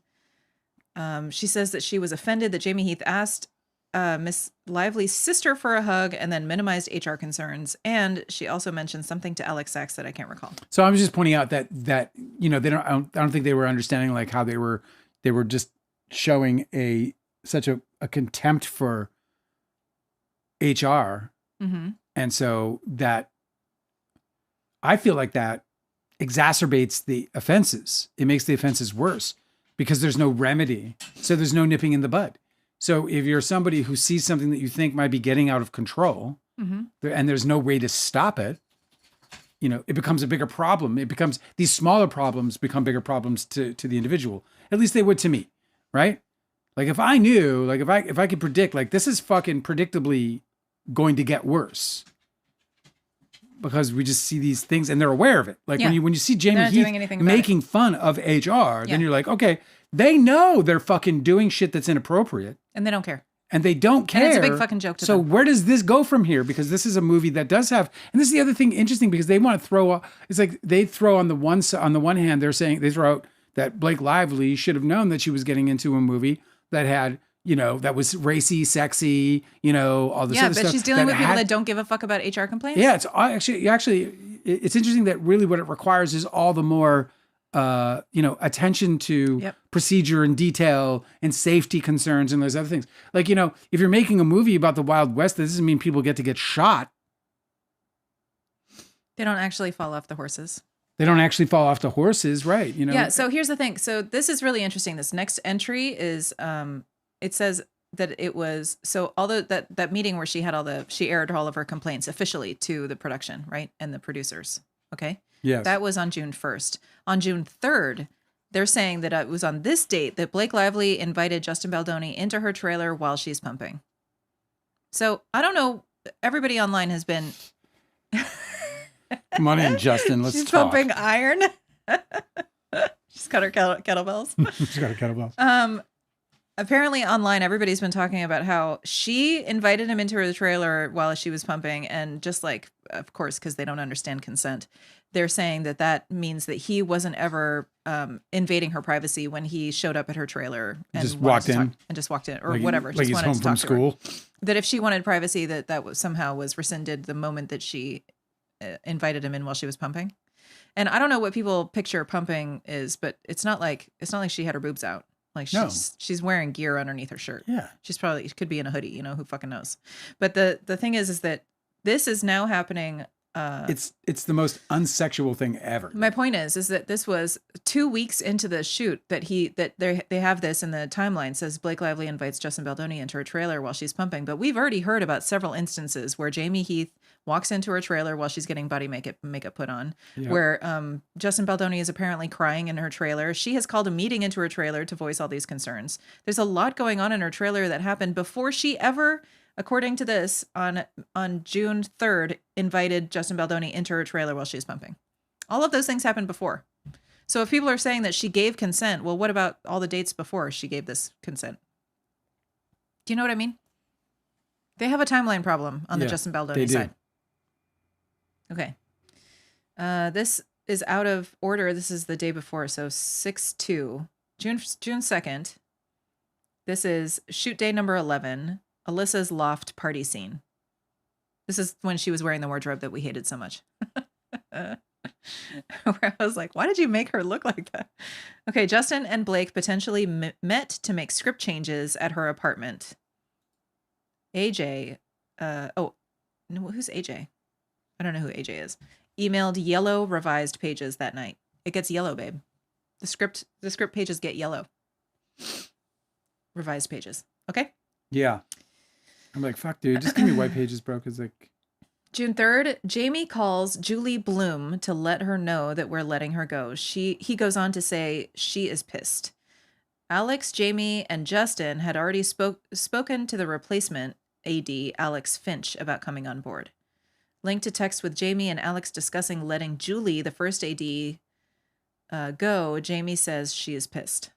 She says that she was offended that Jamie Heath asked Miss Lively's sister for a hug and then minimized HR concerns. And she also mentioned something to Alex Sachs that I can't recall. So I was just pointing out that you know I don't think they were understanding like how they were just showing such a contempt for HR, Mm-hmm. and so that I feel like that exacerbates the offenses. It makes the offenses worse because there's no remedy. So there's no nipping in the bud. So if you're somebody who sees something that you think might be getting out of control, Mm-hmm. and there's no way to stop it, you know, it becomes a bigger problem. These smaller problems become bigger problems to the individual. At least they would to me, right? Like if I knew, like if I could predict, like this is fucking predictably going to get worse because we just see these things and they're aware of it. Like when you see Jamie Heath making fun of HR, then you're like, okay, they know they're fucking doing shit that's inappropriate. And they don't care. And they don't care. And it's a big fucking joke to them. So where does this go from here? Because this is a movie that does have, and this is the other thing interesting because they want to throw, it's like they throw on the one hand, they're saying, they throw out that Blake Lively should have known that she was getting into a movie that had, you know, that was racy, sexy, you know, all this other stuff. Yeah, but she's dealing with people that don't give a fuck about HR complaints. Yeah, it's actually, it's interesting that really what it requires is all the more, you know, attention to procedure and detail and safety concerns and those other things. Like, you know, if you're making a movie about the Wild West, that doesn't mean people get to get shot. They don't actually fall off the horses. They don't actually fall off the horses, right? You know. Yeah. So here's the thing. So this is really interesting. This next entry is, it says that it was that meeting where she aired all of her complaints officially to the production, right, and the producers. Okay. Yes. That was on June 1st. On June 3rd, they're saying that it was on this date that Blake Lively invited Justin Baldoni into her trailer while she's pumping. So I don't know. Everybody online has been. Come on in, Justin. Let's She's talk. pumping iron. She's got her kettlebells. She's got her kettlebells. Apparently online, everybody's been talking about how she invited him into her trailer while she was pumping. And just like, of course, because they don't understand consent, they're saying that means that he wasn't ever invading her privacy when he showed up at her trailer and just walked in or like, whatever. Like he's home from school. That if she wanted privacy, that was somehow was rescinded the moment that she invited him in while she was pumping. And I don't know what people picture pumping is, but it's not like she had her boobs out. Like she's wearing gear underneath her shirt. Yeah. She could be in a hoodie, you know, who fucking knows. But the thing is that this is now happening It's the most unsexual thing ever. My point is that this was 2 weeks into the shoot that they have this in the timeline says Blake Lively invites Justin Baldoni into her trailer while she's pumping. But we've already heard about several instances where Jamie Heath walks into her trailer while she's getting body makeup put on, where Justin Baldoni is apparently crying in her trailer. She has called a meeting into her trailer to voice all these concerns. There's a lot going on in her trailer that happened before she ever, according to this, on June 3rd, invited Justin Baldoni into her trailer while she's pumping. All of those things happened before. So if people are saying that she gave consent, well, what about all the dates before she gave this consent? Do you know what I mean? They have a timeline problem on the Justin Baldoni side. Okay. This is out of order. This is the day before, so 6/2, June 2nd. This is shoot day number 11. Alyssa's loft party scene. This is when she was wearing the wardrobe that we hated so much. Where I was like, why did you make her look like that? Okay, Justin and Blake potentially met to make script changes at her apartment. AJ, who's AJ? I don't know who AJ is. Emailed yellow revised pages that night. It gets yellow, babe. The script pages get yellow. Revised pages. Okay? Yeah. I'm like, fuck, dude, just give me white pages, bro. Cause like June 3rd, Jamie calls Julie Bloom to let her know that we're letting her go. He goes on to say she is pissed. Alex, Jamie, and Justin had already spoken to the replacement AD, Alex Finch, about coming on board. Linked to text with Jamie and Alex discussing letting Julie, the first AD, go. Jamie says she is pissed.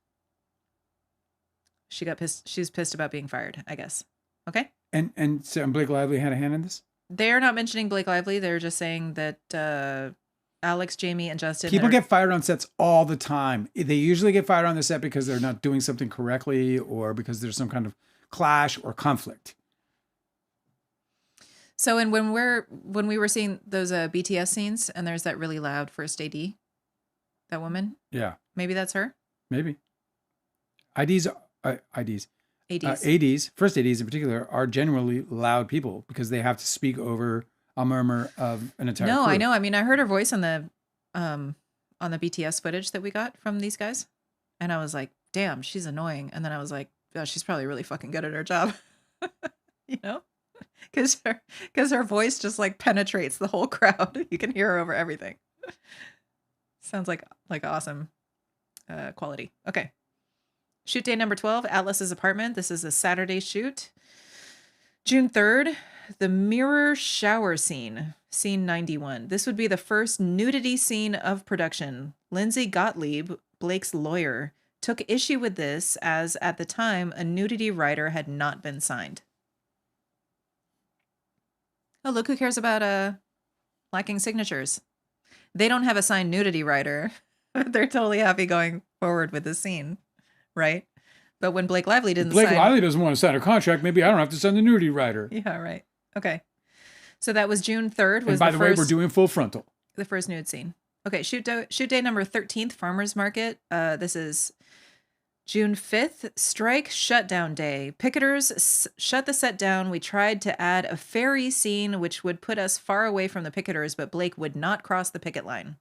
She got pissed. She's pissed about being fired, I guess. Okay. And so Blake Lively had a hand in this? They're not mentioning Blake Lively. They're just saying that Alex, Jamie, and Justin. People get fired on sets all the time. They usually get fired on the set because they're not doing something correctly or because there's some kind of clash or conflict. So, and when we were seeing those BTS scenes, and there's that really loud first AD, that woman. Yeah. Maybe that's her. Maybe. ADs, first ADs in particular, are generally loud people because they have to speak over a murmur of an entire crew. I know. I mean, I heard her voice on the BTS footage that we got from these guys, and I was like, damn, she's annoying. And then I was like, oh, she's probably really fucking good at her job. You know? Because her voice just like penetrates the whole crowd. You can hear her over everything. Sounds like awesome quality. Okay. Shoot day number 12, Atlas's apartment. This is a Saturday shoot. June 3rd, the mirror shower scene, scene 91. This would be the first nudity scene of production. Lindsay Gottlieb, Blake's lawyer, took issue with this as at the time a nudity writer had not been signed. Oh, look who cares about lacking signatures. They don't have a signed nudity writer. They're totally happy going forward with the scene, right? But when Blake Lively doesn't doesn't want to sign a contract, maybe I don't have to send the nudity writer. Yeah, right. Okay. So that was June 3rd. And by the way, we're doing full frontal. The first nude scene. Okay, shoot day number 13th, Farmers Market. This is June 5th, strike shutdown day. Picketers shut the set down. We tried to add a ferry scene, which would put us far away from the picketers, but Blake would not cross the picket line.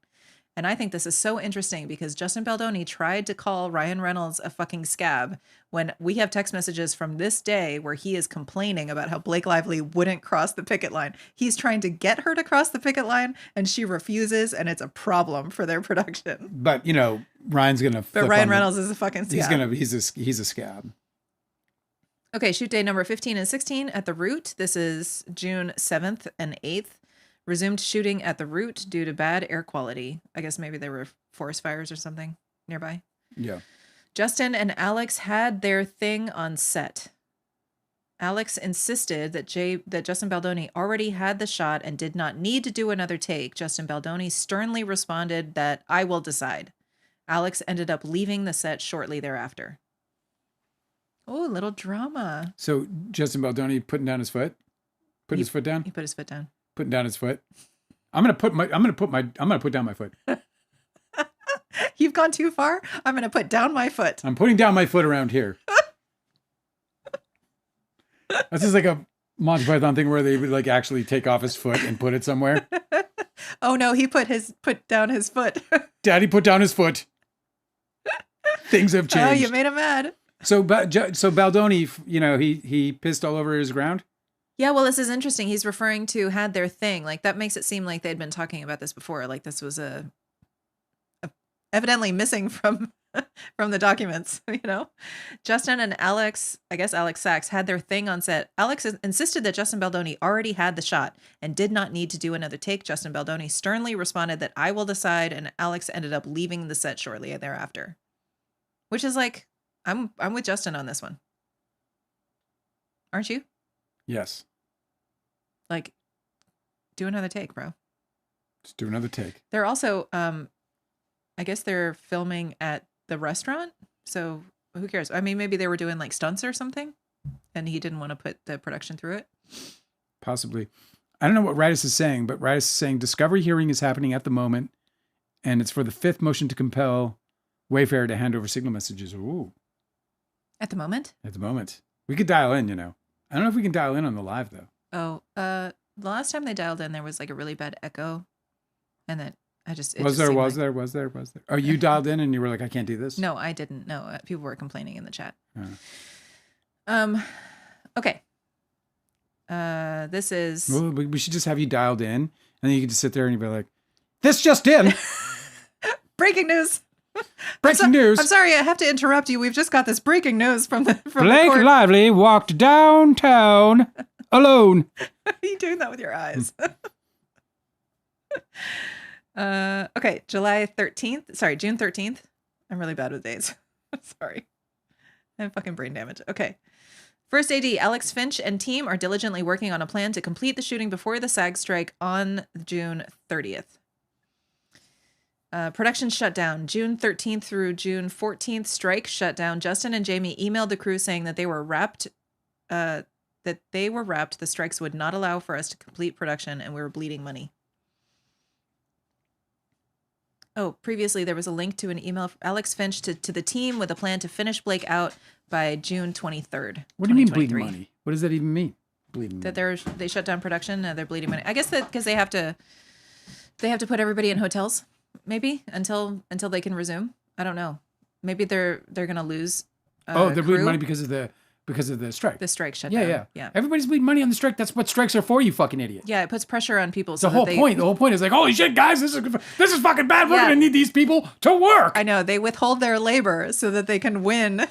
And I think this is so interesting because Justin Baldoni tried to call Ryan Reynolds a fucking scab when we have text messages from this day where he is complaining about how Blake Lively wouldn't cross the picket line. He's trying to get her to cross the picket line and she refuses, and it's a problem for their production. But, you know, Ryan's going to But Ryan Reynolds is a fucking scab. He's a scab. Okay, shoot day number 15 and 16 at the Root. This is June 7th and 8th. Resumed shooting at the Root due to bad air quality. I guess maybe there were forest fires or something nearby. Yeah. Justin and Alex had their thing on set. Alex insisted that Justin Baldoni already had the shot and did not need to do another take. Justin Baldoni sternly responded that I will decide. Alex ended up leaving the set shortly thereafter. Oh, a little drama. So Justin Baldoni putting down his foot? Putting his foot down? He put his foot down. Putting down his foot. I'm gonna put down my foot. You've gone too far. I'm gonna put down my foot. I'm putting down my foot around here. This is like a Monty Python thing where they would like actually take off his foot and put it somewhere. Oh no, he put down his foot. Daddy put down his foot. Things have changed. Oh, you made him mad. So Baldoni, he pissed all over his ground. Yeah, well, this is interesting. He's referring to had their thing. Like that makes it seem like they'd been talking about this before. Like this was evidently missing from the documents, Justin and Alex, I guess Alex Sachs, had their thing on set. Alex insisted that Justin Baldoni already had the shot and did not need to do another take. Justin Baldoni sternly responded that I will decide, and Alex ended up leaving the set shortly thereafter. Which is like, I'm with Justin on this one. Aren't you? Yes. Like, do another take, bro. Just do another take. They're also, I guess they're filming at the restaurant. So who cares? I mean, maybe they were doing like stunts or something and he didn't want to put the production through it. Possibly. I don't know what Ritus is saying, but Ritus is saying discovery hearing is happening at the moment. And it's for the 5th motion to compel Wayfarer to hand over signal messages. Ooh. At the moment? At the moment. We could dial in, I don't know if we can dial in on the live though. Oh, the last time they dialed in, there was like a really bad echo. And then Was there? Oh, you dialed in and you were like, I can't do this? No, I didn't. No, people were complaining in the chat. Okay. This is... Well, we should just have you dialed in and then you can just sit there and you'd be like, this just in. Breaking news. Breaking news. I'm sorry, I have to interrupt you. We've just got this breaking news from Blake Lively walked downtown alone. Are you doing that with your eyes? Okay, June 13th. I'm really bad with dates. Sorry. I have fucking brain damage. Okay. First AD, Alex Finch and team are diligently working on a plan to complete the shooting before the SAG strike on June 30th. Production shut down. June 13th through June 14th, strike shut down. Justin and Jamie emailed the crew saying that they were wrapped. The strikes would not allow for us to complete production and we were bleeding money. Oh, previously there was a link to an email from Alex Finch to the team with a plan to finish Blake out by June 23rd. What do you mean bleeding money? What does that even mean? Bleeding money. That they shut down production. They're bleeding money. I guess that because they have to put everybody in hotels maybe until they can resume. I don't know. Maybe they're gonna lose. They're bleeding money because of the strike. The strike shut down. Yeah. Everybody's bleeding money on the strike. That's what strikes are for, you fucking idiot. Yeah, it puts pressure on people. The whole point is like, holy shit, guys, this is fucking bad. We're gonna need these people to work. I know, they withhold their labor so that they can win.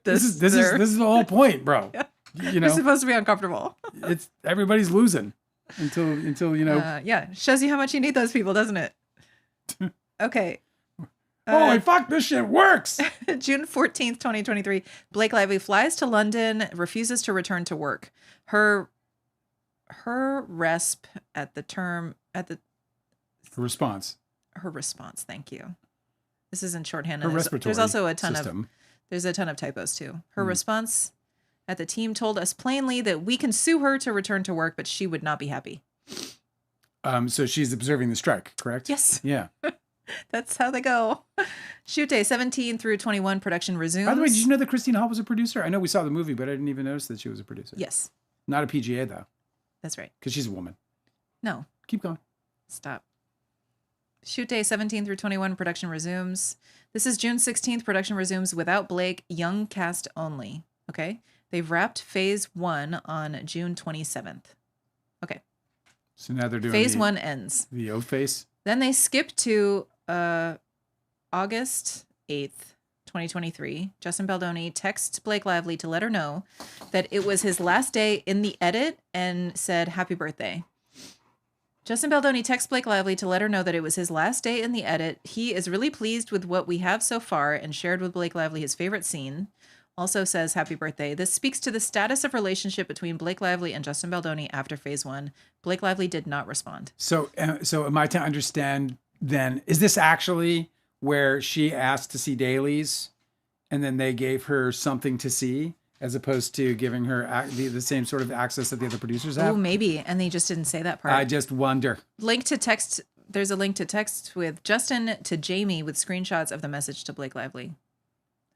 This is the whole point, bro. Yeah. It's supposed to be uncomfortable. It's everybody's losing until Yeah, shows you how much you need those people, doesn't it? Okay. Holy fuck, this shit works. June 14th, 2023. Blake Lively flies to London, refuses to return to work. Her resp response. Her response, thank you. This is in shorthand. Her respiratory There's also a ton system. There's a ton of typos too. Her response at the team told us plainly that we can sue her to return to work, but she would not be happy. So she's observing the strike, correct? Yes. Yeah. That's how they go. Shoot day 17 through 21, production resumes. By the way, did you know that Christine Hall was a producer? I know we saw the movie, but I didn't even notice that she was a producer. Yes. Not a PGA, though. That's right. Because she's a woman. No. Keep going. Stop. Shoot day 17 through 21, production resumes. This is June 16th, production resumes without Blake, young cast only. Okay? They've wrapped phase 1 on June 27th. Okay. So now they're doing phase 1 ends. The O face? Then they skip to August 8th, 2023. Justin Baldoni texts Blake Lively to let her know that it was his last day in the edit and said, happy birthday. Justin Baldoni texts Blake Lively to let her know that it was his last day in the edit. He is really pleased with what we have so far and shared with Blake Lively his favorite scene. Also says happy birthday. This speaks to the status of relationship between Blake Lively and Justin Baldoni after phase 1. Blake Lively did not respond. So am I to understand then, is this actually where she asked to see dailies and then they gave her something to see as opposed to giving her the same sort of access that the other producers have? Oh, maybe. And they just didn't say that part. I just wonder. Link to text. There's a link to text with Justin to Jamie with screenshots of the message to Blake Lively.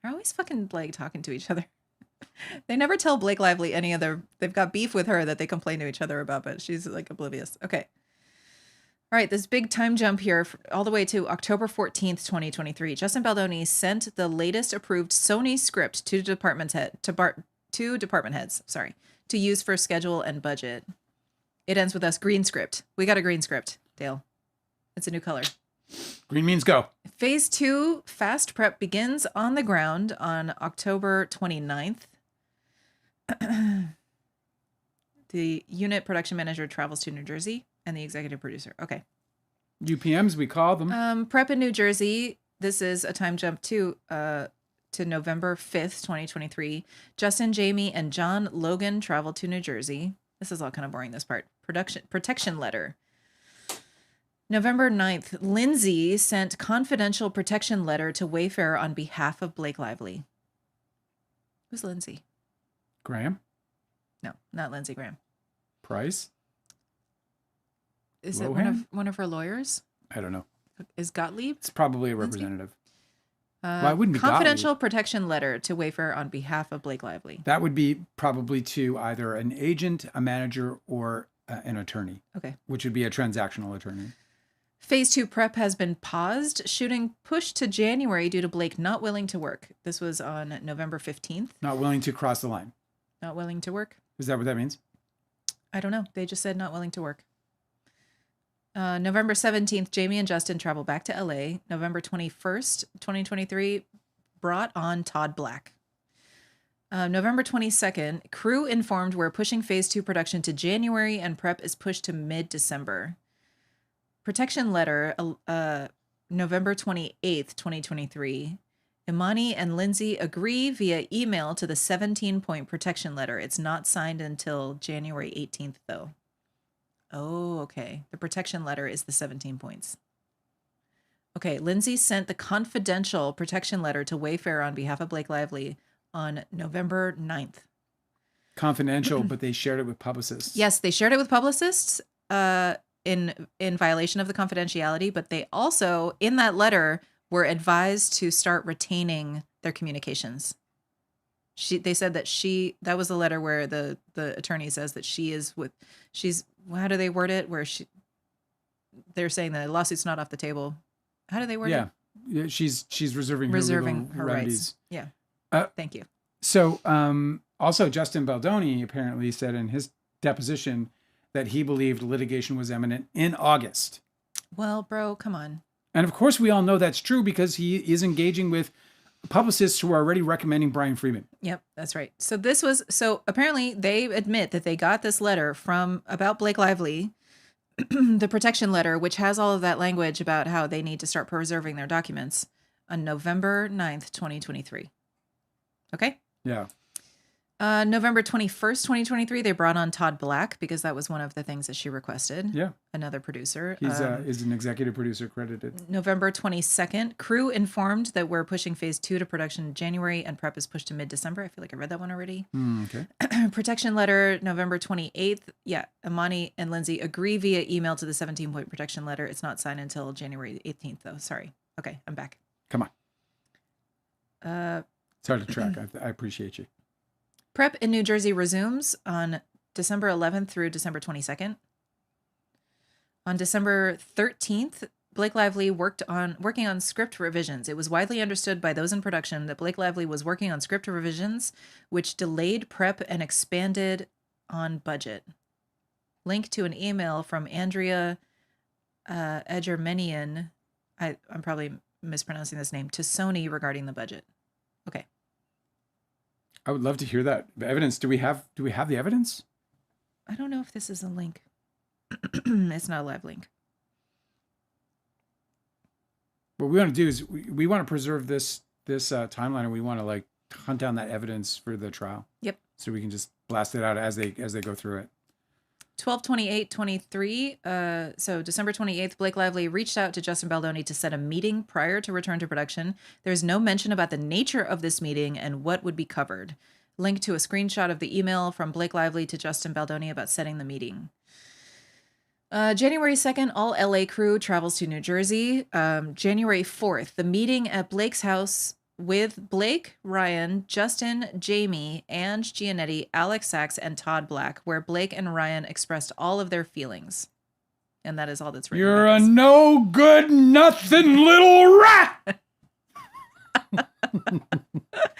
They're always fucking like talking to each other. They never tell Blake Lively any other. They've got beef with her that they complain to each other about, but she's like oblivious. Okay. All right, this big time jump here all the way to October 14th, 2023. Justin Baldoni sent the latest approved Sony script to department heads, to use for schedule and budget. It ends with us green script. We got a green script, Dale. It's a new color. Green means go. Phase 2 fast prep begins on the ground on October 29th. The unit production manager travels to New Jersey and the executive producer. Okay. UPMs, we call them. Prep in New Jersey. This is a time jump to November 5th, 2023. Justin, Jamie, and John Logan travel to New Jersey. This is all kind of boring, this part. Protection letter. November 9th, Lindsay sent confidential protection letter to Wayfair on behalf of Blake Lively. Who's Lindsay? Graham? No, not Lindsey Graham. Price? Is Lohan? it one of her lawyers? I don't know. Is Gottlieb? It's probably a Lindsay? representative. Well, it wouldn't be confidential Gottlieb. protection letter to Wayfair on behalf of Blake Lively. That would be probably to either an agent, a manager, or an attorney. Okay. Which would be a transactional attorney. Phase 2 prep has been paused, shooting pushed to January due to Blake not willing to work. This was on November 15th. Not willing to cross the line. Not willing to work? Is that what that means? I don't know. They just said not willing to work. November 17th, Jamie and Justin travel back to LA. November 21st, 2023, brought on Todd Black. November 22nd, crew informed we're pushing phase 2 production to January and prep is pushed to mid-December. Protection letter, November 28th, 2023. Imani and Lindsay agree via email to the 17-point protection letter. It's not signed until January 18th, though. Oh, okay. The protection letter is the 17 points. Okay, Lindsay sent the confidential protection letter to Wayfair on behalf of Blake Lively on November 9th. Confidential, but they shared it with publicists. Yes, they shared it with publicists in violation of the confidentiality, but they also, in that letter, were advised to start retaining their communications. They said that was the letter where the attorney says that she's how do they word it? Where they're saying that the lawsuit's not off the table. How do they word it? Yeah, she's reserving her Reserving remedies. rights. Yeah. Thank you. So also Justin Baldoni apparently said in his deposition that he believed litigation was imminent in August. Well, bro, come on. And of course we all know that's true because he is engaging with publicists who are already recommending Brian Freeman. Yep, that's right. So apparently they admit that they got this letter about Blake Lively, the protection letter, which has all of that language about how they need to start preserving their documents on November 9th, 2023. Okay? Yeah. November 21st, 2023, they brought on Todd Black because that was one of the things that she requested. Yeah. Another producer. He's an executive producer credited. November 22nd, crew informed that we're pushing phase 2 to production in January and prep is pushed to mid-December. I feel like I read that one already. Okay. Protection letter, November 28th. Yeah, Imani and Lindsay agree via email to the 17-point protection letter. It's not signed until January 18th, though. Sorry. Okay, I'm back. Come on. It's hard to track. I appreciate you. Prep in New Jersey resumes on December 11th through December 22nd. On December 13th, Blake Lively working on script revisions. It was widely understood by those in production that Blake Lively was working on script revisions, which delayed prep and expanded on budget. Link to an email from Andrea Egermenian, I'm probably mispronouncing this name, to Sony regarding the budget. Okay. I would love to hear that. The evidence. Do we have the evidence? I don't know if this is a link. It's not a live link. What we want to do is we want to preserve this timeline, and we want to hunt down that evidence for the trial. Yep. So we can just blast it out as they go through it. 12/28/23. So December 28th, Blake Lively reached out to Justin Baldoni to set a meeting prior to return to production. There's no mention about the nature of this meeting and what would be covered. Link to a screenshot of the email from Blake Lively to Justin Baldoni about setting the meeting. January 2nd, all LA crew travels to New Jersey. January 4th, the meeting at Blake's house with Blake, Ryan, Justin, Jamie, Ange Giannetti, Alex Sachs, and Todd Black, where Blake and Ryan expressed all of their feelings. and that is all that's written. You're a about this. no good nothing little rat.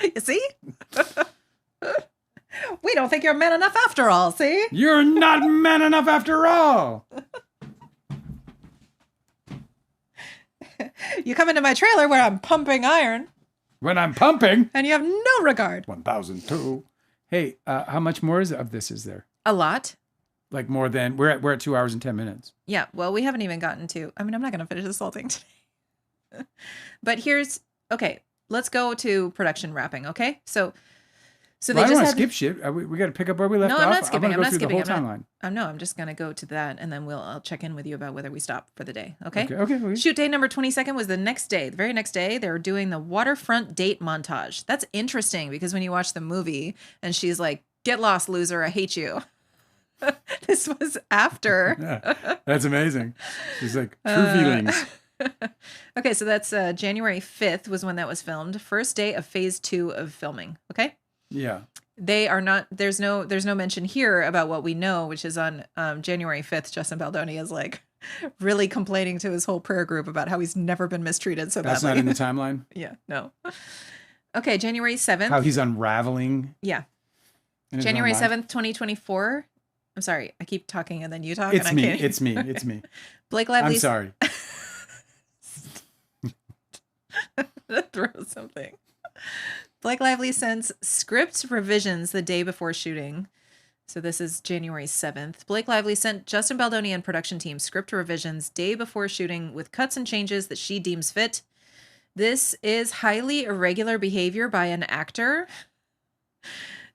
You see? We don't think you're man enough after all, see? You're not man enough after all. You come into my trailer where I'm pumping iron, When I'm pumping. and you have no regard. 1002. Hey, how much more of this is there? A lot. Like more than we're at 2 hours and 10 minutes. Yeah, well, we haven't even gotten to. I mean, I'm not going to finish this whole thing today. But okay. Let's go to production wrapping. Okay, so Well, they I don't just want had. to skip shit. We got to pick up where we left No, off. I'm not skipping. I'm I'm going not to go through skipping. the whole timeline. I'm just going to go to that, and then I'll check in with you about whether we stop for the day. Okay. Okay. Shoot day number 22nd was the next day. The very next day, they were doing the waterfront date montage. That's interesting because when you watch the movie and she's like, "Get lost, loser! I hate you." This was after. Yeah, that's amazing. She's like, true feelings. Okay, so that's January 5th was when that was filmed. First day of phase 2 of filming. Okay. Yeah. They are not. There's no mention here about what we know, which is on January 5th. Justin Baldoni is like really complaining to his whole prayer group about how he's never been mistreated so That's badly. not in the timeline. Yeah, no. Okay, January 7th. How he's unraveling. Yeah. in his January own mind. 7th, 2024. I'm sorry. I keep talking and then you talk. It's and me. I can't. It's me. It's me. Blake I'm Lively's. sorry. Throw something. Blake Lively sends script revisions the day before shooting. So this is January 7th. Blake Lively sent Justin Baldoni and production team script revisions day before shooting with cuts and changes that she deems fit. This is highly irregular behavior by an actor.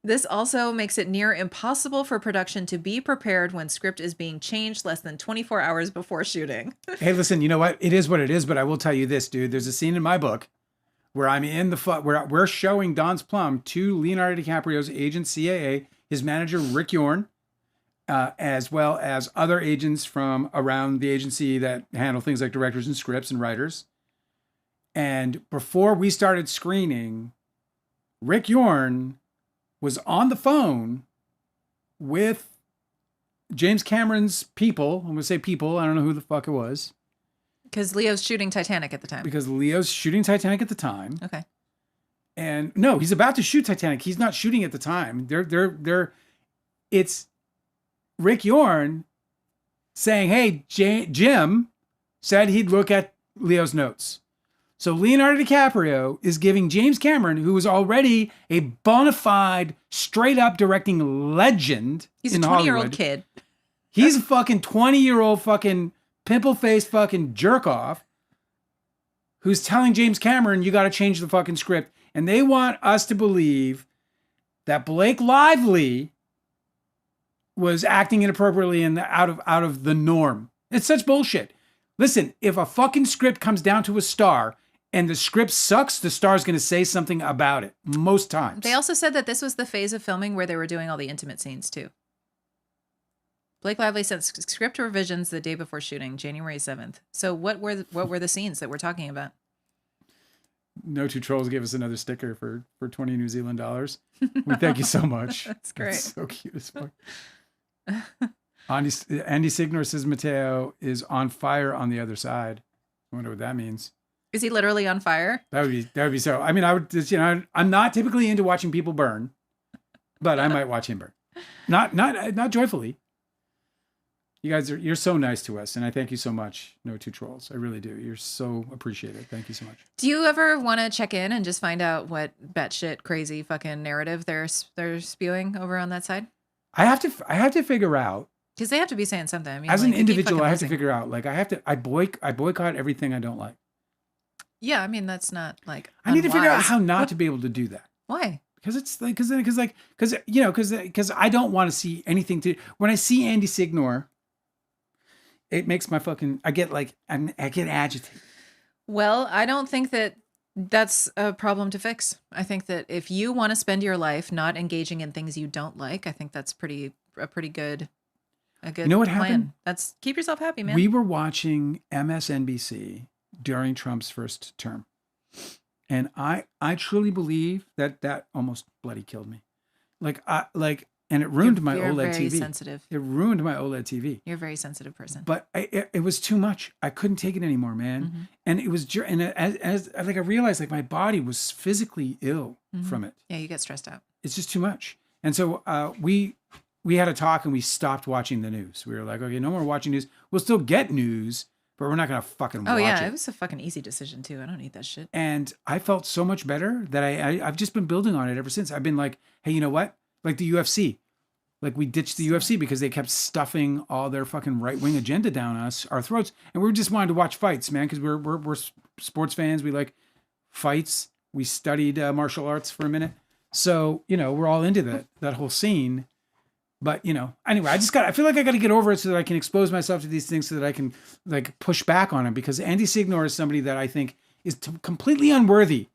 This also makes it near impossible for production to be prepared when script is being changed less than 24 hours before shooting. Hey, listen, you know what? It is what it is, but I will tell you this, dude. There's a scene in my book where I'm in where we're showing Don's Plum to Leonardo DiCaprio's agent CAA, his manager Rick Yorn, as well as other agents from around the agency that handle things like directors and scripts and writers. And before we started screening, Rick Yorn was on the phone with James Cameron's people. I'm going to say people. I don't know who the fuck it was. Because Leo's shooting Titanic at the time. Because Leo's shooting Titanic at the time. Okay. And no, he's about to shoot Titanic. He's not shooting at the time. It's Rick Yorn saying, hey, Jim said he'd look at Leo's notes. So Leonardo DiCaprio is giving James Cameron, who is already a bona fide, straight up directing legend He's in a 20-year-old Hollywood. kid. He's a fucking 20-year-old fucking pimple-faced fucking jerk-off who's telling James Cameron, you got to change the fucking script. And they want us to believe that Blake Lively was acting inappropriately and out of the norm. It's such bullshit. Listen, if a fucking script comes down to a star and the script sucks, the star's going to say something about it most times. They also said that this was the phase of filming where they were doing all the intimate scenes too. Blake Lively sent script revisions the day before shooting, January 7th. So what were the scenes that we're talking about? No Two Trolls gave us another sticker for 20 New Zealand dollars. We thank you so much. That's great. That's so cute as fuck. Andy Signor says Mateo is on fire on the other side. I wonder what that means. Is he literally on fire? That would be so. I mean, I would just, I'm not typically into watching people burn, but I might watch him burn. Not joyfully. You guys you're so nice to us, and I thank you so much. No Two Trolls. I really do. You're so appreciated. Thank you so much. Do you ever want to check in and just find out what batshit crazy fucking narrative they're spewing over on that side? I have to figure out, Because they have to be saying something. I mean, as like, an they keep individual, fucking I have to losing. figure out, like, I boycott everything I don't like. Yeah, I mean, that's not like I need to figure out unwise. how not to be able to do that. Why? Because it's like, because I don't want to see anything to, when I see Andy Signor, it makes my fucking, I get agitated. Well, I don't think that that's a problem to fix. I think that if you want to spend your life not engaging in things you don't like, I think that's a pretty good You know what plan. happened? That's keep yourself happy, man. We were watching MSNBC during Trump's first term. And I truly believe that almost bloody killed me. and it ruined my You're OLED very TV. sensitive. It ruined my OLED TV. You're a very sensitive person. But it was too much. I couldn't take it anymore, man. Mm-hmm. And it was, and as like I realized, like my body was physically ill from it. Yeah, you get stressed out. It's just too much. And so we had a talk and we stopped watching the news. We were like, okay, no more watching news. We'll still get news, but we're not gonna fucking watch it. It was a fucking easy decision too. I don't need that shit. And I felt so much better that I've just been building on it ever since. I've been like, hey, you know what? Like the UFC. Like we ditched the UFC because they kept stuffing all their fucking right-wing agenda down our throats. And we just wanted to watch fights, man, because we're sports fans. We like fights. We studied martial arts for a minute. So, we're all into that whole scene. But, anyway, I feel like I got to get over it so that I can expose myself to these things so that I can like push back on him, because Andy Signor is somebody that I think is completely unworthy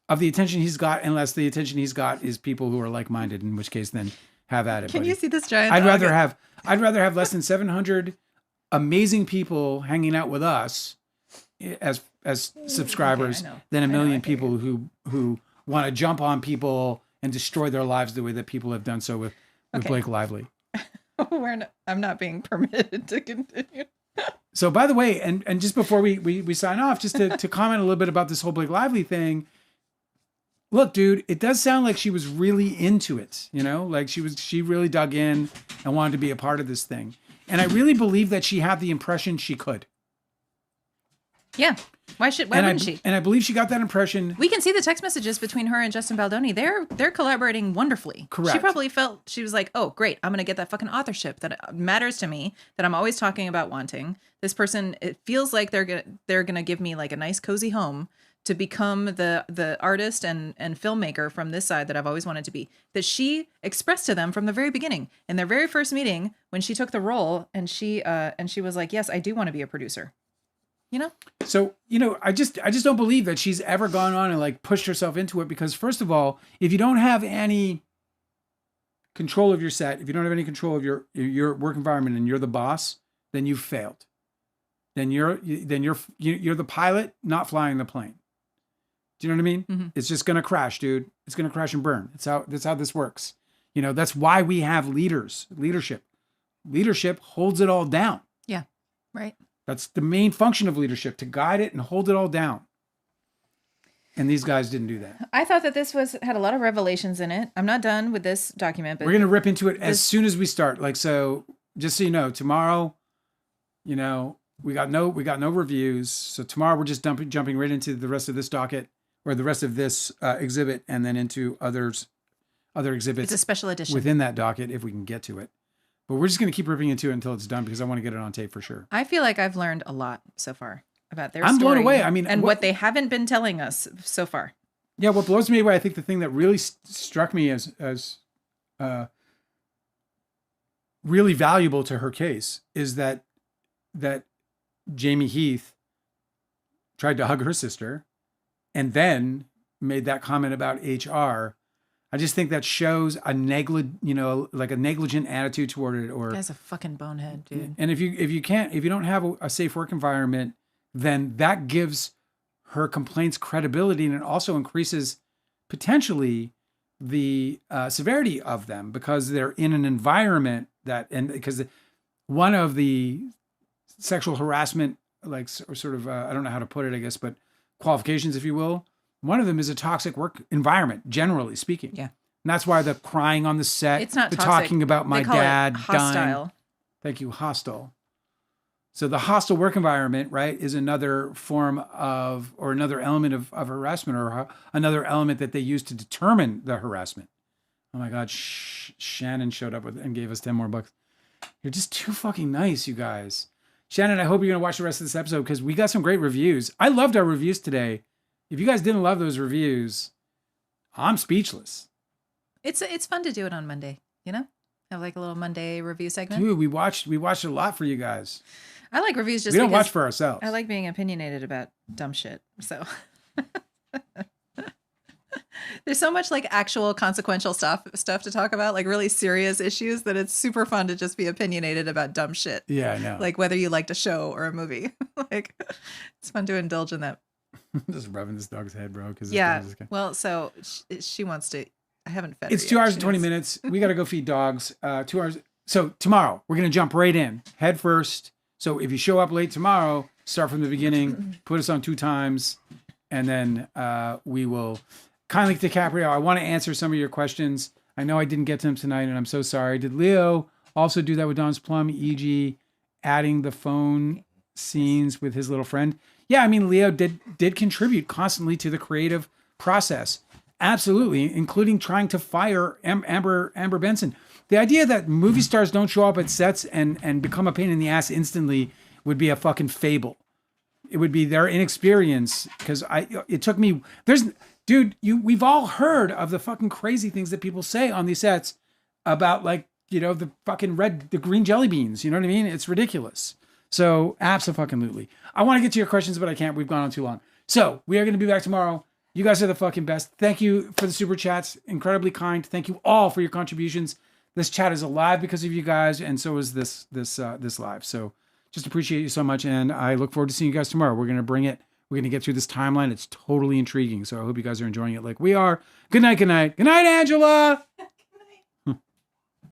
of the attention he's got, unless the attention he's got is people who are like-minded, in which case then have at it. Can buddy. you see this giant I'd dog? rather have less than 700 amazing people hanging out with us as subscribers than a million people who want to jump on people and destroy their lives the way that people have done so with Blake Lively. I'm not being permitted to continue. So by the way, and just before we sign off, just to comment a little bit about this whole Blake Lively thing. Look, dude, it does sound like she was really into it, like she really dug in and wanted to be a part of this thing. And I really believe that she had the impression she could. Yeah. Why wouldn't she? And I believe she got that impression. We can see the text messages between her and Justin Baldoni. They're collaborating wonderfully. Correct. She probably felt, she was like, oh, great. I'm going to get that fucking authorship that matters to me, that I'm always talking about wanting. This person, it feels like they're going to give me like a nice cozy home to become the artist and filmmaker from this side that I've always wanted to be. That she expressed to them from the very beginning. In their very first meeting, when she took the role, and she was like, yes, I do want to be a producer. So, I just don't believe that she's ever gone on and like pushed herself into it, because first of all, if you don't have any control of your set, if you don't have any control of your work environment and you're the boss, then you've failed. Then you're the pilot not flying the plane. Do you know what I mean? Mm-hmm. It's just going to crash, dude. It's going to crash and burn. That's how this works. That's why we have leadership. Leadership holds it all down. Yeah. Right. That's the main function of leadership, to guide it and hold it all down. And these guys didn't do that. I thought that this had a lot of revelations in it. I'm not done with this document, but we're going to rip into it as soon as we start. Like, so just so you know, tomorrow, we got no reviews. So tomorrow we're just jumping right into the rest of this docket, or the rest of this exhibit, and then into other exhibits. It's a special edition within that docket if we can get to it. But we're just going to keep ripping into it until it's done, because I want to get it on tape for sure. I feel like I've learned a lot so far about their story. I'm blown away. I mean, and what they haven't been telling us so far. Yeah, what blows me away, I think the thing that really struck me as really valuable to her case is that Jamie Heath tried to hug her sister and then made that comment about HR. I just think that shows a negligent attitude toward it. Or guy's a fucking bonehead, dude. And if you don't have a safe work environment, then that gives her complaints credibility, and it also increases potentially the severity of them, because they're in an environment because one of the sexual harassment, like sort of I don't know how to put it, I guess, but qualifications, if you will. One of them is a toxic work environment, generally speaking. Yeah. And that's why the crying on the set, it's not the toxic. Talking about my dad hostile. dying. Thank you, hostile. So the hostile work environment, right, is another form of, or another element of harassment, or another element that they use to determine the harassment. Oh my God, Shannon showed up and gave us 10 more bucks. You're just too fucking nice, you guys. Shannon, I hope you're going to watch the rest of this episode, because we got some great reviews. I loved our reviews today. If you guys didn't love those reviews, I'm speechless. It's fun to do it on Monday, have like a little Monday review segment. Dude, we watched a lot for you guys. I like reviews just we don't because watch for ourselves. I like being opinionated about dumb shit. So there's so much like actual consequential stuff to talk about, like really serious issues, that it's super fun to just be opinionated about dumb shit. Yeah, I know. Like whether you liked a show or a movie. Like it's fun to indulge in that. Just rubbing this dog's head, bro. Yeah. Well, so she wants to I haven't fed her It's yet. 2 hours She and 20 knows. minutes. We got to go feed dogs. 2 hours. So tomorrow, we're going to jump right in, head first. So if you show up late tomorrow, start from the beginning, put us on 2 times, and then we will kindly DiCaprio. I want to answer some of your questions. I know I didn't get to them tonight, and I'm so sorry. Did Leo also do that with Don's Plum, e.g., adding the phone scenes with his little friend? Yeah, I mean, Leo did contribute constantly to the creative process. Absolutely, including trying to fire Amber Benson. The idea that movie stars don't show up at sets and become a pain in the ass instantly would be a fucking fable. It would be their inexperience, because it took me, we've all heard of the fucking crazy things that people say on these sets about, like, the fucking the green jelly beans. You know what I mean? It's ridiculous. So absolutely. I want to get to your questions, but I can't. We've gone on too long. So we are going to be back tomorrow. You guys are the fucking best. Thank you for the super chats. Incredibly kind. Thank you all for your contributions. This chat is alive because of you guys, and so is this live. So just appreciate you so much, and I look forward to seeing you guys tomorrow. We're going to bring it. We're going to get through this timeline. It's totally intriguing. So I hope you guys are enjoying it like we are. Good night, good night. Good night, Angela.